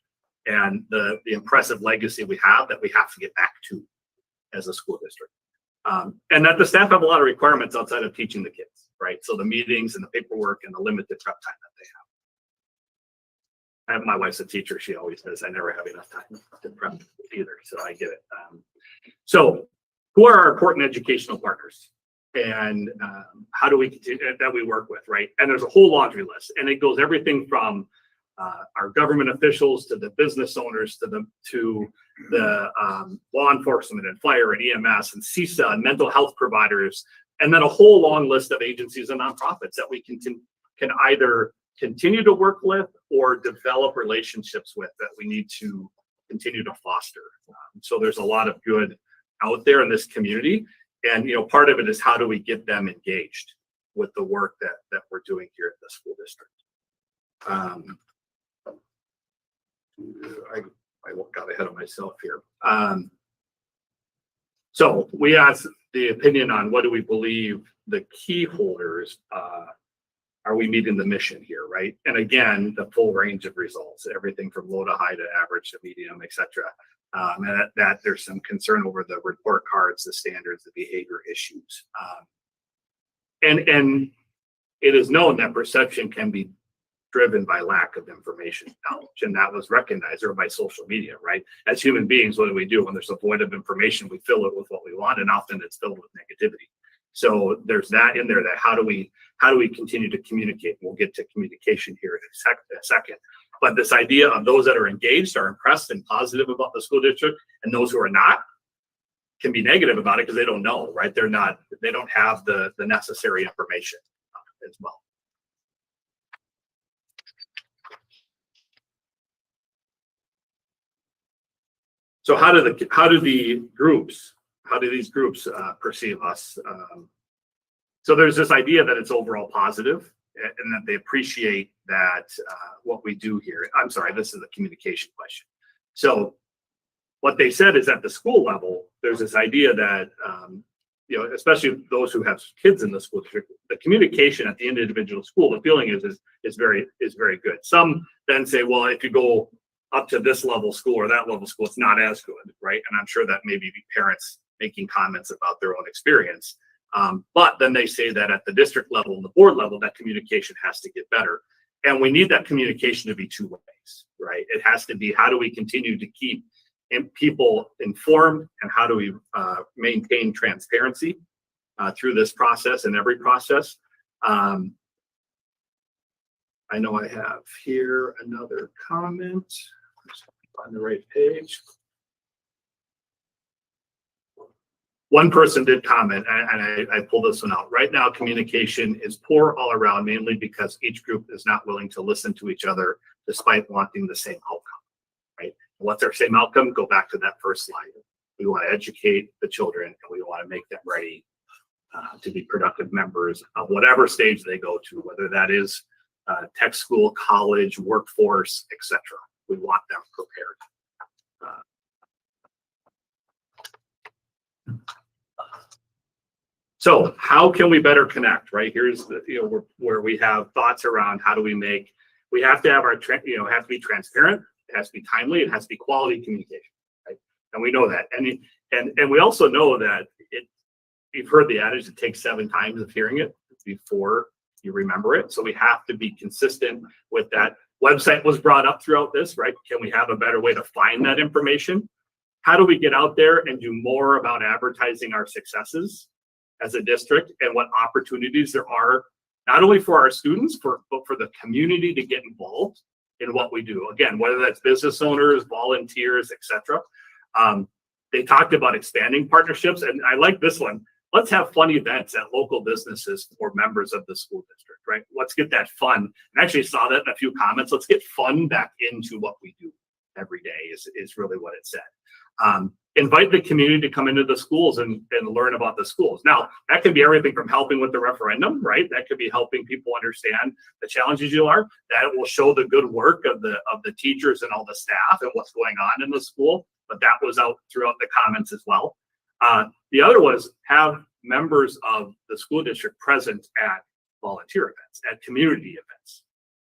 and the impressive legacy we have that we have to get back to as a school district. And that the staff have a lot of requirements outside of teaching the kids, right? So the meetings and the paperwork and the limited prep time that they have. My wife's a teacher. She always says, I never have enough time to prep either. So I get it. So who are our important educational partners? And how do we continue that we work with, right? And there's a whole laundry list, and it goes everything from our government officials to the business owners to the law enforcement and fire and EMS and CISA and mental health providers, and then a whole long list of agencies and nonprofits that we can either continue to work with or develop relationships with that we need to continue to foster. So there's a lot of good out there in this community. And, part of it is how do we get them engaged with the work that we're doing here at the school district. I got ahead of myself here. So we asked the opinion on what do we believe the key holders, are we meeting the mission here, right? And again, the full range of results, everything from low to high to average to medium, et cetera. And that there's some concern over the report cards, the standards, the behavior issues. And it is known that perception can be driven by lack of information knowledge, and that was recognized or by social media, right? As human beings, what do? When there's a void of information, we fill it with what we want, and often it's filled with negativity. So there's that in there, that how do we continue to communicate? We'll get to communication here in a second. But this idea of those that are engaged, are impressed and positive about the school district, and those who are not can be negative about it because they don't know, right? They don't have the necessary information as well. So how do these groups perceive us? So there's this idea that it's overall positive and that they appreciate that what we do here. I'm sorry, this is a communication question. So what they said is at the school level, there's this idea that, especially those who have kids in the school district, the communication at the individual school, the feeling is very good. Some then say, well, if you go up to this level school or that level school, it's not as good, right? And I'm sure that maybe parents making comments about their own experience. But then they say that at the district level and the board level, that communication has to get better. And we need that communication to be two ways, right? It has to be, how do we continue to keep people informed, and how do we maintain transparency through this process and every process? I know I have here another comment on the right page. One person did comment, and I pulled this one out. Right now, communication is poor all around, mainly because each group is not willing to listen to each other despite wanting the same outcome, right? What's our same outcome? Go back to that first slide. We want to educate the children, and we want to make them ready to be productive members of whatever stage they go to, whether that is tech school, college, workforce, etc. We want them prepared. So how can we better connect, right? Here's the, where we have thoughts around how do we make, we have to have our, have to be transparent, it has to be timely, it has to be quality communication, right? And we know that. And we also know that you've heard the adage, it takes 7 times of hearing it before you remember it. So we have to be consistent with that. Website was brought up throughout this, right? Can we have a better way to find that information? How do we get out there and do more about advertising our successes as a district and what opportunities there are, not only for our students, but for the community to get involved in what we do. Again, whether that's business owners, volunteers, etc. They talked about expanding partnerships, and I like this one. Let's have fun events at local businesses for members of the school district, right? Let's get that fun. And actually saw that in a few comments. Let's get fun back into what we do every day is really what it said. Invite the community to come into the schools and learn about the schools. Now, that can be everything from helping with the referendum, right? That could be helping people understand the challenges you are. That will show the good work of the teachers and all the staff and what's going on in the school. But that was out throughout the comments as well. The other was have members of the school district present at volunteer events, at community events,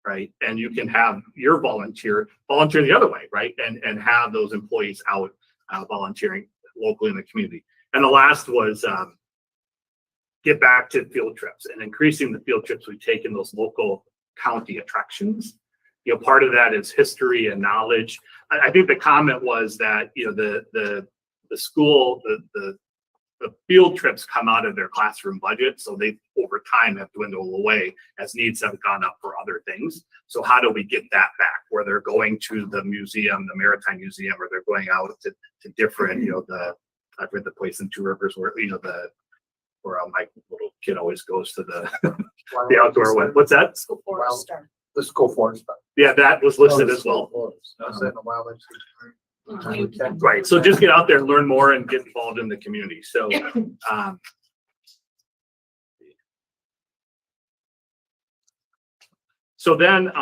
right? And you can have your volunteer the other way, right? And have those employees out volunteering locally in the community. And the last was get back to field trips and increasing the field trips we take in those local county attractions. Part of that is history and knowledge. I think the comment was that, the school, the field trips come out of their classroom budget. So they, over time, have dwindled away as needs have gone up for other things. So how do we get that back where they're going to the museum, the Maritime Museum, or they're going out to different, I've read the place in Two Rivers where, where my little kid always goes to the outdoor one. What's that? School forest. The school forest. Yeah, that was listed as well. Right. So just get out there and learn more and get involved in the community. So, so then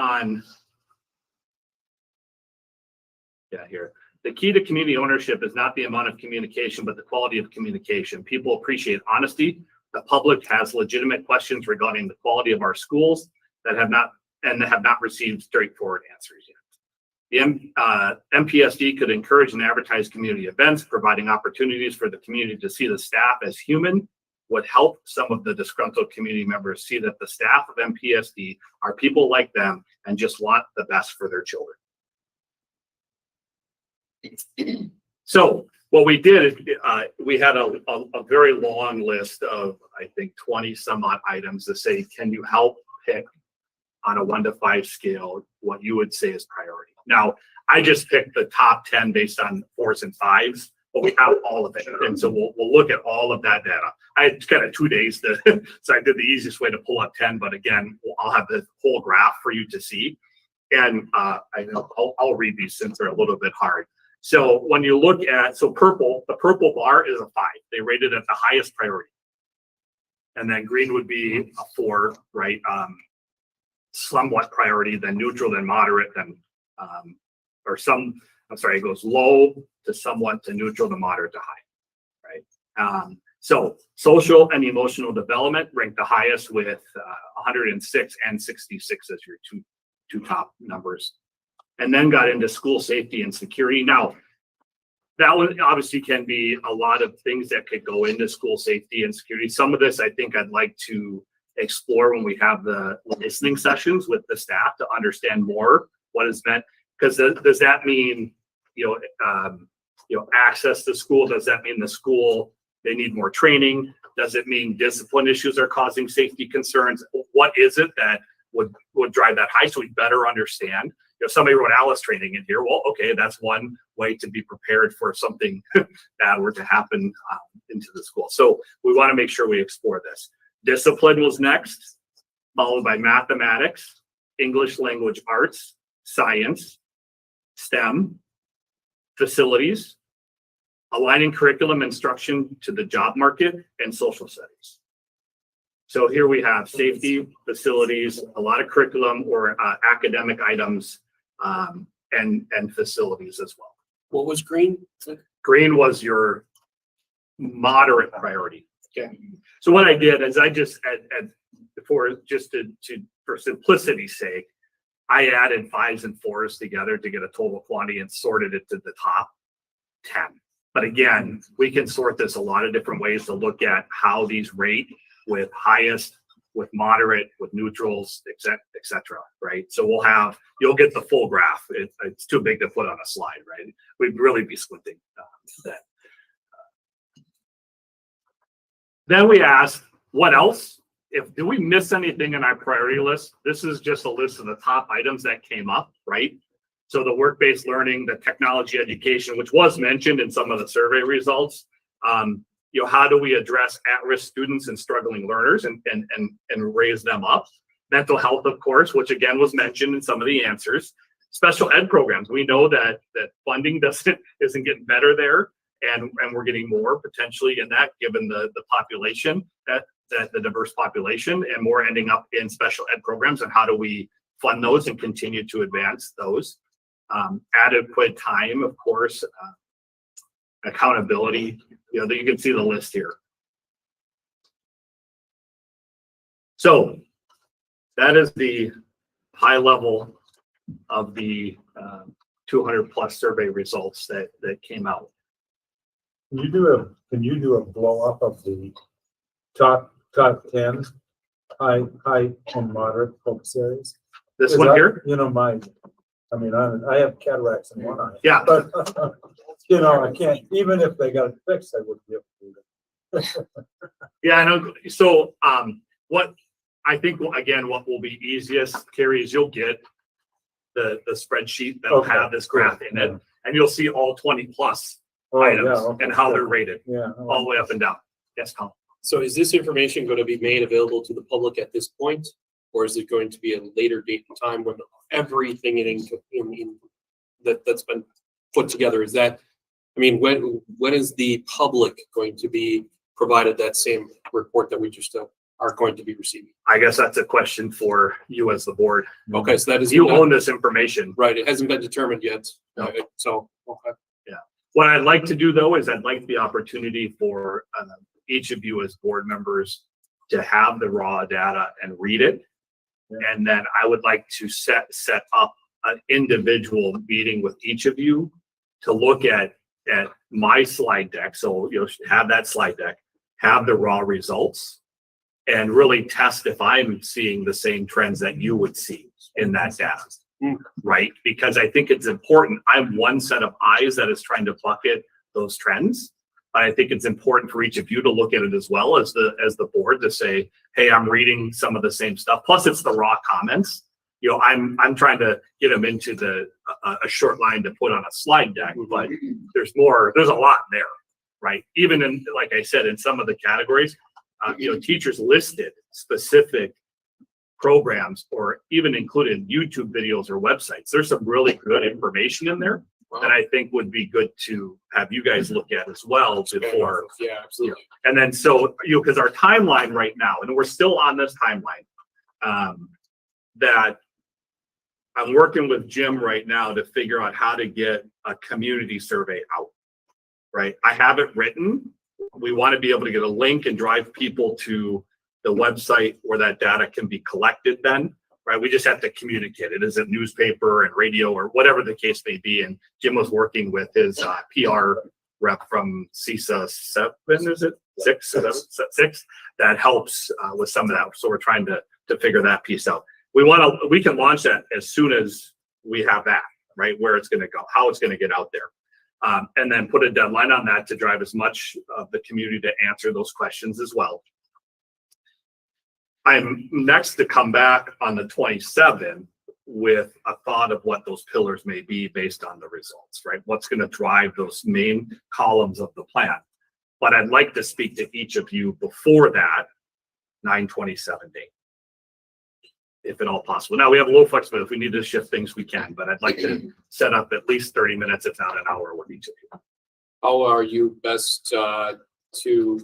here, the key to community ownership is not the amount of communication, but the quality of communication. People appreciate honesty. The public has legitimate questions regarding the quality of our schools that have not received straightforward answers yet. The MPSD could encourage and advertise community events, providing opportunities for the community to see the staff as human would help some of the disgruntled community members see that the staff of MPSD are people like them and just want the best for their children. So what we did is we had a very long list of, I think, 20 some odd items to say, can you help pick on a 1 to 5 scale what you would say is priority? Now, I just picked the top 10 based on 4s and 5s, but we have all of it. And so we'll look at all of that data. I had kind of 2 days so I did the easiest way to pull up 10, but again, I'll have the whole graph for you to see. And I'll read these since they're a little bit hard. So when you look at, the purple bar is a 5. They rated at the highest priority. And then green would be a 4, right? Somewhat priority, then neutral, then moderate, then it goes low to somewhat to neutral to moderate to high, right? So social and emotional development ranked the highest with 106 and 66 as your two top numbers. And then got into school safety and security. Now, that one obviously can be a lot of things that could go into school safety and security. Some of this I think I'd like to explore when we have the listening sessions with the staff to understand more what is meant. Because does that mean, access to school? Does that mean the school, they need more training? Does it mean discipline issues are causing safety concerns? What is it that would drive that high so we better understand? Somebody wrote Alice training in here. Well, okay, that's one way to be prepared for something bad were to happen into the school. So we want to make sure we explore this. Discipline was next, followed by mathematics, English language arts, science, STEM, facilities, aligning curriculum instruction to the job market, and social studies. So here we have safety, facilities, a lot of curriculum or academic items, and facilities as well. What was green? Green was your moderate priority. Okay. So what I did is I just for simplicity's sake, I added 5s and 4s together to get a total quantity and sorted it to the top 10. But again, we can sort this a lot of different ways to look at how these rate with highest, with moderate, with neutrals, et cetera, right? So you'll get the full graph. It's too big to put on a slide, right? We'd really be squinting that. Then we asked, what else? Do we miss anything in our priority list? This is just a list of the top items that came up, right? So the work-based learning, the technology education, which was mentioned in some of the survey results. How do we address at-risk students and struggling learners and raise them up? Mental health, of course, which again was mentioned in some of the answers. Special ed programs. We know that funding isn't getting better there, and we're getting more potentially in that, given the population, that the diverse population, and more ending up in special ed programs. And how do we fund those and continue to advance those? Adequate time, of course, accountability. You can see the list here. So that is the high level of the 200 plus survey results that came out. Can you do a blow up of the top 10 high and moderate focus areas? This one here? I have cataracts in one eye. Yeah. But I can't, even if they got it fixed, I wouldn't be able to do that. Yeah, I know. So what I think, again, what will be easiest, Carrie, is you'll get the spreadsheet that'll have this graph in it, and you'll see all 20 plus items and how they're rated all the way up and down. Yes, Colin. So is this information going to be made available to the public at this point? Or is it going to be a later date and time when everything that's been put together? Is that, when is the public going to be provided that same report that we just are going to be receiving? I guess that's a question for you as the board. Okay, so that is you own this information, right? It hasn't been determined yet. So okay. Yeah. What I'd like to do though is I'd like the opportunity for each of you as board members to have the raw data and read it. And then I would like to set up an individual meeting with each of you to look at my slide deck. So you'll have that slide deck, have the raw results, and really test if I'm seeing the same trends that you would see in that data, right? Because I think it's important. I'm one set of eyes that is trying to bucket those trends. But I think it's important for each of you to look at it as well as the board to say, hey, I'm reading some of the same stuff. Plus, it's the raw comments. I'm trying to get them into a short line to put on a slide deck, but there's a lot there, right? Even in, like I said, in some of the categories, teachers listed specific programs or even included YouTube videos or websites. There's some really good information in there that I think would be good to have you guys look at as well before. Yeah, absolutely. And then because our timeline right now, and we're still on this timeline, that I'm working with Jim right now to figure out how to get a community survey out, right? I have it written. We want to be able to get a link and drive people to the website where that data can be collected then. Right, we just have to communicate it as a newspaper and radio or whatever the case may be. And Jim was working with his PR rep from CISA 7, is it 6? 6 that helps with some of that. So we're trying to figure that piece out. We can launch that as soon as we have that, right? Where it's going to go, how it's going to get out there, and then put a deadline on that to drive as much of the community to answer those questions as well. I'm next to come back on the 27th with a thought of what those pillars may be based on the results, right? What's going to drive those main columns of the plan. But I'd like to speak to each of you before that 9/27 date, if at all possible. Now we have a little flexibility. If we need to shift things, we can, but I'd like to set up at least 30 minutes, if not an hour, with each of you. How are you best to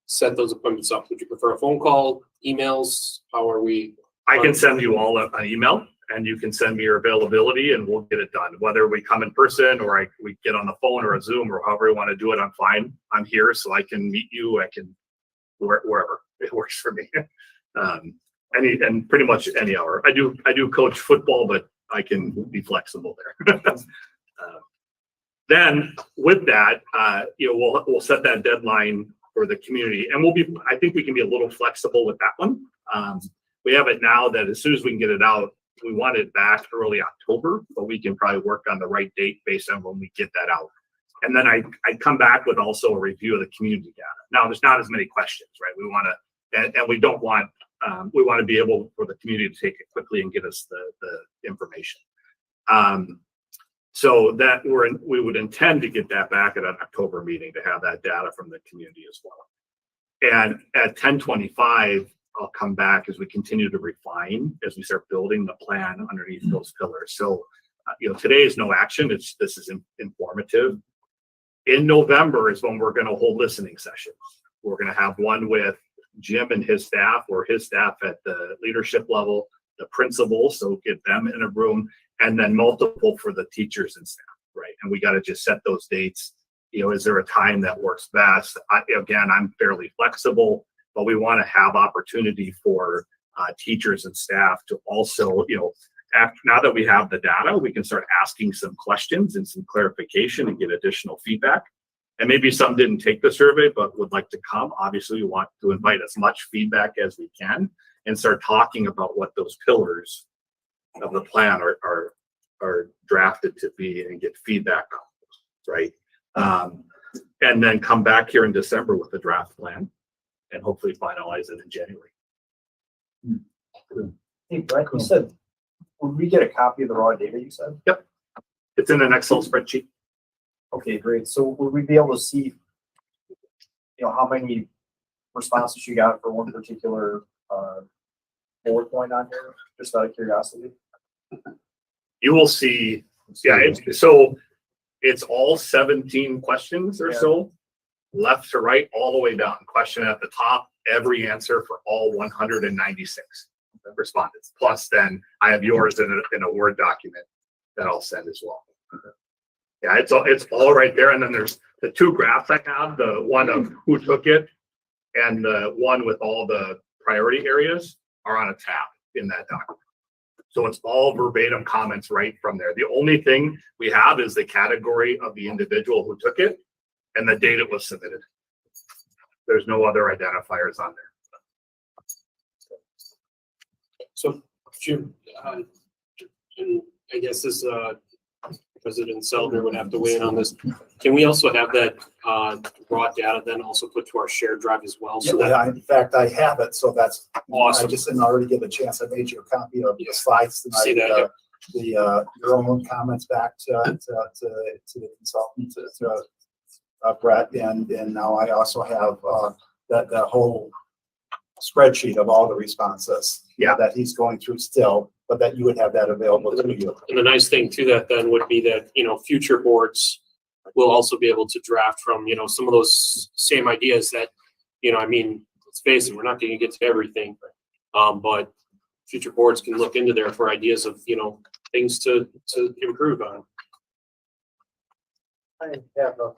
set those appointments up? Would you prefer a phone call, emails? How are we? I can send you all an email, and you can send me your availability, and we'll get it done. Whether we come in person or we get on the phone or a Zoom or however we want to do it, I'm fine. I'm here, so I can meet you. I can wherever it works for me. And pretty much any hour. I do coach football, but I can be flexible there. Then with that, we'll set that deadline for the community, and I think we can be a little flexible with that one. We have it now that as soon as we can get it out, we want it back early October, but we can probably work on the right date based on when we get that out. And then I come back with also a review of the community data. Now, there's not as many questions, right? We want to, and we don't want, we want to be able for the community to take it quickly and get us the information. So that we would intend to get that back at an October meeting to have that data from the community as well. And at 10/25, I'll come back as we continue to refine, as we start building the plan underneath those pillars. So, today is no action. This is informative. In November is when we're going to hold listening sessions. We're going to have one with Jim and his staff, or his staff at the leadership level, the principals, so get them in a room, and then multiple for the teachers and staff, right? And we got to just set those dates. Is there a time that works best? Again, I'm fairly flexible, but we want to have opportunity for teachers and staff to also, now that we have the data, we can start asking some questions and some clarification and get additional feedback. And maybe some didn't take the survey, but would like to come. Obviously, we want to invite as much feedback as we can and start talking about what those pillars of the plan are drafted to be and get feedback on those, right? And then come back here in December with the draft plan and hopefully finalize it in January. Hey, Brett, you said, would we get a copy of the raw data you said? Yep. It's in an Excel spreadsheet. Okay, great. So would we be able to see, how many responses you got for one particular bullet point on here, just out of curiosity? You will see, it's all 17 questions or so, left to right, all the way down. Question at the top, every answer for all 196 respondents. Plus, then I have yours in a Word document that I'll send as well. Yeah, it's all right there. And then there's the two graphs I have, the one of who took it and the one with all the priority areas are on a tab in that document. So it's all verbatim comments right from there. The only thing we have is the category of the individual who took it and the date it was submitted. There's no other identifiers on there. So, Jim, and I guess this President Seldner would have to weigh in on this. Can we also have that raw data then also put to our shared drive as well? So In fact, I have it, so that's awesome. I just didn't already get a chance. I made you a copy of the slides tonight. See that, Your own comments back to the consultant, Brett, and now I also have the whole spreadsheet of all the responses that he's going through still, but that you would have that available to you. And the nice thing to that then would be that, future boards will also be able to draft from, some of those same ideas that, let's face it, we're not going to get to everything. But future boards can look into there for ideas of, things to improve on. I have a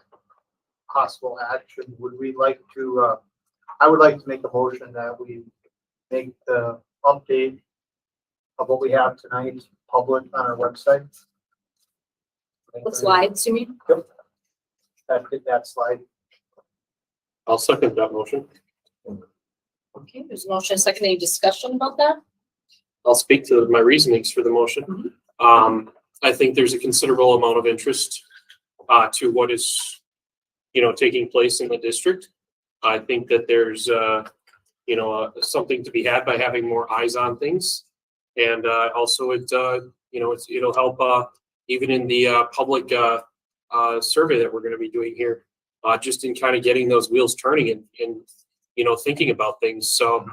possible action. Would we like to, I would like to make a motion that we make the update of what we have tonight public on our website. What slides, you mean? Yep. That slide. I'll second that motion. Okay, there's a motion, second, any discussion about that? I'll speak to my reasonings for the motion. I think there's a considerable amount of interest to what is, taking place in the district. I think that there's, something to be had by having more eyes on things. And also it'll help even in the public survey that we're going to be doing here, just in kind of getting those wheels turning and thinking about things. So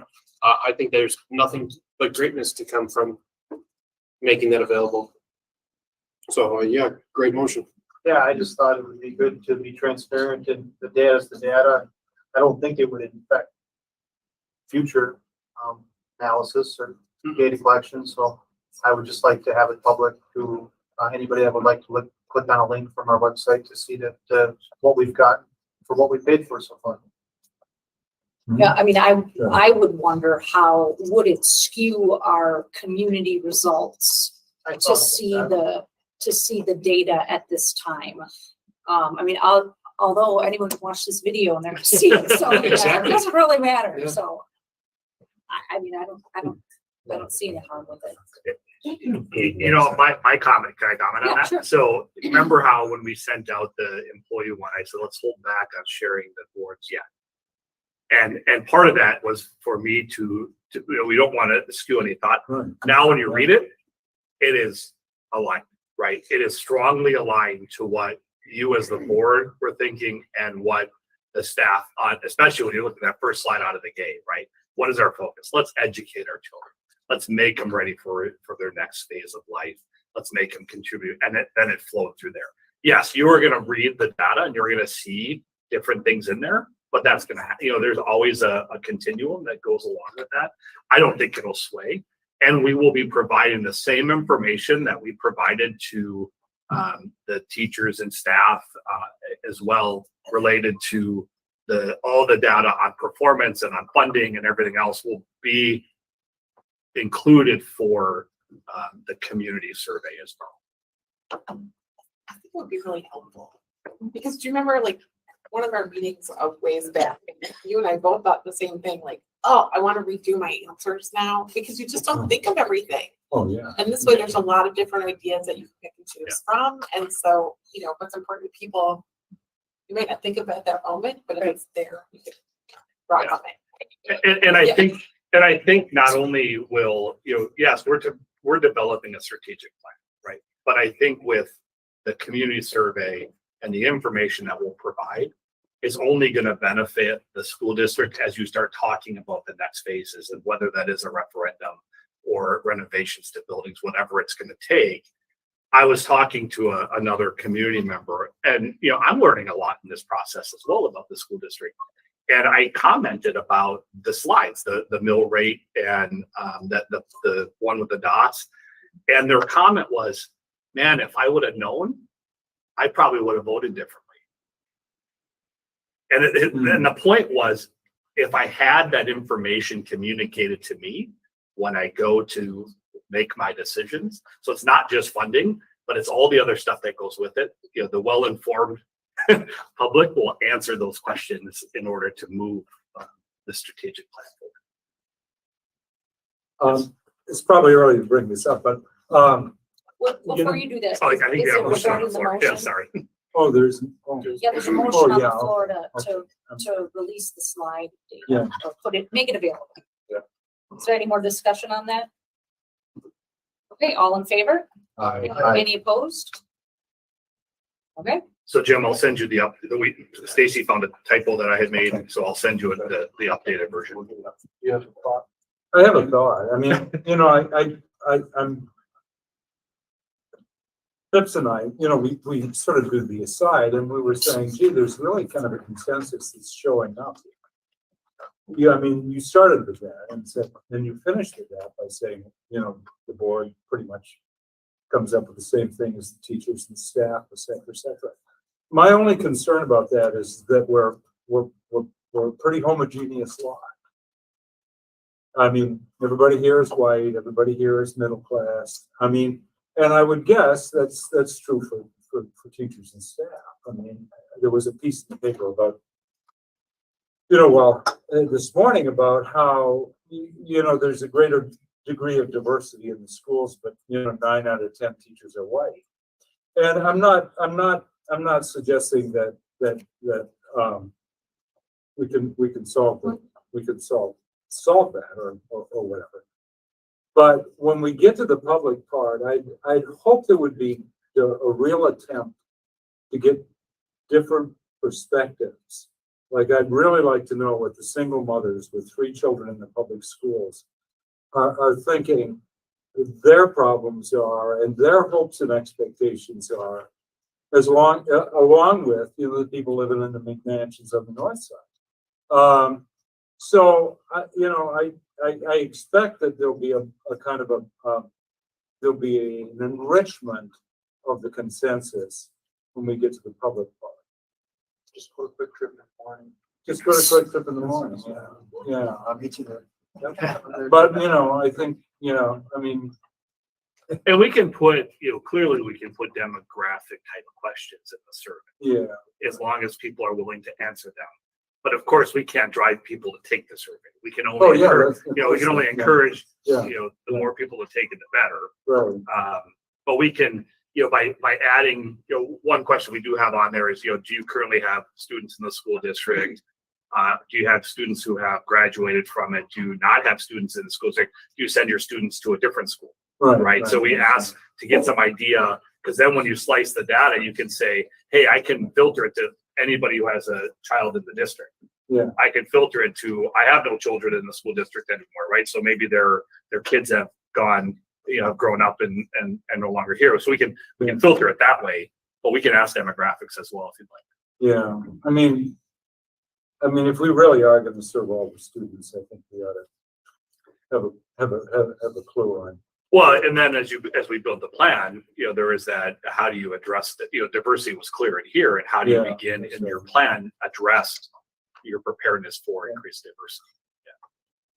I think there's nothing but greatness to come from making that available. So great motion. Yeah, I just thought it would be good to be transparent, and the data is the data. I don't think it would affect future analysis or data collection. So I would just like to have it public to anybody that would like to click on a link from our website to see that what we've got for what we paid for so far. Yeah, I mean, I would wonder how would it skew our community results to see the data at this time. I mean, although anyone can watch this video and they're gonna see it, so it doesn't really matter. Yeah. So, I mean, I don't see any harm with it. You know, my comment, can I comment on Yeah, that? sure. So remember how when we sent out the employee one, I said, let's hold back on sharing the boards yet. And part of that was for me to you know, we don't want to skew any thought. Right. Now, when you read it, it is aligned, right? It is strongly aligned to what you as the board were thinking and what the staff on, especially when you look at that first slide out of the gate, right? What is our focus? Let's educate our children. Let's make them ready for their next phase of life. Let's make them contribute. And then it flowed through there. Yes, you are going to read the data and you're going to see different things in there, but that's going to happen. You know, there's always a continuum that goes along with that. I don't think it'll sway. And we will be providing the same information that we provided to the teachers and staff as well, related to all the data on performance and on funding and everything else will be included for the community survey as well. I think it would be really helpful because do you remember like one of our meetings of ways back, you and I both thought the same thing, like, oh, I want to redo my answers now because you just don't think of everything. Oh, yeah. And this way there's a lot of different ideas that you can pick and choose from. And so, you know, what's important to people, you might not think of it at that moment, but if it's there, you can draw on it. And I think not only will, you know, yes, we're developing a strategic plan, right? But I think with the community survey and the information that we'll provide is only going to benefit the school district as you start talking about the next phases and whether that is a referendum or renovations to buildings, whatever it's going to take. I was talking to another community member and, you know, I'm learning a lot in this process as well about the school district. And I commented about the slides, the mill rate and the one with the dots. And their comment was, man, if I would have known, I probably would have voted differently. And the point was, if I had that information communicated to me when I go to make my decisions, so it's not just funding, but it's all the other stuff that goes with it. You know, the well-informed public will answer those questions in order to move the strategic plan forward. It's probably early to bring this up, but Before you do that, Oh, I think is we have it a motion on regarding the the floor. Yeah, motion? sorry. oh, there's Yeah, there's a motion Oh, on yeah, the floor okay. to release the slide Yeah. data or make it available. Yeah. Is there any more discussion on that? Okay, all in favor? Any opposed? Okay, So Jim, I'll send you Stacy found a typo that I had made, so I'll send you the updated version. Yeah. I have a thought. I mean, you know, I'm Pips and I, you know, we sort of do the aside and we were saying, gee, there's really kind of a consensus that's showing up. Yeah, I mean, you started with that and said, then you finished with that by saying, you know, the board pretty much comes up with the same thing as the teachers and staff, et cetera, et cetera. My only concern about that is that we're a pretty homogeneous lot. I mean, everybody here is white, everybody here is middle class. I mean, and I would guess that's true for teachers and staff. I mean, there was a piece in the paper about, you know, well, this morning about how, you know, there's a greater degree of diversity in the schools, but, you know, 9 out of 10 teachers are white. And I'm not suggesting that we can solve that or whatever. But when we get to the public part, I'd hope there would be a real attempt to get different perspectives. Like, I'd really like to know what the single mothers with 3 children in the public schools are thinking their problems are and their hopes and expectations are, along with, you know, the people living in the McMansions on the north side. So, you know, I expect that there'll be a kind of there'll be an enrichment of the consensus when we get to the public part. Just a quick trip in the morning. Just go to Quick Trip in the morning, yeah. I'll meet you there. But, I think, I mean, And we can put, clearly we can put demographic type of questions in the survey, yeah, as long as people are willing to answer them. But of course, we can't drive people to take the survey. We can only, Oh, yeah, encourage, that's- we can only encourage, Yeah. the more people to take it, the better. right, But we can, by adding, one question we do have on there is, do you currently have students in the school district? Do you have students who have graduated from it? Do you not have students in the school district? Do you send your students to a different school? Right. So we ask to get some idea, because then when you slice the data, you can say, hey, I can filter it to anybody who has a child in the district. Yeah. I can filter it to, I have no children in the school district anymore, right? So maybe their kids have gone, grown up and no longer here. So we can filter it that way, but we can ask demographics as well if you'd like. yeah. I mean, if we really are going to serve all the students, I think we ought to have a clue on. Well, and then as we build the plan, there is that, how do you address that? Diversity was clear in here, and how do you begin in your plan address your preparedness for increased diversity? Yeah.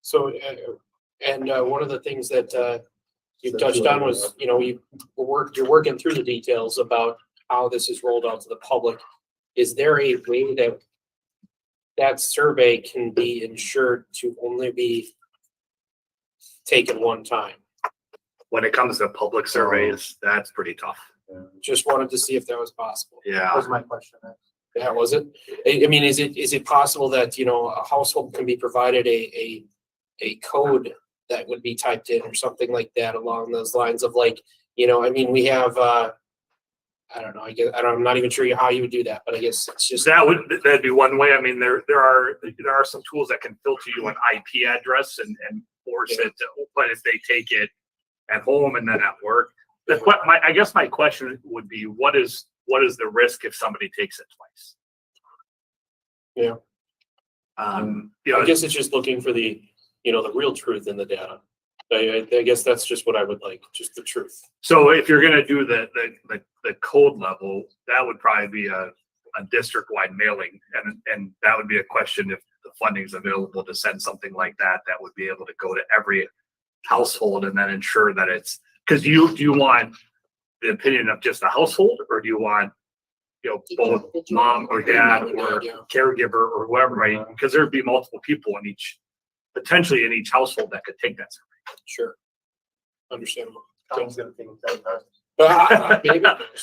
So, and one of the things that you touched on was, you're working through the details about how this is rolled out to the public. Is there a way that survey can be ensured to only be taken one time? When it comes to public surveys, that's pretty tough. Just wanted to see if that was possible. Yeah. That was my question. Yeah, was it? I mean, is it possible that, a household can be provided a code that would be typed in or something like that along those lines of like, I mean, we have, I don't know, I'm not even sure how you would do that, but I guess it's just. That'd be one way. I mean, there are some tools that can filter you an IP address and force it to, but if they take it at home and then at work, I guess my question would be, what is the risk if somebody takes it twice? Yeah. I guess it's just looking for the real truth in the data. I guess that's just what I would like, just the truth. So if you're going to do the code level, that would probably be a district-wide mailing, and that would be a question if the funding is available to send something like that would be able to go to every household and then ensure that it's, because do you want the opinion of just the household, or do you want both mom or dad or caregiver or whoever, right? Because there'd be multiple people potentially in each household that could take that survey. Sure. Understandable. Tom's gonna think that.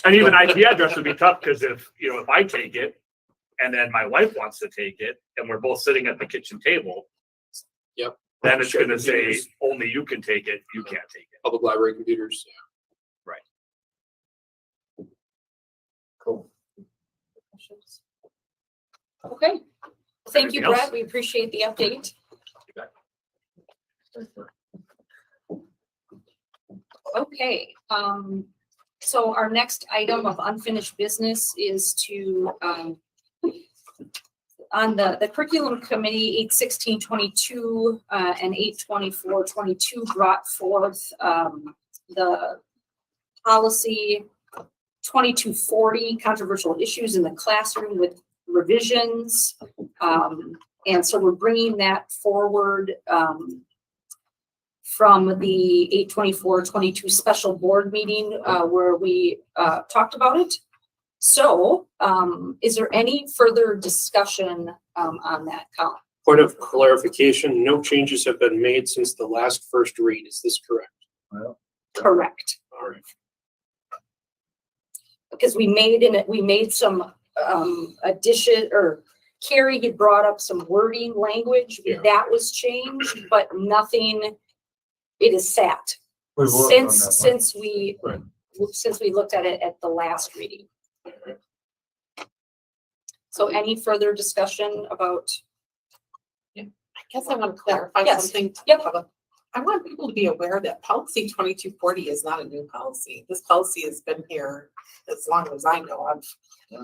And even IP address would be tough, because if I take it and then my wife wants to take it and we're both sitting at the kitchen table. Yep. Then it's going to say only you can take it, you can't take it. Public library computers. Yeah. Right. Cool. Okay. Thank you, Anything else? Brett. We appreciate the update. Okay, so our next item of unfinished business is to, on the curriculum committee, 8/16/22 and 8/24/22 brought forth the policy 2240, controversial issues in the classroom with revisions. And so we're bringing that forward from the 8/24/22 special board meeting where we talked about it. So is there any further discussion on that, Colin? Point of clarification, no changes have been made since the last first read. Is this correct? Well, Correct. All right. Because we made some addition, or Carrie had brought up some wording language that was changed, but nothing. It is sat since we looked at it at the last reading. So any further discussion about? I guess I want to clarify something. Yep. I want people to be aware that policy 2240 is not a new policy. This policy has been here as long as I know of,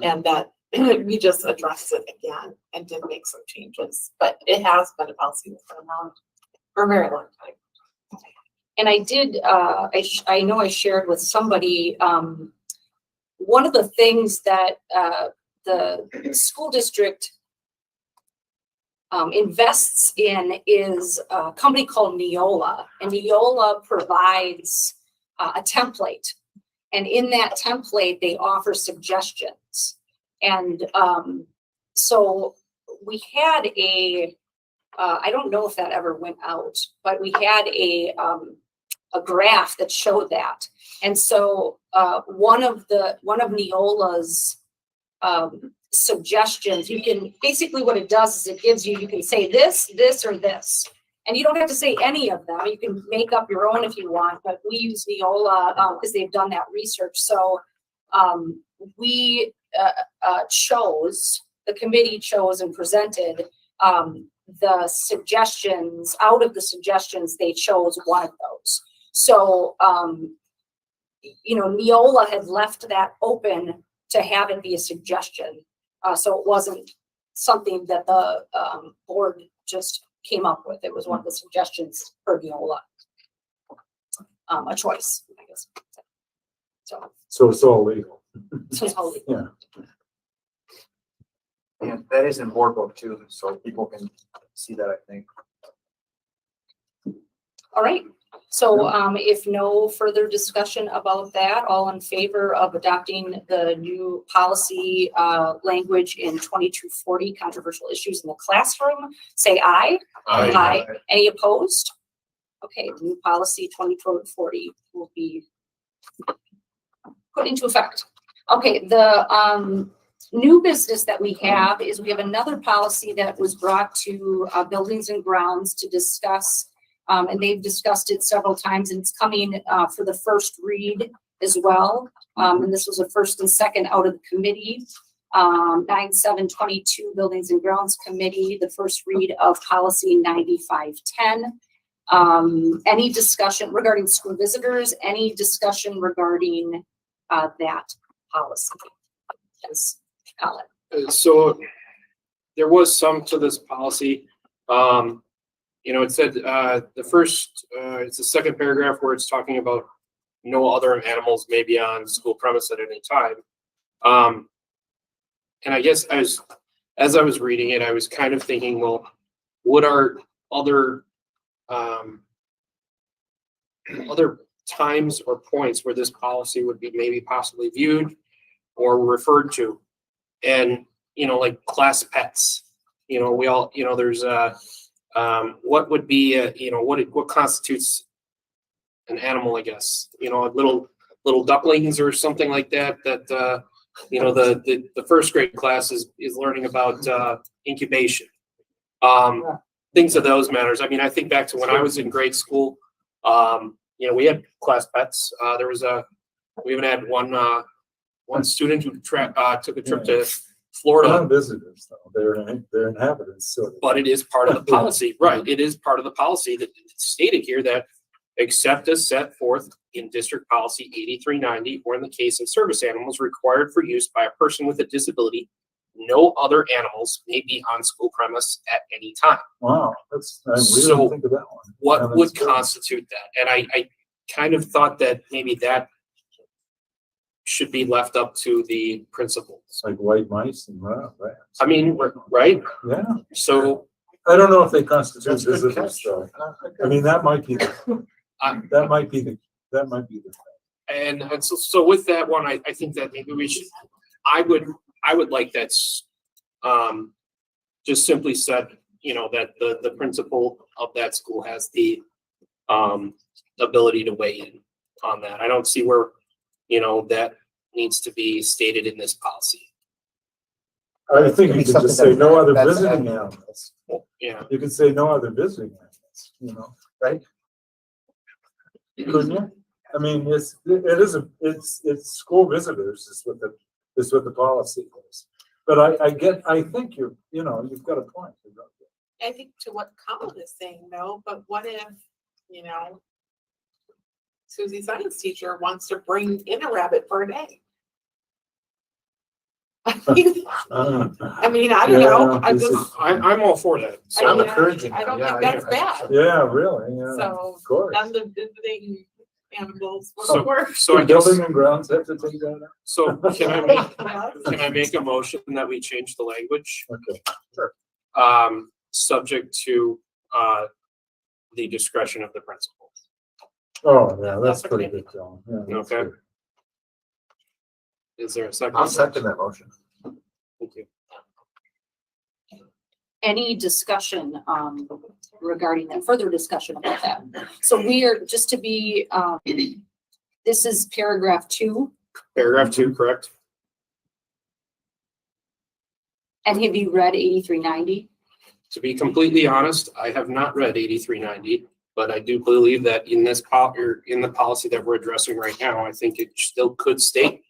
and that we just addressed it again and did make some changes. But it has been a policy that's been around for a very long time. And I did, I know I shared with somebody, one of the things that the school district invests in is a company called Neola, and Neola provides a template. And in that template, they offer suggestions. And so we had I don't know if that ever went out, but we had a graph that showed that. And so one of Neola's suggestions, you can basically, what it does is it gives you can say this, this, or this. And you don't have to say any of them. You can make up your own if you want, but we use Neola because they've done that research. So we the committee chose and presented the suggestions. Out of the suggestions, they chose one of those. So, Neola had left that open to have it be a suggestion. So it wasn't something that the board just came up with. It was one of the suggestions for Neola. A choice, I guess. So it's all legal. So it's all legal. Yeah. And that is in board book too, so people can see that, I think. All right. So if no further discussion about that, all in favor of adopting the new policy language in 2240, controversial issues in the classroom, say aye. Aye. Aye. Any opposed? Okay, the new policy 2240 will be put into effect. Okay, the new business that we have is we have another policy that was brought to Buildings and Grounds to discuss. And they've discussed it several times, and it's coming for the first read as well. And this was a first and second out of the committee. 9722 Buildings and Grounds Committee, the first read of policy 9510. Any discussion regarding school visitors? Any discussion regarding that policy? Yes, Alan. So there was some to this policy. It said the first, it's the second paragraph where it's talking about no other animals may be on school premise at any time. And I guess as I was reading it, I was kind of thinking, well, what are other times or points where this policy would be maybe possibly viewed or referred to? And, like class pets, we all, there's what would be, what constitutes an animal, I guess, little ducklings or something like that, the first grade class is learning about incubation, things of those matters. I mean, I think back to when I was in grade school, we had class pets. We even had one student who took a trip to Florida. They're not visitors, though. They're inhabitants. So but it is part of the policy, right? It is part of the policy that it's stated here that except as set forth in District Policy 8390, or in the case of service animals required for use by a person with a disability, no other animals may be on school premise at any time. Wow, I really didn't think of that one. What would constitute that? And I kind of thought that maybe that should be left up to the principals. Like white mice and rats. I mean, right? Yeah. So I don't know if they constitute visitors, though. I mean, that might be that might be the thing. And so with that one, I think that maybe we should. I would like that. Just simply said, that the principal of that school has the ability to weigh in on that. I don't see where that needs to be stated in this policy. I think you could just say no other visiting animals. Yeah. You could say no other visiting animals, right? Couldn't you? I mean, it's school visitors is what the policy is. But I think you've got a point. I think to what Colin is saying though, but what if, Susie's science teacher wants to bring in a rabbit for a day? I don't know. I'm all for that. So I'm encouraging. I don't think that's bad. Yeah, really. Yeah. So of course. then the visiting animals So will work. I guess, Building and Grounds have to take that out. So can I make a motion that we change the language? Okay. Sure. subject to, the discretion of the principal. Oh, yeah, that's pretty good, John. Yeah, that's Okay. good. Is there a second? I'll second that motion. Thank you. Any discussion, regarding that, further discussion about that? So we are, just to be, this is paragraph 2. Paragraph 2, correct? And have you read 8390? To be completely honest, I have not read 8390, but I do believe that in this or in the policy that we're addressing right now, I think it still could state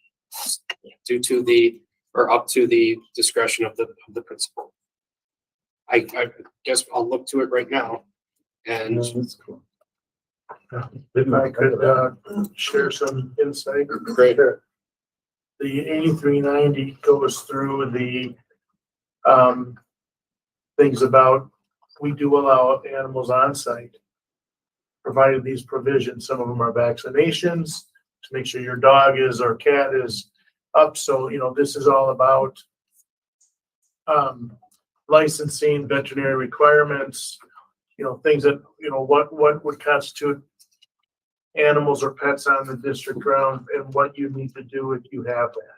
due to the, or up to the discretion of the principal. I guess I'll look to it right now and. Yeah, that's cool. If I could, share some insight. Great. The 8390 goes through the, things about, we do allow animals on site, provided these provisions. Some of them are vaccinations to make sure your dog is or cat is up. So, this is all about licensing, veterinary requirements, things that, what would constitute animals or pets on the district ground and what you need to do if you have that.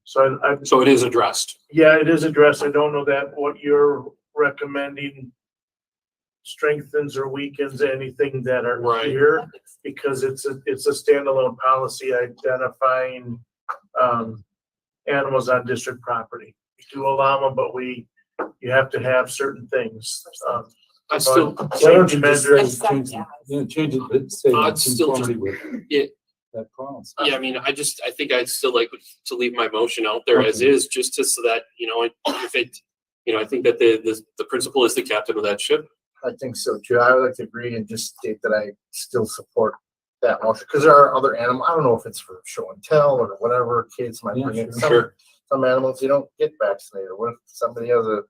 So So it is addressed. yeah, it is addressed. I don't know that what you're recommending strengthens or weakens anything that are Right. here, because it's a standalone policy identifying animals on district property. We do allow them, but you have to have certain things. I still. Why don't you just measures. change it, change it, but say I'd it's still conformity with it. that policy. Yeah, I mean, I think I'd still like to leave my motion out there as is, just to, so that, if it, I think that the principal is the captain of that ship. I think so too. I would like to agree and just state that I still support that motion, because there are other animals. I don't know if it's for show and tell or whatever. Kids might bring in some animals you don't get vaccinated. What if somebody has a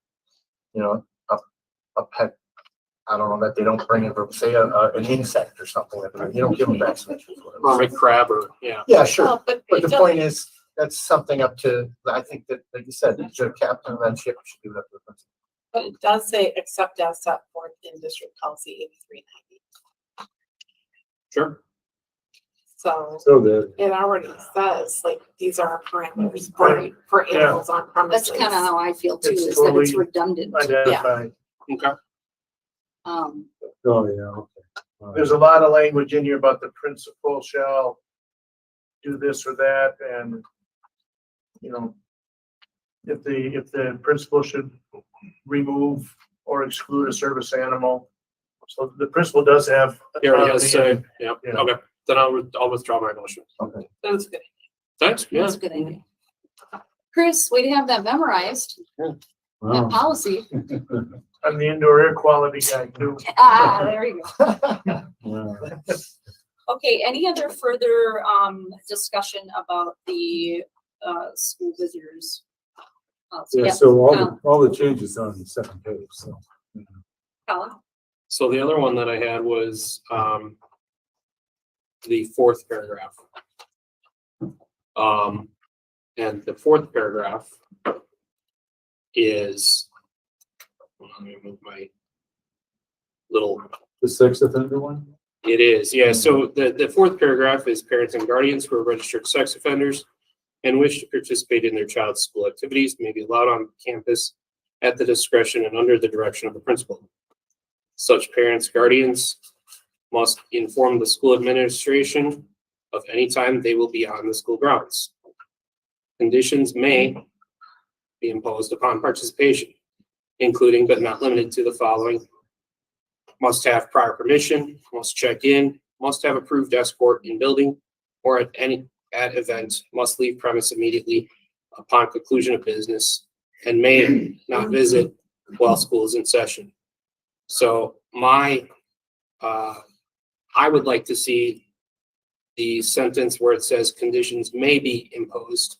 pet? I don't know, that they don't bring in, say an insect or something like that. You don't give them vaccinations. Or a crab, or yeah. Yeah, sure. Well, but But it the does- point is, that's something up to, I think that, like you said, the captain of that ship should do that. To the principal. But it does say except as set forth in district policy 8390. Sure. So the, It already says, like, these are parameters for animals on premises. That's kind of how I feel too, It's is that it's totally redundant. Identified. Okay. oh, yeah, okay. All right. There's a lot of language in here about the principal shall do this or that, and if the principal should remove or exclude a service animal. So the principal does have. He already has autonomy said, yeah, Yeah. okay, then I'll withdraw my motion. Okay. That's good. Thanks, yeah. That's a good idea. Chris, way to have that memorized, that Wow. policy. I'm the indoor air quality guy too. There you go. Wow. Okay, any other further discussion about the school visitors? Yeah, so all the changes are on the second page, so. Colin? So the other one that I had was, the fourth paragraph. And the fourth paragraph is, let me move my little. The sex offender one? It is, yeah. So the fourth paragraph is parents and guardians who are registered sex offenders and wish to participate in their child's school activities may be allowed on campus at the discretion and under the direction of the principal. Such parents, guardians must inform the school administration of any time they will be on the school grounds. Conditions may be imposed upon participation, including but not limited to the following: must have prior permission, must check in, must have approved escort in building, or at event, must leave premise immediately upon conclusion of business, and may not visit while school is in session. So I would like to see the sentence where it says conditions may be imposed,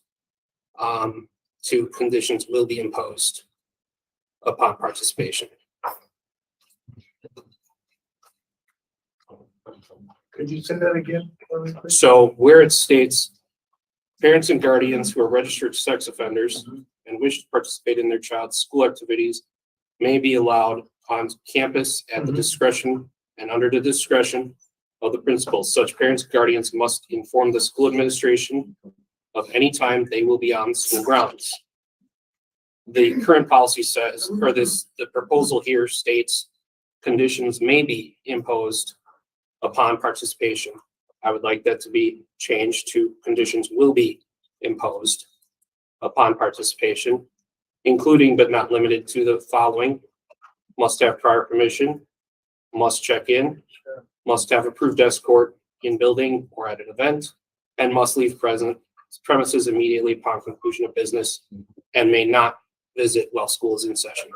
to conditions will be imposed upon participation. Could you say that again? for me, please? So where it states, parents and guardians who are registered sex offenders and wish to participate in their child's school activities may be allowed on campus at the discretion and under the discretion of the principal. Such parents and guardians must inform the school administration of any time they will be on school grounds. The current policy says, or the proposal here states, conditions may be imposed upon participation. I would like that to be changed to conditions will be imposed upon participation, including but not limited to the following: must have prior permission, must check in, must have approved escort in building or at an event, and must leave premises immediately upon conclusion of business, and may not visit while school is in session.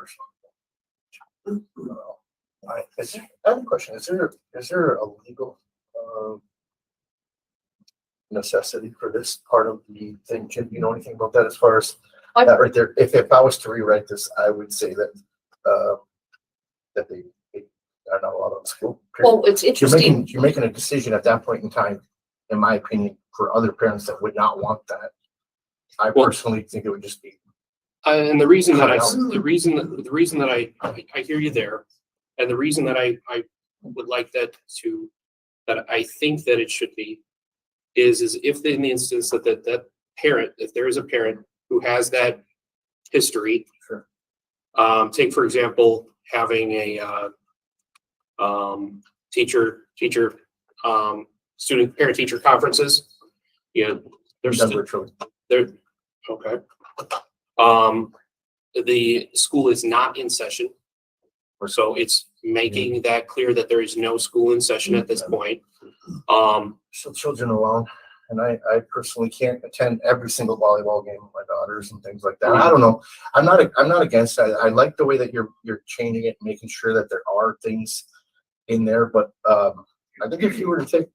I have a question. Is there a legal necessity for this part of the thing? Can you know anything about that as far as that right there? If I was to rewrite this, I would say that that they are not allowed on school. Well, it's interesting. You're making a decision at that point in time, in my opinion, for other parents that would not want that. I personally think it would just be. And the reason that I hear you there, and the reason that I would like that I think that it should be, is if in the instance that parent, if there is a parent who has that history, sure. Take for example, having a student parent teacher conferences. There's okay. The school is not in session, so it's making that clear that there is no school in session at this point. So children alone, and I personally can't attend every single volleyball game with my daughters and things like that. I don't know. I'm not against that. I like the way that you're changing it, making sure that there are things in there. But I think if you were to take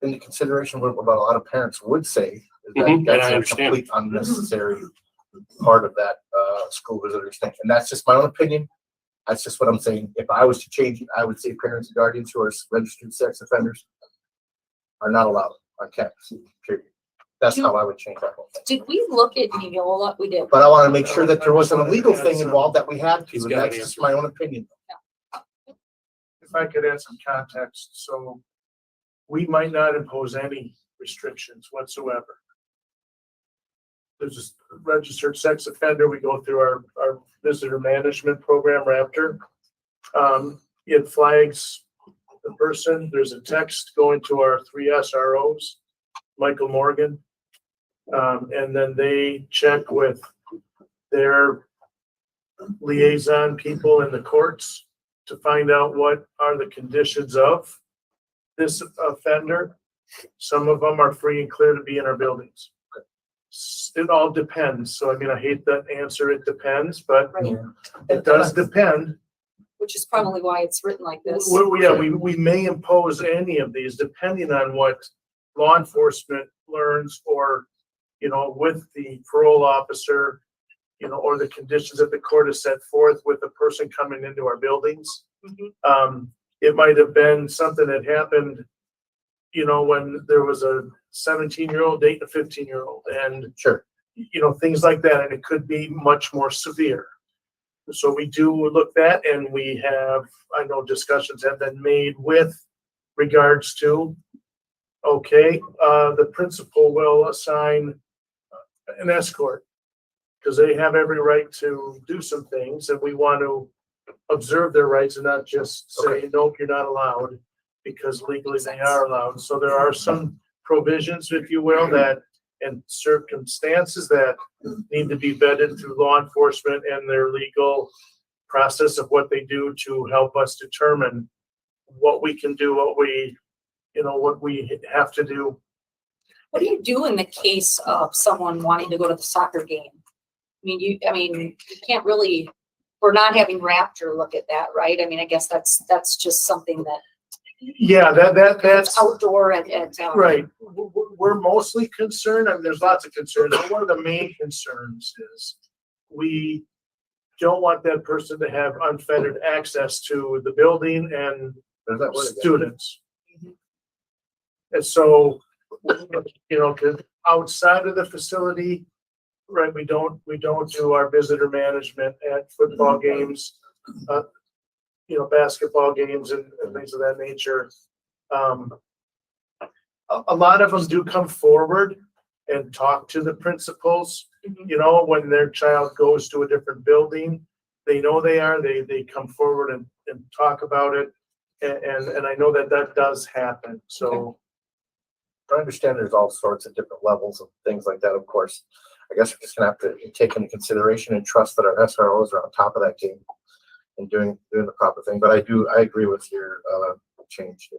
into consideration what a lot of parents would say, is that that's a complete unnecessary part of that school visitors thing. And that's just my own opinion. That's just what I'm saying. If I was to change it, I would say parents and guardians who are registered sex offenders are not allowed on campus, period. That's how I would change that whole thing. Did we look at Neola? We did. But I want to make sure that there wasn't a legal thing involved that we had to, and that's just my own opinion. If I could add some context, so we might not impose any restrictions whatsoever. There's a registered sex offender. We go through our visitor management program, Raptor. It flags the person. There's a text going to our 3 SROs, Michael Morgan. And then they check with their liaison people in the courts to find out what are the conditions of this offender. Some of them are free and clear to be in our buildings. It all depends. So, I mean, I hate that answer, it depends, but it does depend. Which is probably why it's written like this. We may impose any of these depending on what law enforcement learns, or, with the parole officer, or the conditions that the court has set forth with the person coming into our buildings. It might have been something that happened, when there was a 17-year-old dating a 15-year-old, and sure, things like that, and it could be much more severe. So we do look at, and I know discussions have been made with regards to, the principal will assign an escort because they have every right to do some things, and we want to observe their rights and not just say, nope, you're not allowed, because legally they are allowed. So there are some provisions, if you will, that and circumstances that need to be vetted through law enforcement and their legal process of what they do to help us determine what we can do, what we have to do. What do you do in the case of someone wanting to go to the soccer game? You can't really, we're not having Raptor look at that, right? I mean, I guess that's just something that. Yeah, that's outdoor and right. We're mostly concerned. I mean, there's lots of concerns, but one of the main concerns is we don't want that person to have unfettered access to the building and students. And so, outside of the facility, right, we don't do our visitor management at football games, basketball games and things of that nature. A lot of them do come forward and talk to the principals, when their child goes to a different building, they know they come forward and talk about it. And I know that does happen, so. I understand there's all sorts of different levels of things like that, of course. I guess we're just gonna have to take into consideration and trust that our SROs are on top of that game and doing the proper thing. But I agree with your change.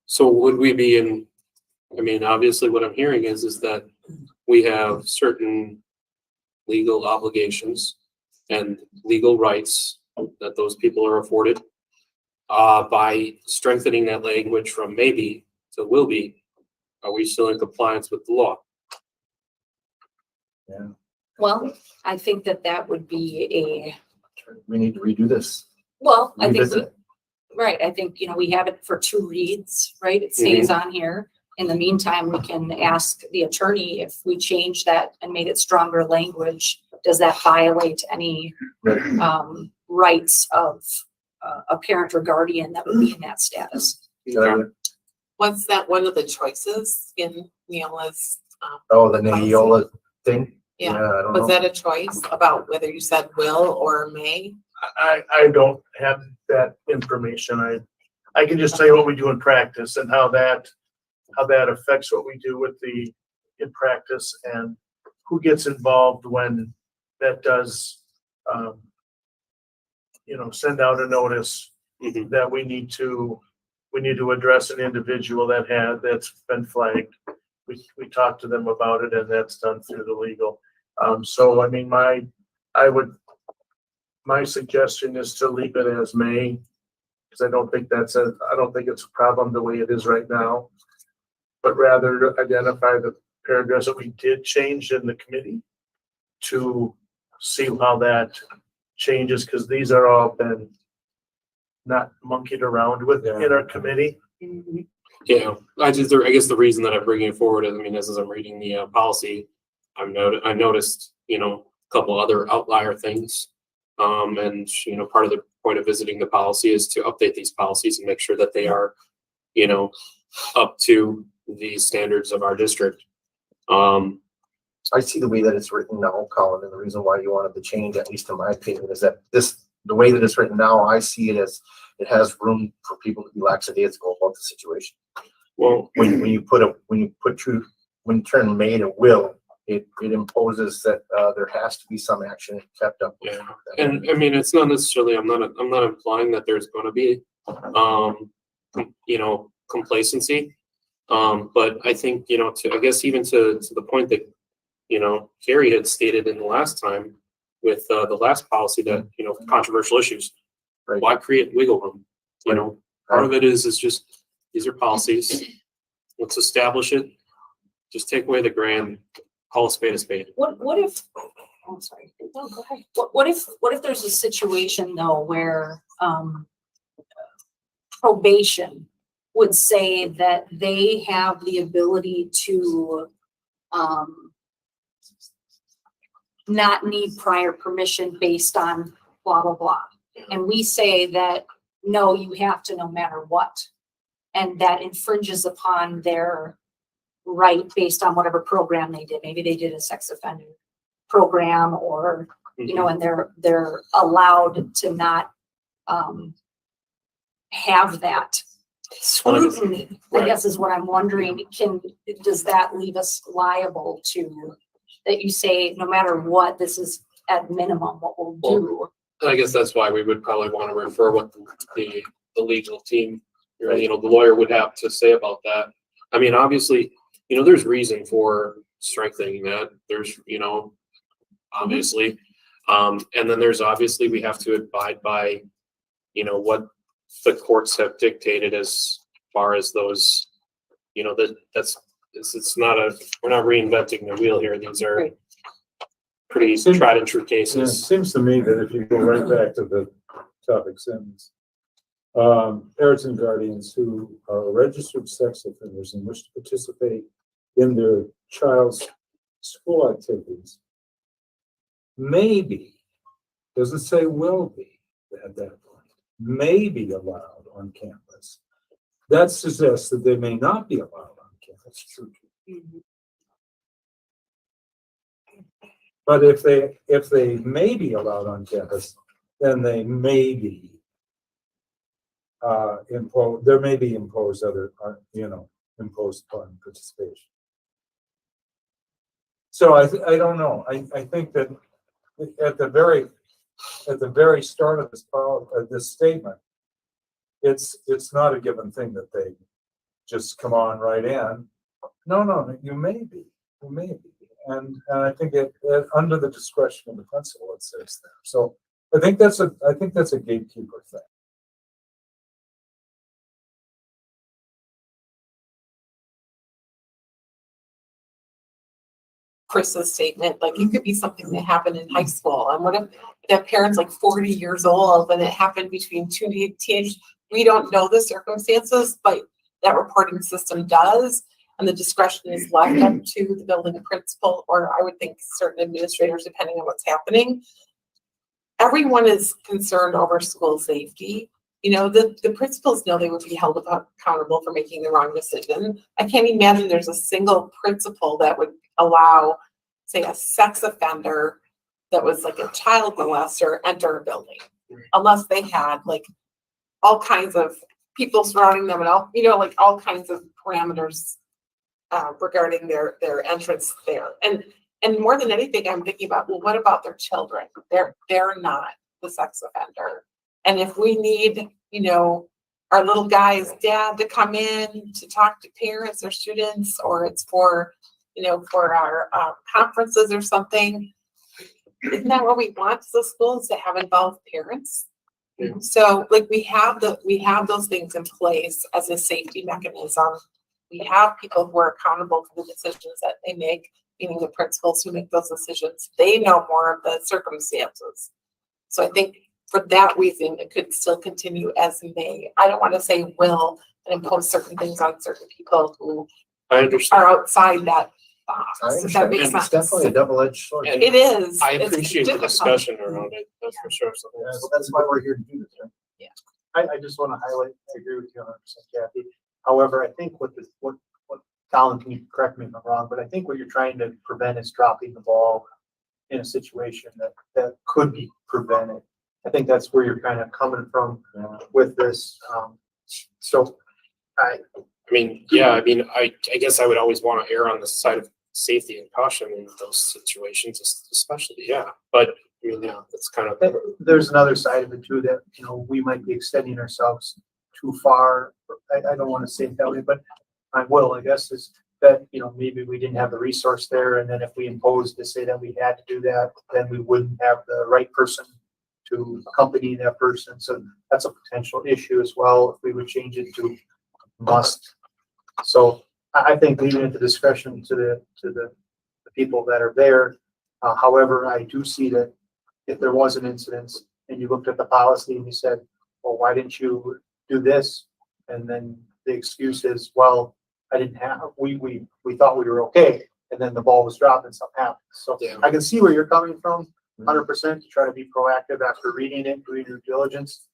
So would we be in, I mean, obviously what I'm hearing is that we have certain legal obligations and legal rights that those people are afforded. By strengthening that language from maybe to will be, are we still in compliance with the law? Yeah. Well, I think that would be We need to redo this. I think, right, I think, we have it for 2 reads, right? It stays on here. In the meantime, we can ask the attorney if we change that and made it stronger language, does that violate any rights of a parent or guardian that would be in that status? Was that one of the choices in Neola's? The Neola thing? Yeah, I don't was know. that a choice about whether you said will or may? I don't have that information. I can just tell you what we do in practice and how that affects what we do in practice and who gets involved when that does, send out a notice that we need to address an individual that's been flagged. We talk to them about it, and that's done through the legal. So I mean, my suggestion is to leave it as may, because I don't think it's a problem the way it is right now, but rather identify the paragraphs that we did change in the committee to see how that changes, because these are all been not monkeyed around with in our committee. Yeah, I guess the reason that I'm bringing it forward is, I mean, as I'm reading the policy, I noticed, a couple other outlier things. And, part of the point of visiting the policy is to update these policies and make sure that they are, up to the standards of our district. I see the way that it's written now, Colin, and the reason why you wanted to change, at least in my opinion, is that the way that it's written now, I see it as it has room for people to be lackadaisical about the situation. Well, when you turn may to will, it imposes that there has to be some action kept up. Yeah, and I mean, it's not necessarily. I'm not implying that there's going to be, complacency. But I think I guess even to the point that Carrie had stated in the last time with the last policy that controversial issues. Right. Why create wiggle room? Part of it is just these are policies. Let's establish it. Just take away the grand. Call a spade a spade. What if? I'm sorry. No, go ahead. What if there's a situation though where probation would say that they have the ability to not need prior permission based on blah blah blah, and we say that no, you have to no matter what, and that infringes upon their right based on whatever program they did. Maybe they did a sex offender program, or and they're allowed to not have that scrutiny. I guess is what I'm wondering. Does that leave us liable to that? You say no matter what, this is at minimum what we'll do. I guess that's why we would probably want to refer what the legal team, the lawyer would have to say about that. I mean, obviously. There's reason for strengthening that. There's, obviously. And then there's obviously we have to abide by, what the courts have dictated as far as those, it's not we're not reinventing the wheel here. These are pretty tried and true cases. Yeah, it seems to me that if you go right back to the topic sentence, parents and guardians who are registered sex offenders and wish to participate in their child's school activities maybe, doesn't say will be at that point, may be allowed on campus. That suggests that they may not be allowed on campus. True. But if they may be allowed on campus, then they may be there may be imposed other, imposed upon participation. So I don't know. I think that at the very start of this statement, it's not a given thing that they just come on right in. No, you may be, and I think under the discretion of the principal, it says there. So I think that's a gatekeeper thing. Chris's statement, like it could be something that happened in high school. And what if that parent's like 40 years old and it happened between two teenagers? We don't know the circumstances, but that reporting system does. And the discretion is left up to the building principal, or I would think certain administrators, depending on what's happening. Everyone is concerned over school safety. The principals know they would be held accountable for making the wrong decision. I can't imagine there's a single principal that would allow, say, a sex offender that was like a child molester enter a building, unless they had like all kinds of people surrounding them and all kinds of parameters regarding their entrance there. And more than anything, I'm thinking about, well, what about their children? They're not the sex offender. And if we need, our little guy's dad to come in to talk to parents or students, or it's for our conferences or something, isn't that what we want as a school, is to have involved parents? Yeah. So we have those things in place as a safety mechanism. We have people who are accountable for the decisions that they make, meaning the principals who make those decisions. They know more of the circumstances. So I think for that reason, it could still continue as may. I don't want to say will and impose certain things on certain people who are outside that box. If that makes sense. It's definitely a double-edged sword. It is. I appreciate the discussion around it. That's for sure. So that's why we're here to do this, right? Yeah. I just want to highlight, I agree with you 100%, Kathy. However, I think what Colin, can you correct me if I'm wrong, but I think what you're trying to prevent is dropping the ball in a situation that could be prevented. I think that's where you're kind of coming from with this. I guess I would always want to err on the side of safety and caution in those situations, especially, yeah. But that's kind of. There's another side of it too, that, we might be extending ourselves too far. I don't want to say it that way, but I will, I guess, is that, maybe we didn't have the resource there. And then if we imposed to say that we had to do that, then we wouldn't have the right person to accompany that person. So that's a potential issue as well, if we would change it to must. So I think leaving it to discretion to the people that are there. However, I do see that if there was an incident and you looked at the policy and you said, well, why didn't you do this? And then the excuse is, well, we thought we were okay. And then the ball was dropped and something happened. So yeah. I can see where you're coming from 100% to try to be proactive after reading it, doing due diligence.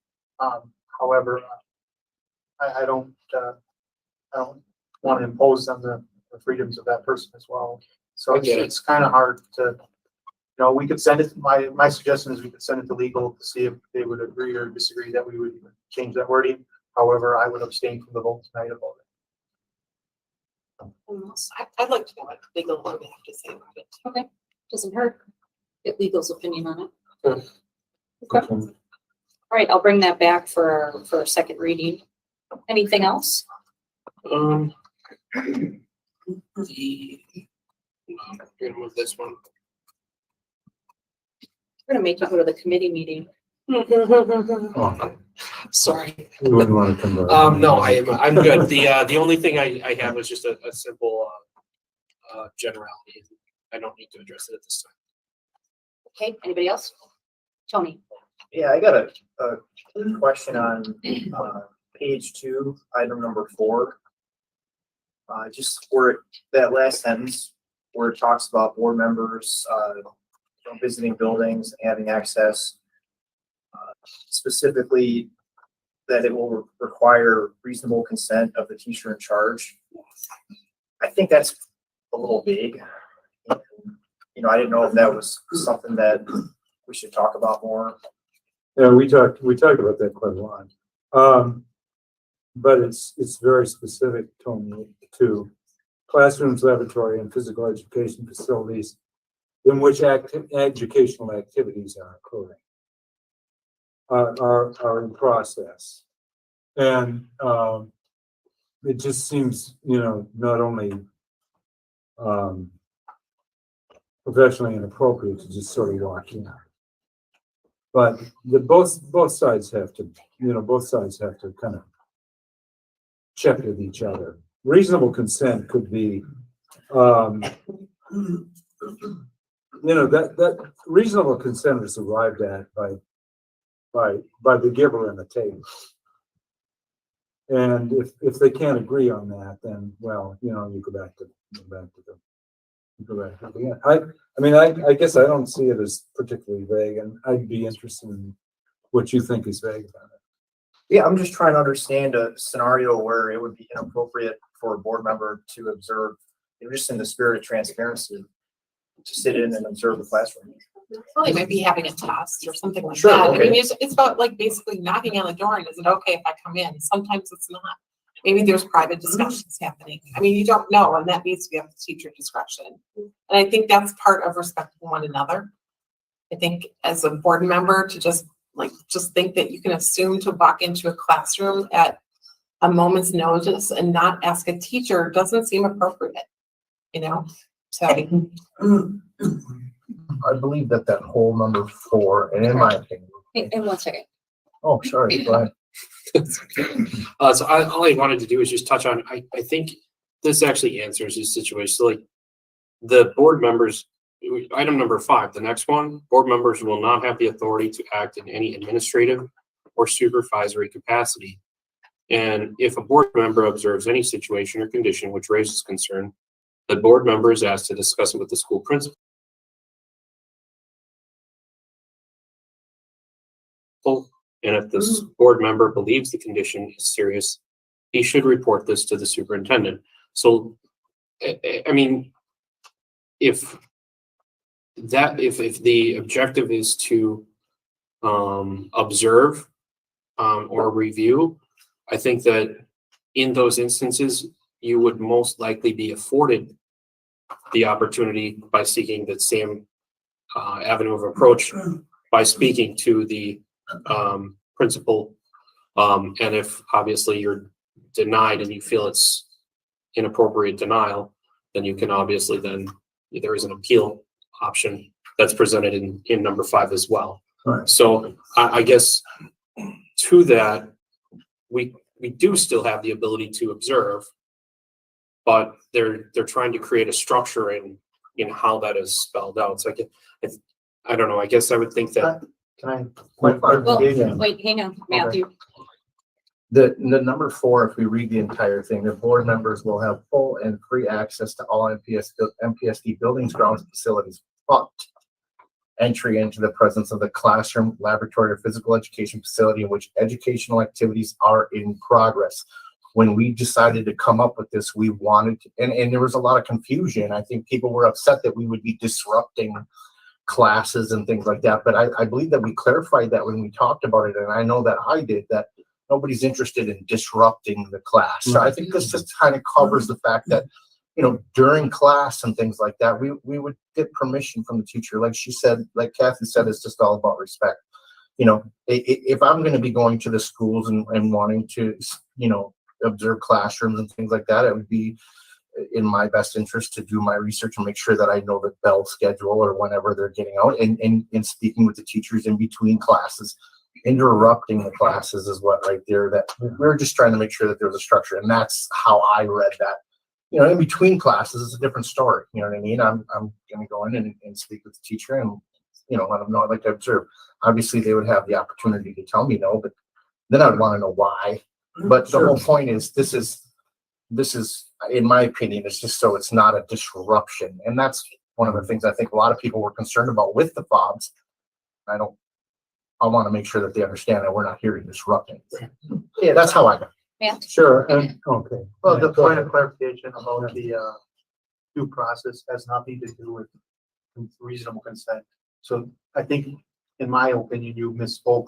However, I don't want to impose on the freedoms of that person as well. So it's kind of hard to, we could send it, my suggestion is we could send it to legal to see if they would agree or disagree that we would change that wording. However, I would abstain from the vote tonight about it. I'd like to know what legal would have to say about it. Okay, doesn't hurt. Get legal's opinion on it. Okay. All right, I'll bring that back for a second reading. Anything else? I'm gonna move this one. We're gonna make you go to the committee meeting. Oh. Sorry. You wouldn't want to come back. No, I'm good. The only thing I have was just a simple generality. I don't need to address it at this time. Okay, anybody else? Tony. Yeah, I got a question on page 2, item number 4. Just where that last sentence, where it talks about board members, visiting buildings, having access, specifically that it will require reasonable consent of the teacher in charge. I think that's a little vague. I didn't know if that was something that we should talk about more. Yeah, we talked about that quite a lot. But it's very specific, Tony, to classrooms, laboratory, and physical education facilities in which educational activities are occurring, are in process. And it just seems, not only professionally inappropriate to just sort of walk in, but both sides have to kind of check with each other. Reasonable consent could be, that reasonable consent is arrived at by the giver and the taker. And if they can't agree on that, then, well, you go back to the end. I guess I don't see it as particularly vague, and I'd be interested in what you think is vague about it. Yeah, I'm just trying to understand a scenario where it would be inappropriate for a board member to observe, just in the spirit of transparency, to sit in and observe the classroom. Well, they might be having a test or something like Sure, that. okay. I mean, it's about like basically knocking on the door and is it okay if I come in? Sometimes it's not. Maybe there's private discussions happening. I mean, you don't know, and that needs to be up to teacher discretion. And I think that's part of respecting one another. I think as a board member to just think that you can assume to walk into a classroom at a moment's notice and not ask a teacher doesn't seem appropriate, So I believe that whole number 4, and in my opinion. In 1 second. Oh, sorry, go ahead. So all I wanted to do is just touch on, I think this actually answers this situation. So like the board members, item number 5, the next one, board members will not have the authority to act in any administrative or supervisory capacity. And if a board member observes any situation or condition which raises concern, the board member is asked to discuss it with the school principal. And if this board member believes the condition is serious, he should report this to the superintendent. So, I mean, if the objective is to observe or review, I think that in those instances, you would most likely be afforded the opportunity by seeking the same avenue of approach by speaking to the principal. And if obviously you're denied and you feel it's inappropriate denial, then you can obviously there is an appeal option that's presented in number 5 as well. Right. So I guess to that, we do still have the ability to observe, but they're trying to create a structure in how that is spelled out. So I don't know. I guess I would think that. Can I? Well, wait, hang on, Matthew. The number 4, if we read the entire thing, the board members will have full and free access to all MPSD buildings, grounds, and facilities, but entry into the presence of the classroom, laboratory, or physical education facility in which educational activities are in progress. When we decided to come up with this, we wanted to, and there was a lot of confusion. I think people were upset that we would be disrupting classes and things like that. But I believe that we clarified that when we talked about it, and I know that I did, that nobody's interested in disrupting the class. So I think this just kind of covers the fact that, during class and things like that, we would get permission from the teacher. Like she said, like Kathy said, it's just all about respect. If I'm going to be going to the schools and wanting to, observe classrooms and things like that, it would be in my best interest to do my research and make sure that I know the bell schedule or whenever they're getting out, and speaking with the teachers in between classes. Interrupting the classes is what right there, that we're just trying to make sure that there's a structure, and that's how I read that. In between classes is a different story. You know what I mean? I'm going to go in and speak with the teacher and let them know I'd like to observe. Obviously, they would have the opportunity to tell me no, but then I'd want to know why. But the whole point is this is in my opinion, it's just so it's not a disruption. And that's one of the things I think a lot of people were concerned about with the fobs. I want to make sure that they understand that we're not here to disrupt anything. Yeah, that's how I got. Matt? Sure, and, okay. Well, the point of clarification about the due process has nothing to do with reasonable consent. So I think, in my opinion, you misspoke.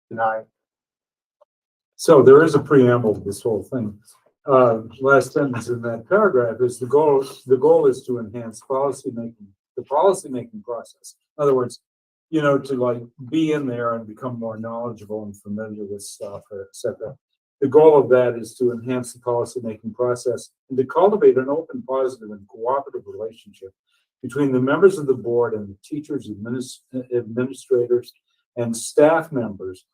Deny. So there is a preamble to this whole thing. Last sentence in that paragraph is the goal is to enhance the policy making process. In other words, you know, to like be in there and become more knowledgeable and familiar with stuff, etc. The goal of that is to enhance the policy making process and to cultivate an open, positive, and cooperative relationship between the members of the board and the teachers, administrators, and staff members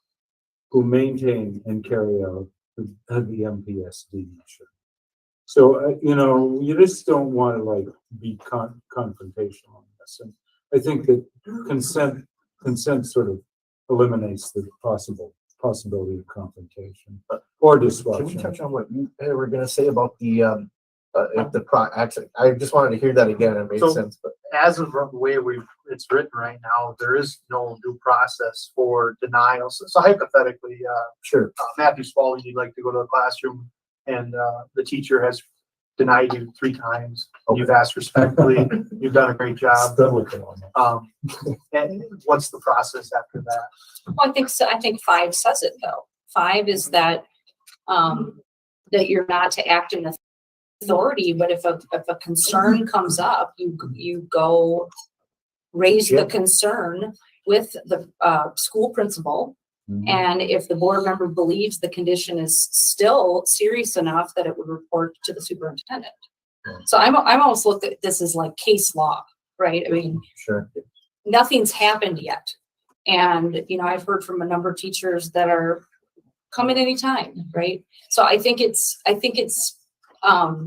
who maintain and carry out the MPSD mission. So, you know, you just don't want to like be confrontational on this. And I think that consent sort of eliminates the possibility of confrontation or disruption. Can we touch on what you were going to say about the actually, I just wanted to hear that again. It made sense, but as of the way it's written right now, there is no due process for denials. So hypothetically, sure, Matthew Spalding, you'd like to go to the classroom and the teacher has denied you 3 times. Okay. You've asked respectfully. You've done a great job. And what's the process after that? Well, I think 5 says it though. 5 is that that you're not to act in authority, but if a concern comes up, you go raise the concern with the school principal. Mm-hmm. And if the board member believes the condition is still serious enough that it would report to the superintendent. Mm-hmm. So I'm almost looked at this as like case law, right? I mean, sure, nothing's happened yet. And, you know, I've heard from a number of teachers that are come at any time, right? So I think it's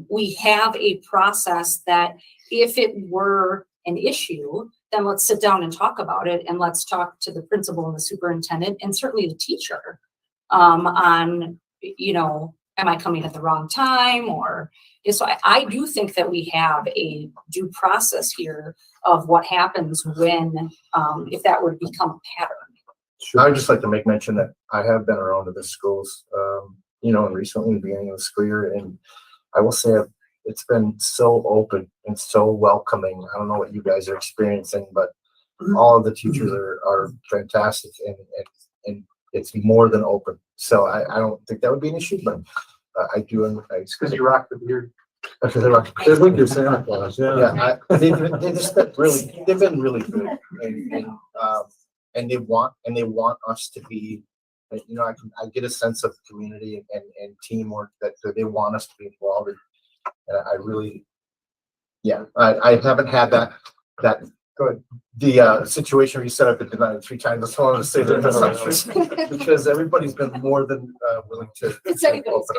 we have a process that if it were an issue, then let's sit down and talk about it, and let's talk to the principal and the superintendent and certainly the teacher on, you know, am I coming at the wrong time? Or so I do think that we have a due process here of what happens when if that would become a pattern. Sure. I would just like to make mention that I have been around to the schools, you know, and recently the beginning of the school year, and I will say it's been so open and so welcoming. I don't know what you guys are experiencing, but all of the teachers are fantastic, and it's more than open. So I don't think that would be an issue, but I do. It's because you rock the beard. They think you're Santa Claus. Yeah, they've been really good, and they want us to be. You know, I get a sense of community and teamwork that they want us to be involved in. And I really, I haven't had that good. The situation where you set up and denied 3 times. I just wanted to say that because everybody's been more than willing to open up.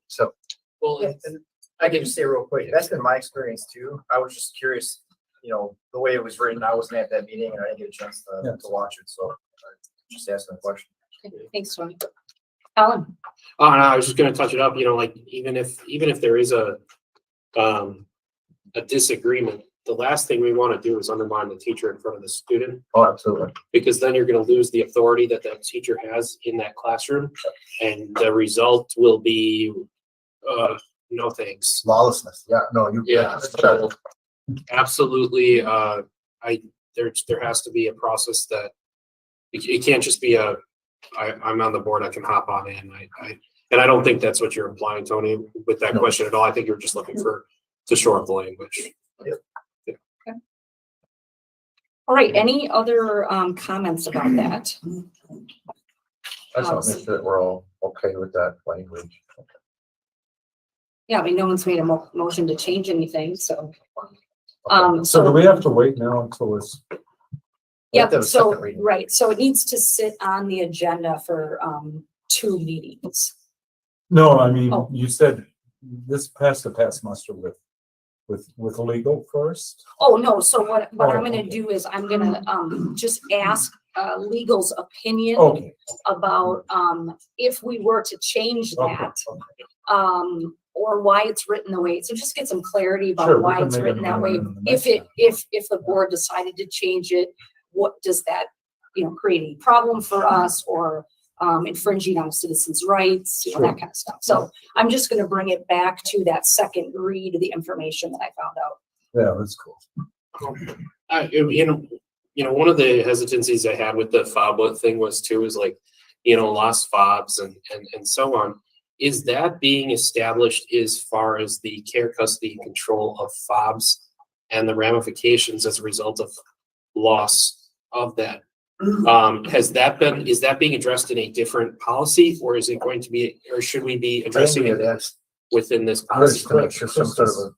So, well, and I can just say real quick, that's been my experience too. I was just curious, you know, the way it was written. I wasn't at that meeting and I didn't get a chance to watch it, so just asking a question. Thanks, Tony. Alan? Oh, no, I was just going to touch it up. You know, like even if there is a disagreement, the last thing we want to do is undermine the teacher in front of the student. Oh, absolutely. Because then you're going to lose the authority that teacher has in that classroom, and the result will be no thanks. Lawlessness. Yeah. No. So absolutely. There has to be a process that it can't just be I'm on the board, I can hop on in. And I don't think that's what you're implying, Tony, with that question at all. I think you're just looking to shore up the language. Yeah. Okay. All right. Any other comments about that? I just want to make sure that we're all okay with that language. Yeah, I mean, no one's made a motion to change anything, so. So do we have to wait now until it's? Yep, so, right, so it needs to sit on the agenda for 2 meetings. No, I mean, you said this has to pass muster with with legal first? Oh, no, so what I'm Oh, gonna okay. do is I'm gonna, just ask, legal's opinion Okay. about, if we were to change Okay, that, okay. or why it's written the way, so just get some clarity Sure, about we why can it's make written an that way. amendment in the If if the board decided to change it, what does that, create a problem for us or, infringing on citizens' rights, Sure. that kind of stuff. So I'm just gonna bring it back to that second read of the information that I found out. Yeah, that's cool. One of the hesitancies I had with the FOB thing was too, is like, lost FOBs and so on. Is that being established as far as the care, custody, and control of FOBs and the ramifications as a result of loss of that? Is that being addressed in a different policy, or is it going to be, or should we be addressing it within this policy? Some sort of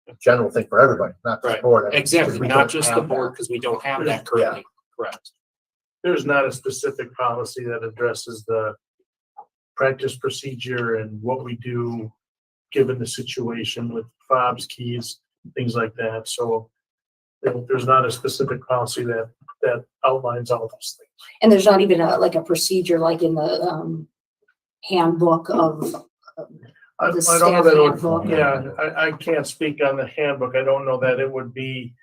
a general thing for everybody, not just Right. the board. Exactly, Because we not don't just the have board, that. because we don't have that currently. Correct. There's not a specific policy that addresses the practice procedure and what we do given the situation with fobs, keys, things like that. So there's not a specific policy that outlines all those things. And there's not even a procedure like in the, handbook of, I don't know staff that it handbook. would, yeah, I can't speak on the handbook. I don't know that it would be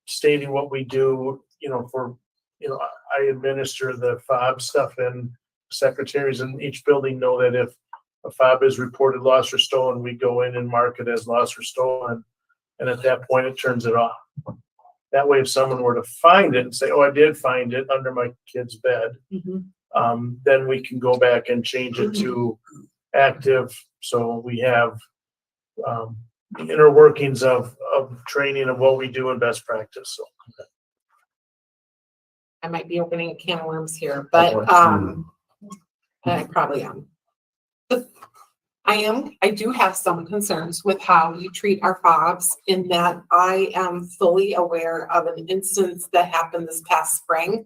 stating what we do, I administer the fob stuff, and secretaries in each building know that if a fob is reported lost or stolen, we go in and mark it as lost or stolen. And at that point, it turns it off. That way, if someone were to find it and say, oh, I did find it under my kid's bed, then we can go back and change it to active. So we have the inner workings of training of what we do in best practice. So I might be opening a can of worms here, but I probably am. I do have some concerns with how you treat our fobs, in that I am fully aware of an instance that happened this past spring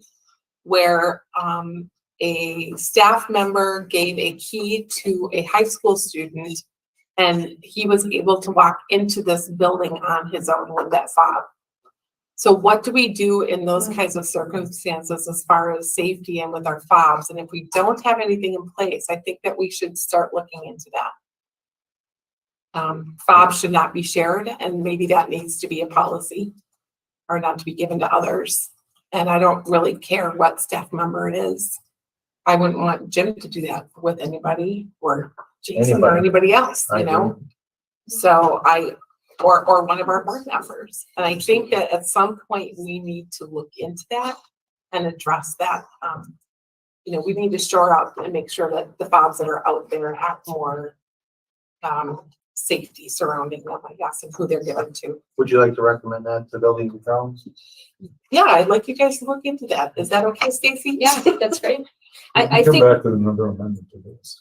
where a staff member gave a key to a high school student, and he was able to walk into this building on his own with that fob. So what do we do in those kinds of circumstances as far as safety and with our fobs? And if we don't have anything in place, I think that we should start looking into that. Fobs should not be shared, and maybe that needs to be a policy or not to be given to others. And I don't really care what staff member it is. I wouldn't want Jim to do that with anybody, or Jason or anybody else, So or one of our board members. And I think that at some point we need to look into that and address that. We need to shore up and make sure that the fobs that are out there have more safety surrounding them, I guess, and who they're given to. Would you like to recommend that to buildings and grounds? Yeah, I'd like you guys to look into that. Is that okay, Stacy? Yeah, that's great. I think. Come back to another amendment to this.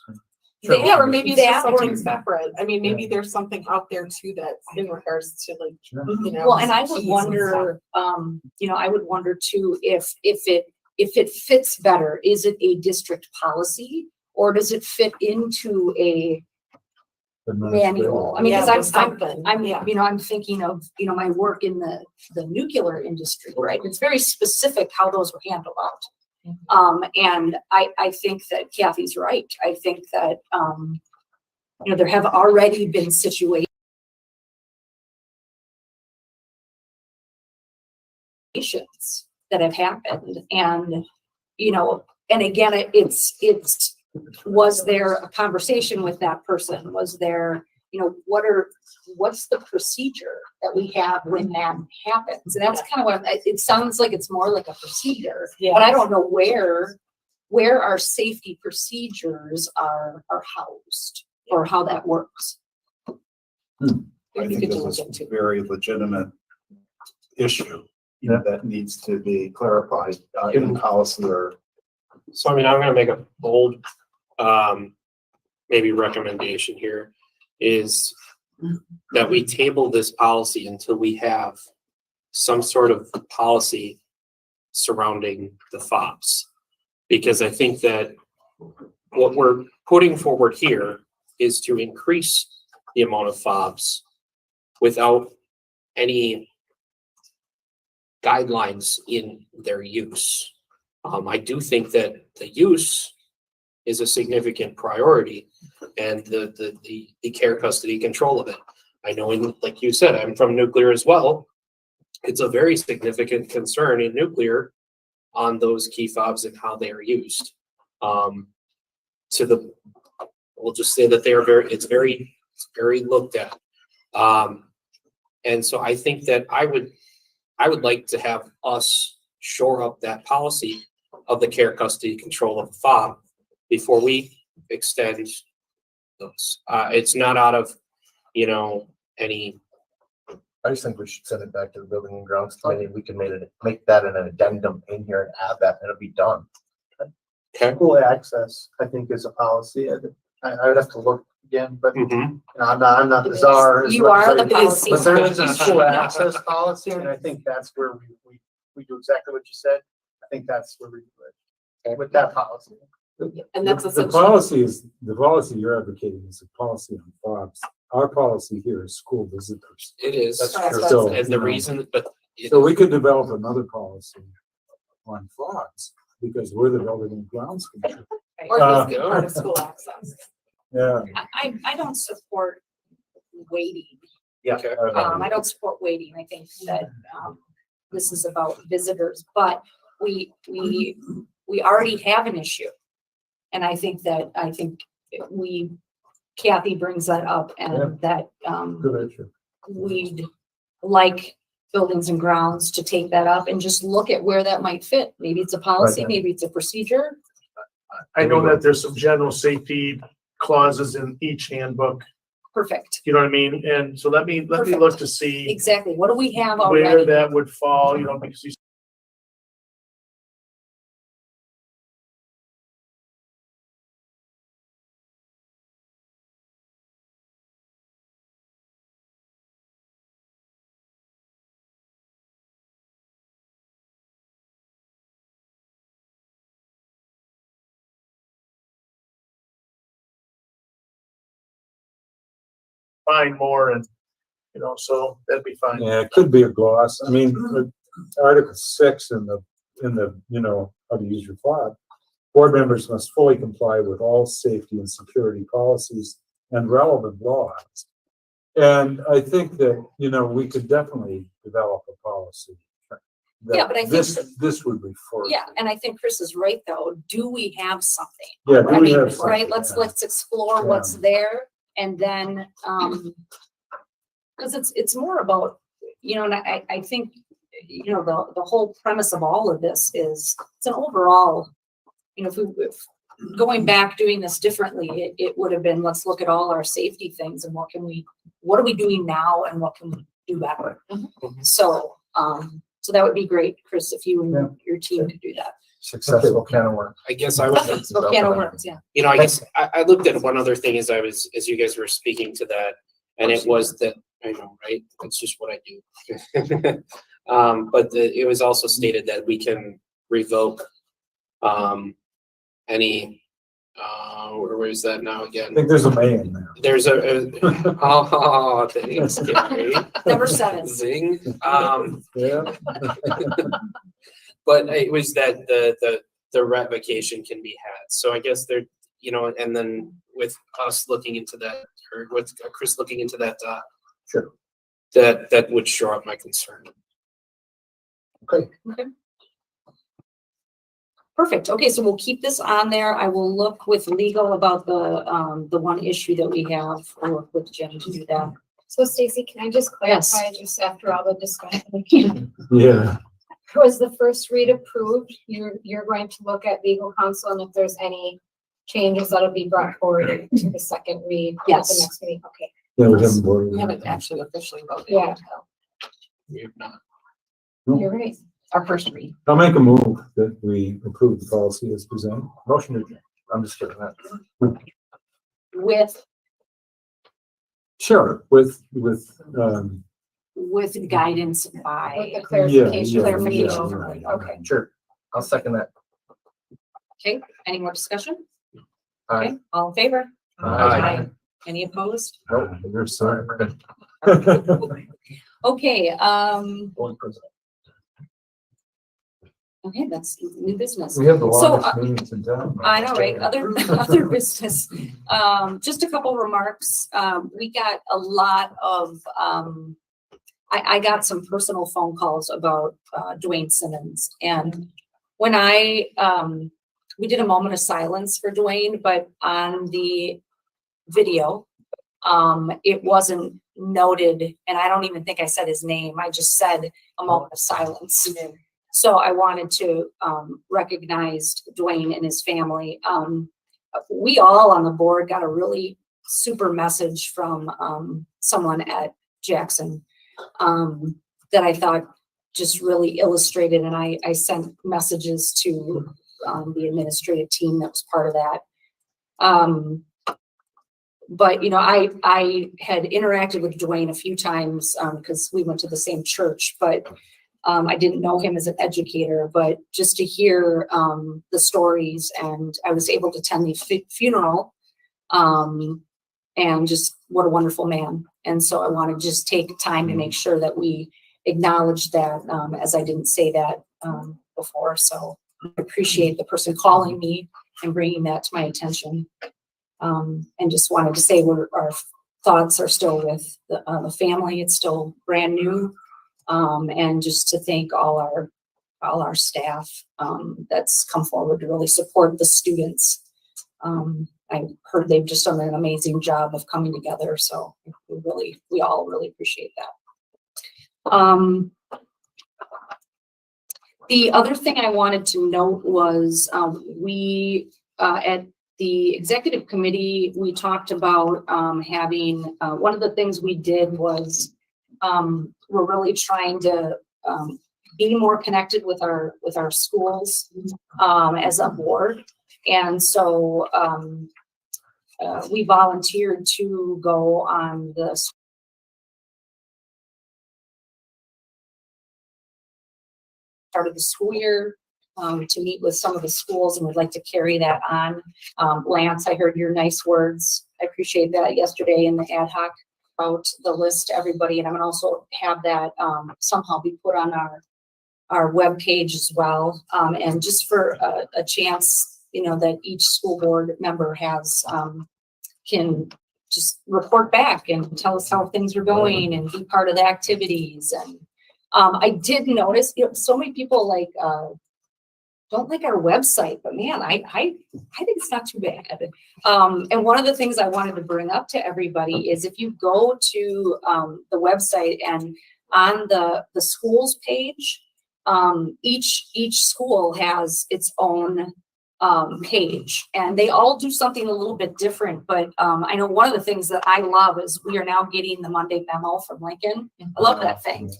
Yeah, or maybe there's That something or- separate. I mean, maybe there's something out there too that's in regards to Well, and I would keys and wonder, I would wonder too, if it fits better, is it a district policy or does it fit into a manual? I mean, Yeah, because something. I'm thinking of, my work in the nuclear industry, right? It's very specific how those were handled out. And I think that Kathy's right. I think that, there have already been situations that have happened, and, and again, it's, was there a conversation with that person? Was there, what's the procedure that we have when that happens? And that's kind of what, it sounds like it's more like a procedure, but I don't know where our safety procedures are housed or how that works. I think this is a very legitimate issue, that needs to be clarified in policy or. So, I'm going to make a bold, maybe recommendation here, is that we table this policy until we have some sort of policy surrounding the FOBs. Because I think that what we're putting forward here is to increase the amount of FOBs without any guidelines in their use. I do think that the use is a significant priority, and the care, custody, control of it. I know, like you said, I'm from nuclear as well. It's a very significant concern in nuclear on those key fobs and how they are used. We'll just say that they are it's very looked at. And so I think that I would like to have us shore up that policy of the care, custody, control of the fob before we extend those. It's not out of, any. I just think we should send it back to the Building and Grounds Committee. We can make that an addendum in here and add that, and it'll be done. School access, I think, is a policy. I would have to look again, but I'm not the czar. You are the policy. But there is a school access policy, and I think that's where we do exactly what you said. I think that's where we do it with that policy. And that's the policy you're advocating is a policy on fobs. Our policy here is school visitors. It is. That's true. So, and the reason, but so we could develop another policy on fobs because we're the Building and Grounds Committee. Or just part of school access. Yeah. I don't support waiting. Yeah. I don't support waiting. I think that this is about visitors, but we already have an issue. And I think Kathy brings that up, and that we'd like Buildings and Grounds to take that up and just look at where that might fit. Maybe it's a policy, maybe it's a procedure. I know that there's some general safety clauses in each handbook. Perfect. You know what I mean? And so let me look to see exactly what do we have where already that would fall, because you find more, and so that'd be fine. Yeah, it could be a gloss. I mean, Article 6 in the how to use your fob. Board members must fully comply with all safety and security policies and relevant laws. And I think that we could definitely develop a policy. Yeah, but I think this would be for. Yeah, and I think Chris is right though. Do we have something? Yeah, do we have something? Right. Let's explore what's there, and then because it's more about and I think the whole premise of all of this is it's an overall if going back doing this differently, it would have been let's look at all our safety things and what are we doing now and what can we do better. So that would be great, Chris, if you and your team could do that. Successful can of worms. I guess I was. Successful can of worms, yeah. I guess I looked at one other thing as you guys were speaking to that, and it was that I know, right? That's just what I do. But it was also stated that we can revoke any. Where is that now again? I think there's a May in there. There's thanks, Gary. Number 7. Zing. Yeah. But it was that the revocation can be had. So I guess there, and then with us looking into that, or with Chris looking into that, sure, that would shore up my concern. Okay. Perfect. Okay, so we'll keep this on there. I will look with legal about the one issue that we have. I'll work with Jen to do that. So Stacy, can I just clarify, Yes. just after all the discussion? Yeah. Was the first read approved? You're going to look at legal counsel, and if there's any changes that'll be brought forward to the second read at Yes. the next meeting. Okay. Yeah, we haven't voted. We haven't actually officially voted. Yeah, We have not. you're right. Our first read. I'll make a move that we approve the policy as presented. Motion to adjourn. I'm just kidding that. With Sure, with guidance by. With the clarification. Clarification. yeah. Okay. Sure. I'll second that. Okay. Any more discussion? Aye. Okay. All in favor? Aye. Any opposed? Nope. You're sorry. We're good. Okay, One percent. okay, that's new business. We have the So, longest meetings in town. I know, right? Other business. Just a couple remarks. We got a lot of, I got some personal phone calls about Dwayne Simmons. And when we did a moment of silence for Dwayne, but on the video, it wasn't noted, and I don't even think I said his name. I just said a moment of silence. So I wanted to recognize Dwayne and his family. We all on the board got a really super message from someone at Jackson that I thought just really illustrated, and I sent messages to the administrative team that was part of that. But, you know, I had interacted with Dwayne a few times because we went to the same church, but I didn't know him as an educator, but just to hear the stories, and I was able to attend the funeral, and just what a wonderful man. And so I want to just take time to make sure that we acknowledge that, as I didn't say that before. So I appreciate the person calling me and bringing that to my attention. And just wanted to say our thoughts are still with the family. It's still brand new. And just to thank all our staff that's come forward to really support the students. I heard they've just done an amazing job of coming together. So we all really appreciate that. The other thing I wanted to note was we at the executive committee, we talked about having, one of the things we did was we're really trying to be more connected with our schools as a board. And so we volunteered to go on the start of the school year to meet with some of the schools, and we'd like to carry that on. Lance, I heard your nice words. I appreciate that yesterday in the ad hoc about the list to everybody, and I'm gonna also have that somehow be put on our webpage as well. And just for a chance, you know, that each school board member has can just report back and tell us how things are going and be part of the activities. And I did notice, you know, so many people like don't like our website, but man, I think it's not too bad. And one of the things I wanted to bring up to everybody is if you go to the website and on the schools page, each school has its own page, and they all do something a little bit different. But I know one of the things that I love is we are now getting the Monday memo from Lincoln. I love that thing.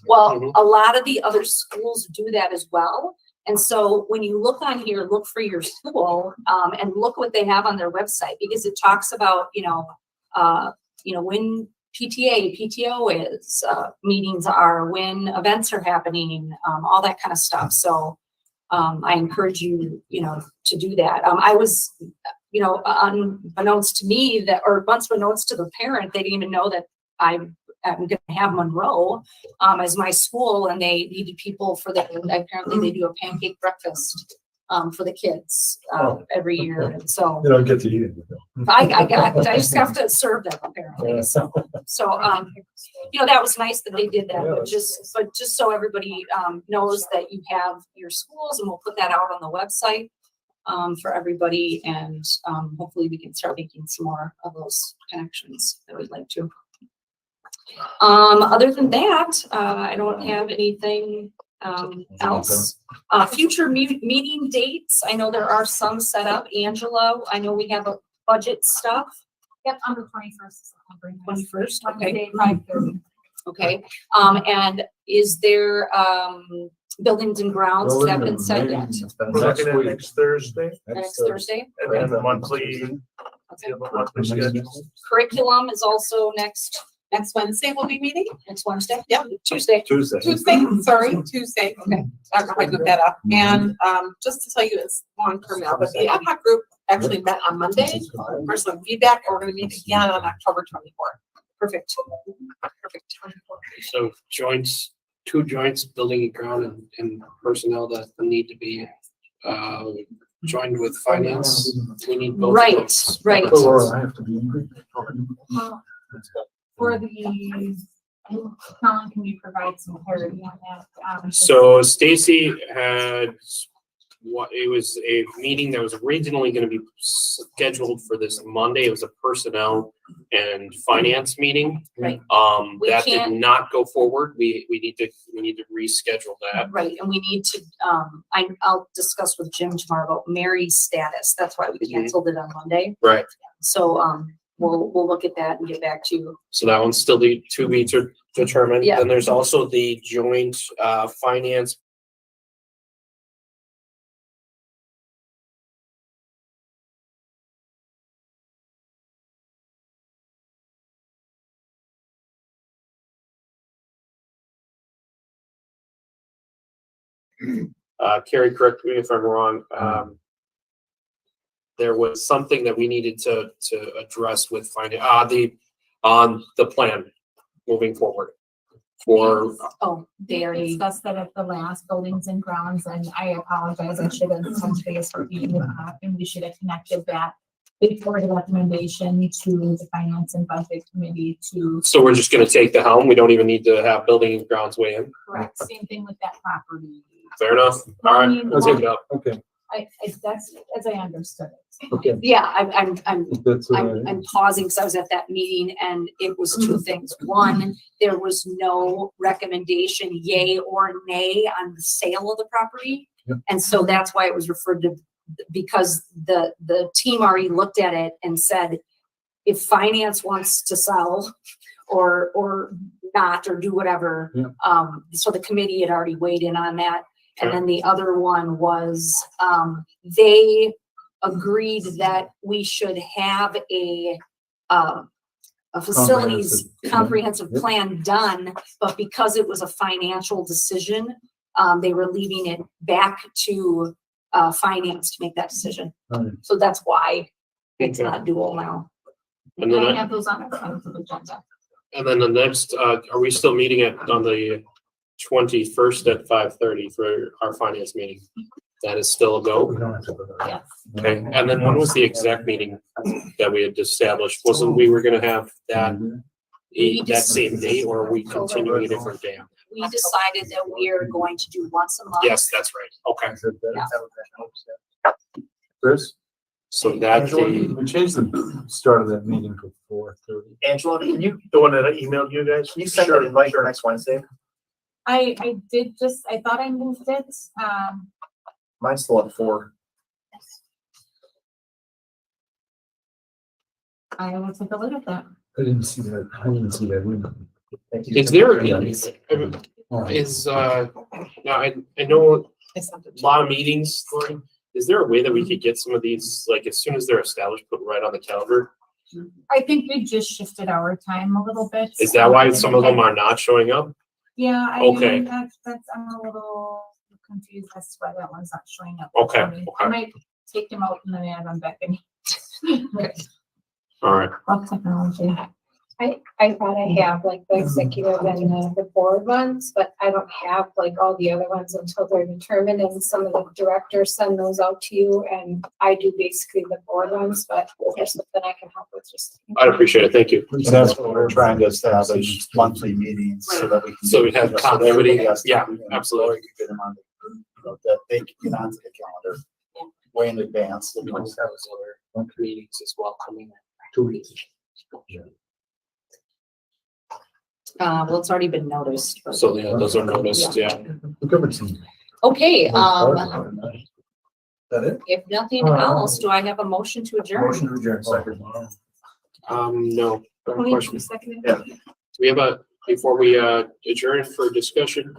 Well, a lot of the other schools do that as well. And so when you look on here, look for your school and look what they have on their website, because it talks about, you know, when PTO is, meetings are, when events are happening, all that kind of stuff. So I encourage you, you know, to do that. I was, you know, unbeknownst to me that, or unbeknownst to the parent, they didn't even know that I'm going to have Monroe as my school, and they needed people for that. Apparently they do a pancake breakfast for the kids every year. And so You don't get to eat it. I just have to serve them apparently. So you know, that was nice that they did that, but just so everybody knows that you have your schools, and we'll put that out on the website for everybody. And hopefully we can start making some more of those connections that we'd like to. Other than that, I don't have anything else. Future meeting dates. I know there are some set up. Angela, I know we have a budget stuff. Yep, on the 21st. 21st, okay. 5:30. Okay, and is there buildings and grounds, has that been said yet? We're looking at next Thursday. Next Thursday? And then the monthly, Okay. the monthly schedule. Curriculum is also next Wednesday we'll be meeting. Next Wednesday? Yep. Tuesday. Sorry, Tuesday. Okay. I don't know if I looked that up. And just to tell you, it's long term now, but the ad hoc group actually met on Monday for some feedback. We're going to meet again on October 24th. Perfect. Perfect. So joints, 2 joints, building and ground and personnel that need to be, joined with finance. We need both. of Right, those. right. I have to be angry. For the, Colin, can you provide some clarity on that? So Stacy had it was a meeting that was originally going to be scheduled for this Monday. It was a personnel and finance meeting. Right. We That did can't- not go forward. We need to reschedule that. Right, and we need to, I'll discuss with Jim tomorrow about Mary's status. That's why we canceled it on Monday. Right. So, we'll look at that and get back to you. So that one's still to be determined. Yeah. Then there's also the joint finance. Carrie, correct me if I'm wrong. There was something that we needed to address with on the plan moving forward for. Oh, We discussed that at the last buildings and grounds, and I apologize, I should have touched base with you, and we should have connected that before the recommendation to the finance and budget committee to. So we're just gonna take the helm. We don't even need to have building and grounds weigh in. Correct, same thing with that property. Fair enough. All right, let's take it up. Okay. That's as I understood it. Okay. yeah, I'm That's all right. I'm pausing because I was at that meeting and it was 2 things. One, there was no recommendation, yay or nay, on the sale of the property. Yep. And so that's why it was referred to, because the team already looked at it and said, if finance wants to sell or not, or do whatever. Yep. So the committee had already weighed in on that. And then the other one was, they agreed that we should have a facilities comprehensive Yep. plan done, but because it was a financial decision, they were leaving it back to finance to make that decision. Alright. So that's why it's Okay. not dual now. And then I I- have those on the agenda. And then the next, are we still meeting on the 21st at 5:30 for our finance meeting? That is still a We go. don't have to go there. Yes. Okay, and then when was the exec meeting that we had established? Wasn't we were gonna have that that same day, or are we continuing a different day? We decided that we are going to do once a month. Yes, that's right. Okay, Is it better? Yeah. Chris? so that Angela, the, we changed the start of that meeting to 4:30. Angela, can you, The one that I emailed you guys? can you send that invite for next Wednesday? I did just, I thought I moved it, Mine's still at 4. I will take a look at that. I didn't see that. I didn't see that email. Thank you. is there, Oh. is, now I know I sent it a to lot of meetings, Lori. Is there a way that we could get some of these, like, as soon as they're established, put right on the calendar? I think we just shifted our time a little bit. Is that why some of them are not showing up? Yeah, Okay. that's, I'm a little confused as to why that one's not showing up. Okay, for me. I okay. might take them out and then add them back in. All right. Love technology. I thought I have like the executive and the board ones, but I don't have like all the other ones until they're determined, and some of the directors send those out to you, and I do basically the board ones, but if there's something I can help with, just. I'd appreciate it. Thank you. And that's what we're trying to establish, monthly meetings so that we can. So we have continuity. Yeah, absolutely. Or you get them on the, that they can get onto the calendar way in advance. We always have other meetings as well coming. 2 weeks. Well, it's already been noticed. but- So yeah, those are noticed, yeah. We covered some. Okay, That it? if nothing else, do I have a motion to adjourn? Motion to adjourn, second. No, Tony, question. seconded? Yeah. Do we have before we adjourn for discussion,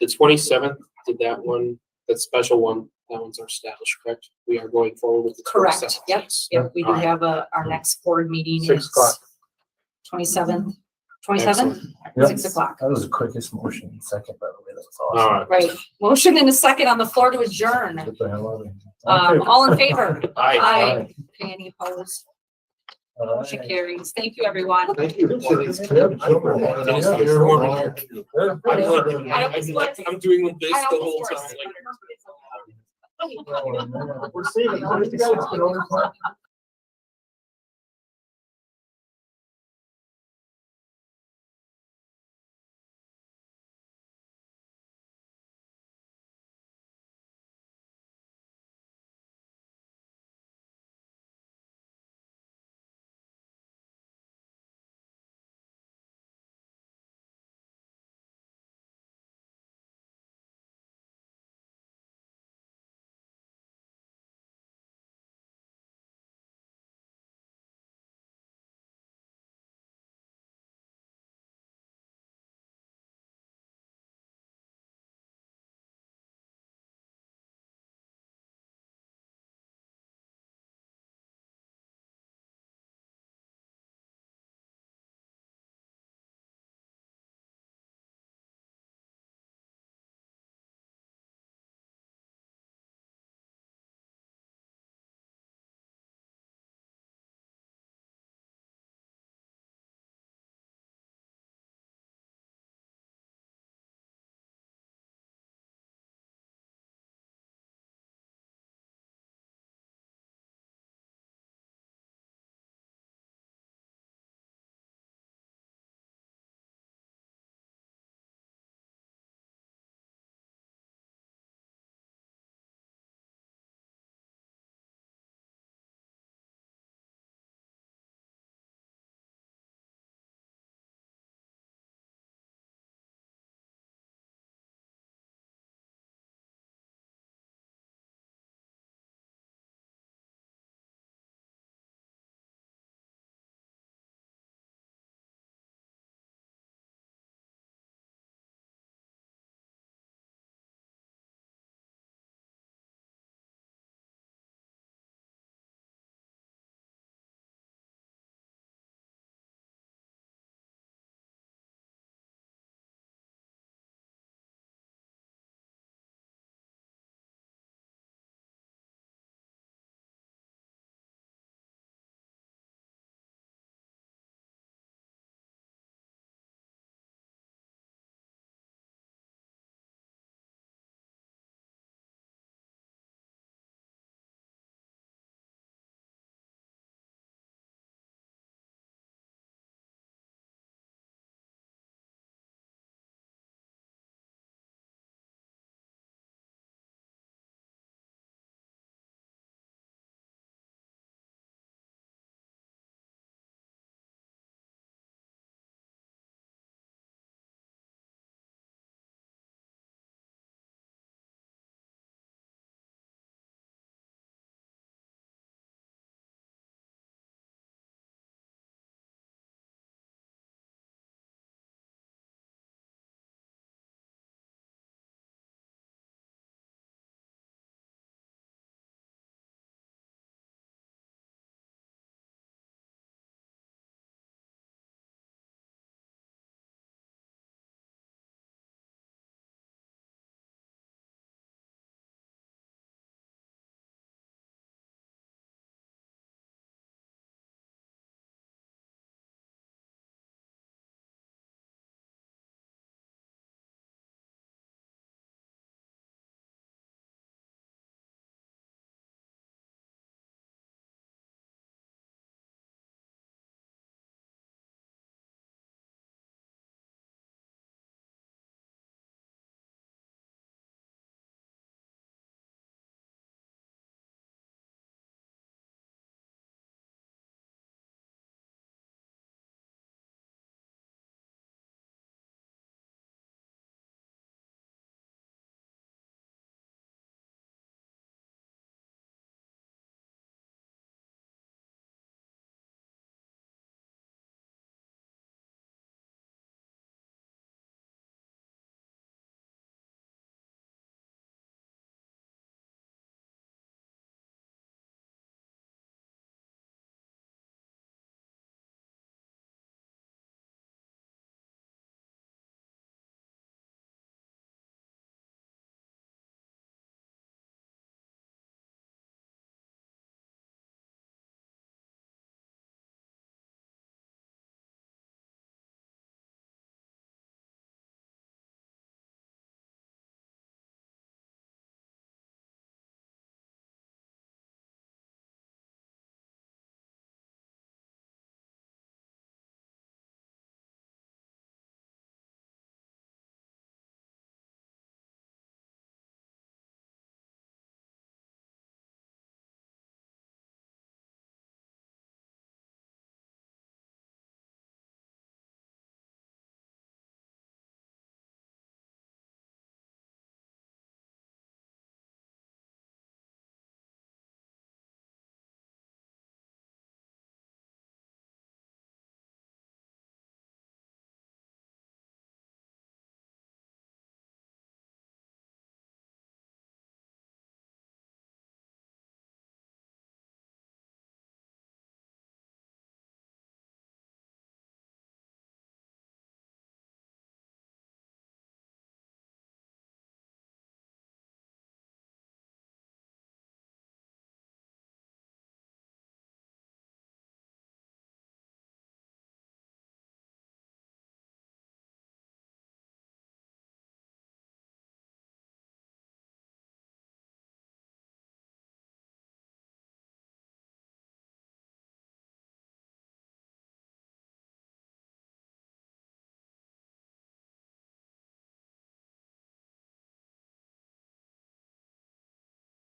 the 27th, did that one, that special one, that one's our established, correct? We are going forward with the. Correct, 27th. yep, yep, we do All right. have our next board meeting 6 is o'clock. 27th, 27th, Yep. 6 o'clock. That was the quickest motion, second, by the way, that was All awesome. right. Right, motion and a second on the floor to adjourn. What the hell are we? All in favor? Aye. Okay, any opposed? Motion carries. Thank you, everyone. Thank you. I'm doing this the whole time. We're seeing, what did you guys get over?